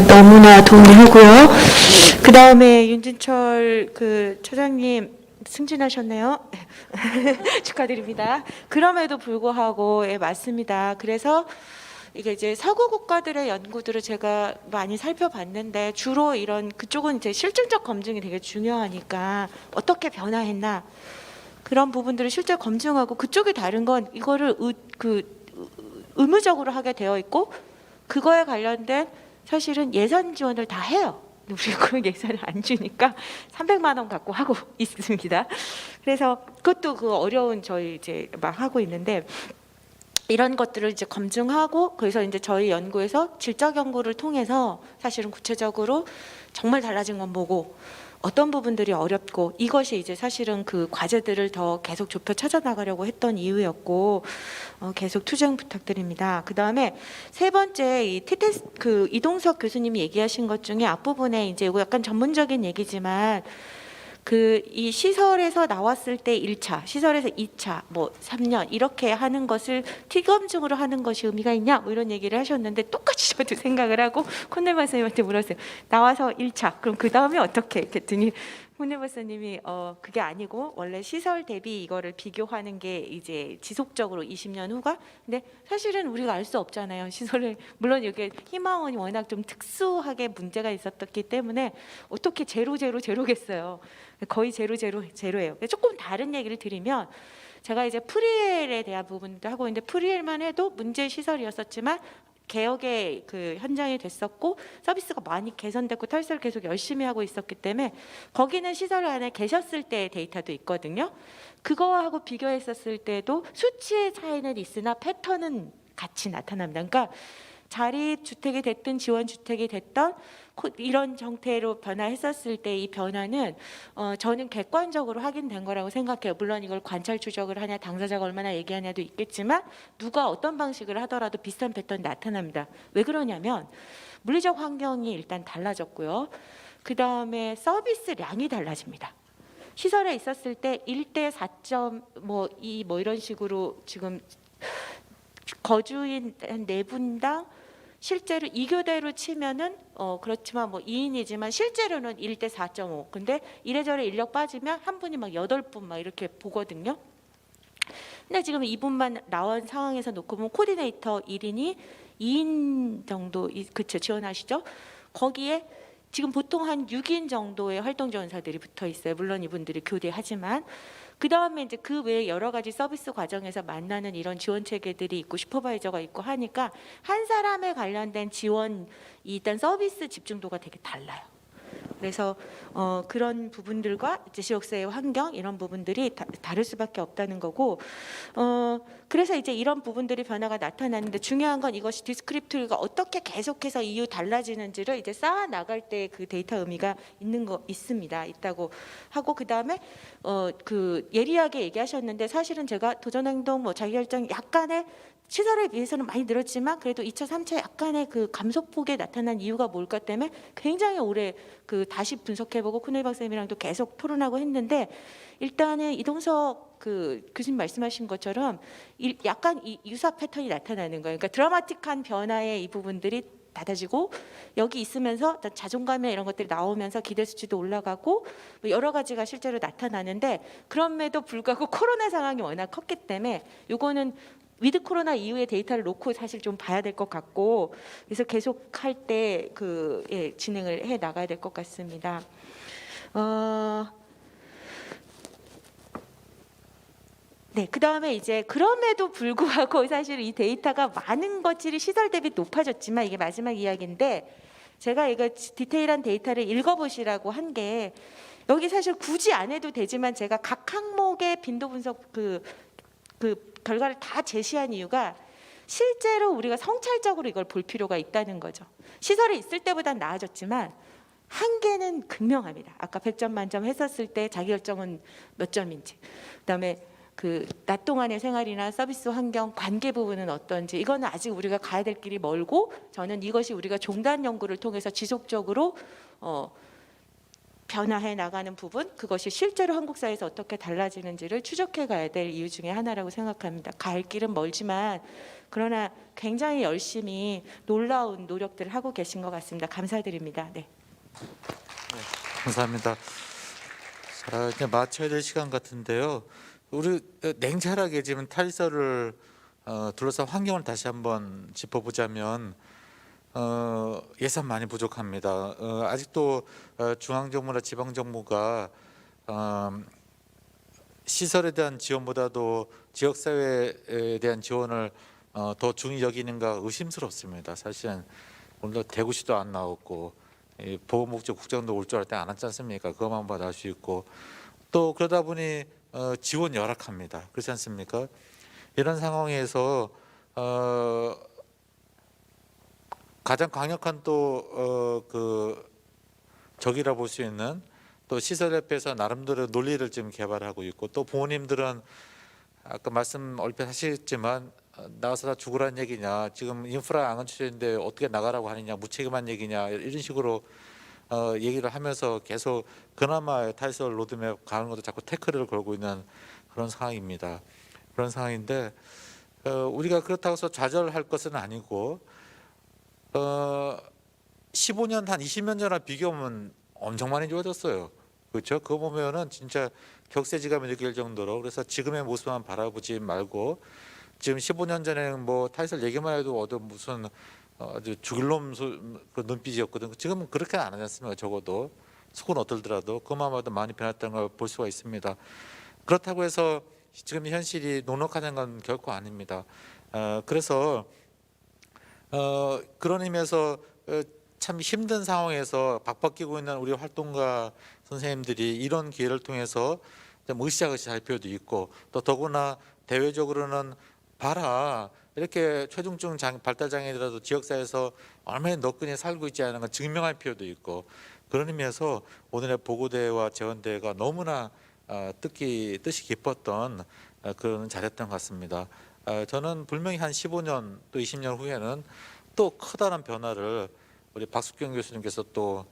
S5: 너무나 동의하고요. 그 다음에 윤진철 차장님 승진하셨네요. 축하드립니다. 그럼에도 불구하고 맞습니다. 그래서 이게 이제 서구 국가들의 연구들을 제가 많이 살펴봤는데 주로 그쪽은 이제 실증적 검증이 되게 중요하니까 어떻게 변화했나 그런 부분들을 실제 검증하고 그쪽이 다른 건 이거를 의무적으로 하게 되어 있고 그거에 관련된 사실은 예산 지원을 다 해요. 우리 그 예산을 안 주니까 300만 원 갖고 하고 있습니다. 그래서 그것도 어려운 저희 이제 막 하고 있는데 이런 것들을 이제 검증하고 그래서 이제 저희 연구에서 질적 연구를 통해서 사실은 구체적으로 정말 달라진 건 뭐고 어떤 부분들이 어렵고 이것이 이제 사실은 그 과제들을 더 계속 좁혀 찾아나가려고 했던 이유였고 계속 투쟁 부탁드립니다. 그 다음에 세 번째 이동석 교수님이 얘기하신 것 중에 앞부분에 이제 이거 약간 전문적인 얘기지만 이 시설에서 나왔을 때 1차, 시설에서 2차, 3년 이렇게 하는 것을 T검증으로 하는 것이 의미가 있냐? 이런 얘기를 하셨는데 똑같이 저도 생각을 하고 콘넬만 선생님한테 물었어요. 나와서 1차, 그럼 그 다음에 어떻게? 그랬더니 홍 박사님이 그게 아니고 원래 시설 대비 이거를 비교하는 게 이제 지속적으로 20년 후가. 근데 사실은 우리가 알 수 없잖아요. 시설을 물론 이게 희망원이 워낙 좀 특수하게 문제가 있었기 때문에 어떻게 제로겠어요. 거의 제로예요. 조금 다른 얘기를 드리면 제가 이제 프리엘에 대한 부분도 하고 있는데 프리엘만 해도 문제 시설이었었지만 개혁의 그 현장이 됐었고 서비스가 많이 개선됐고 탈설을 계속 열심히 하고 있었기 때문에 거기는 시설 안에 계셨을 때의 데이터도 있거든요. 그거하고 비교했었을 때도 수치의 차이는 있으나 패턴은 같이 나타납니다. 그러니까 자립 주택이 됐든 지원 주택이 됐던 이런 형태로 변화했었을 때 이 변화는 저는 객관적으로 확인된 거라고 생각해요. 물론 이걸 관찰 추적을 하냐 당사자가 얼마나 얘기하냐도 있겠지만 누가 어떤 방식을 하더라도 비슷한 패턴이 나타납니다. 왜 그러냐면 물리적 환경이 일단 달라졌고요. 그 다음에 서비스량이 달라집니다. 시설에 있었을 때 1대 4.2 뭐 이런 식으로 지금 거주인 한 4분당 실제로 2교대로 치면은 그렇지만 뭐 2인이지만 실제로는 1대 4.5. 근데 이래저래 인력 빠지면 한 분이 막 8분 막 이렇게 보거든요. 근데 지금 2분만 나온 상황에서 놓고 보면 코디네이터 1인이 2인 정도 그쵸 지원하시죠? 거기에 지금 보통 한 6인 정도의 활동 지원사들이 붙어 있어요. 물론 이분들이 교대하지만 그 다음에 이제 그 외에 여러 가지 서비스 과정에서 만나는 이런 지원 체계들이 있고 슈퍼바이저가 있고 하니까 한 사람에 관련된 지원이 일단 서비스 집중도가 되게 달라요. 그래서 그런 부분들과 이제 지역사회 환경 이런 부분들이 다를 수밖에 없다는 거고 그래서 이제 이런 부분들이 변화가 나타나는데 중요한 건 이것이 디스크립티브가 어떻게 계속해서 이후 달라지는지를 이제 쌓아 나갈 때 그 데이터 의미가 있다고 하고 그 다음에 그 예리하게 얘기하셨는데 사실은 제가 도전행동 뭐 자기결정 약간의 시설에 비해서는 많이 늘었지만 그래도 2차, 3차 약간의 그 감소폭에 나타난 이유가 뭘까 때문에 굉장히 오래 그 다시 분석해보고 쿠넬 박사님이랑도 계속 토론하고 했는데 일단은 이동석 그 교수님 말씀하신 것처럼 약간 이 유사 패턴이 나타나는 거예요. 그러니까 드라마틱한 변화의 이 부분들이 닫아지고 여기 있으면서 자존감이나 이런 것들이 나오면서 기대 수치도 올라가고 뭐 여러 가지가 실제로 나타나는데 그럼에도 불구하고 코로나 상황이 워낙 컸기 때문에 요거는 위드 코로나 이후의 데이터를 놓고 사실 좀 봐야 될 것 같고 그래서 계속 할 때 진행을 해 나가야 될 것 같습니다. 네, 그 다음에 이제 그럼에도 불구하고 사실 이 데이터가 많은 것들이 시설 대비 높아졌지만 이게 마지막 이야기인데 제가 이거 디테일한 데이터를 읽어보시라고 한 게 여기 사실 굳이 안 해도 되지만 제가 각 항목의 빈도 분석 그 결과를 다 제시한 이유가 실제로 우리가 성찰적으로 이걸 볼 필요가 있다는 거죠. 시설에 있을 때보단 나아졌지만 한계는 극명합니다. 아까 100점 만점 했었을 때 자기결정은 몇 점인지 그다음에 그 낮 동안의 생활이나 서비스 환경 관계 부분은 어떤지 이거는 아직 우리가 가야 될 길이 멀고 저는 이것이 우리가 종단 연구를 통해서 지속적으로 변화해 나가는 부분 그것이 실제로 한국 사회에서 어떻게 달라지는지를 추적해 가야 될 이유 중에 하나라고 생각합니다. 갈 길은 멀지만 그러나 굉장히 열심히 놀라운 노력들을 하고 계신 것 같습니다. 감사드립니다. 네.
S10: 감사합니다. 자, 이제 마쳐야 될 시간 같은데요. 우리 냉철하게 지금 탈설을 둘러싼 환경을 다시 한번 짚어보자면 예산 많이 부족합니다. 아직도 중앙정부나 지방정부가 시설에 대한 지원보다도 지역사회에 대한 지원을 더 중히 여기는가 의심스럽습니다. 사실은 오늘도 대구시도 안 나왔고 보호목적 국장도 올 줄 알 때 안 왔지 않습니까? 그것만 봐도 알 수 있고 또 그러다 보니 지원 열악합니다. 그렇지 않습니까? 이런 상황에서 가장 강력한 또 그 적이라 볼 수 있는 또 시설협회에서 나름대로 논리를 지금 개발하고 있고 또 부모님들은 아까 말씀 얼핏 하셨지만 나가서 다 죽으라는 얘기냐 지금 인프라 안 갖춰졌는데 어떻게 나가라고 하느냐 무책임한 얘기냐 이런 식으로 얘기를 하면서 계속 그나마 탈설 로드맵 가는 것도 자꾸 태클을 걸고 있는 그런 상황입니다. 그런 상황인데 우리가 그렇다고 해서 좌절할 것은 아니고 15년 한 20년 전과 비교하면 엄청 많이 좋아졌어요. 그렇죠? 그거 보면은 진짜 격세지감이 느낄 정도로, 그래서 지금의 모습만 바라보지 말고 지금 15년 전에 뭐 탈설 얘기만 해도 무슨 아주 죽일 놈 그 눈빛이었거든. 지금은 그렇게 안 하지 않습니까? 적어도 속은 어떨더라도 그것만 봐도 많이 변했다는 걸 볼 수가 있습니다. 그렇다고 해서 지금 현실이 녹록하다는 건 결코 아닙니다. 그래서 그런 의미에서 참 힘든 상황에서 박박기고 있는 우리 활동가 선생님들이 이런 기회를 통해서 좀 으쌰으쌰 할 필요도 있고, 또 더구나 대외적으로는 봐라, 이렇게 최중증 발달 장애인이라도 지역사회에서 얼마나 너끈히 살고 있지 않은 걸 증명할 필요도 있고, 그런 의미에서 오늘의 보고대회와 재원대회가 너무나 뜻이 깊었던 그런 자리였던 것 같습니다. 저는 분명히 한 15년 또 20년 후에는 또 커다란 변화를 우리 박숙경 교수님께서 또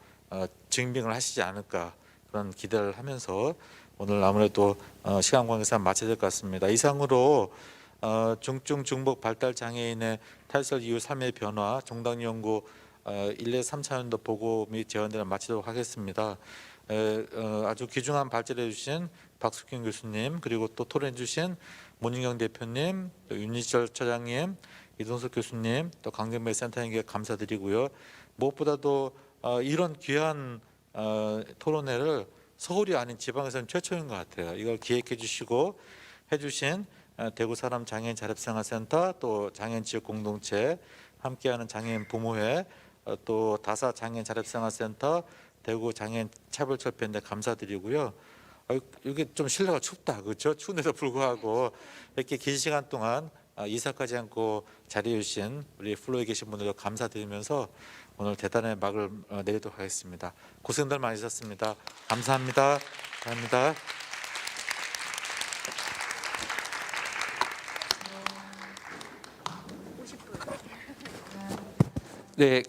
S10: 증빙을 하시지 않을까, 그런 기대를 하면서 오늘 아무래도 시간 관계상 마쳐야 될 것 같습니다. 이상으로 중증 중복 발달 장애인의 탈설 이후 삶의 변화 종당 연구 1례 3차년도 보고 및 재원대를 마치도록 하겠습니다. 아주 귀중한 발제를 해주신 박숙경 교수님, 그리고 또 토론해 주신 문인경 대표님, 또 윤희철 처장님, 이동석 교수님, 또 강정배 센터장님께 감사드리고요. 무엇보다도 이런 귀한 토론회를 서울이 아닌 지방에서는 최초인 것 같아요. 이걸 기획해 주시고 해주신 대구 사람 장애인 자립생활센터, 또 장애인 지역 공동체, 함께하는 장애인 부모회, 또 다사 장애인 자립생활센터, 대구 장애인 차별철폐인데 감사드리고요. 이게 좀 실내가 춥다, 그렇죠? 추운데도 불구하고 이렇게 긴 시간 동안 이사까지 않고 자리해 주신 우리 플로에 계신 분들 감사드리면서 오늘 대단한 막을 내리도록 하겠습니다. 고생들 많으셨습니다. 감사합니다. 감사합니다.
S15: 네,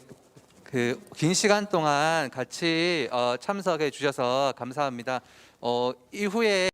S15: 그 긴 시간 동안 같이 참석해 주셔서 감사합니다. 이후에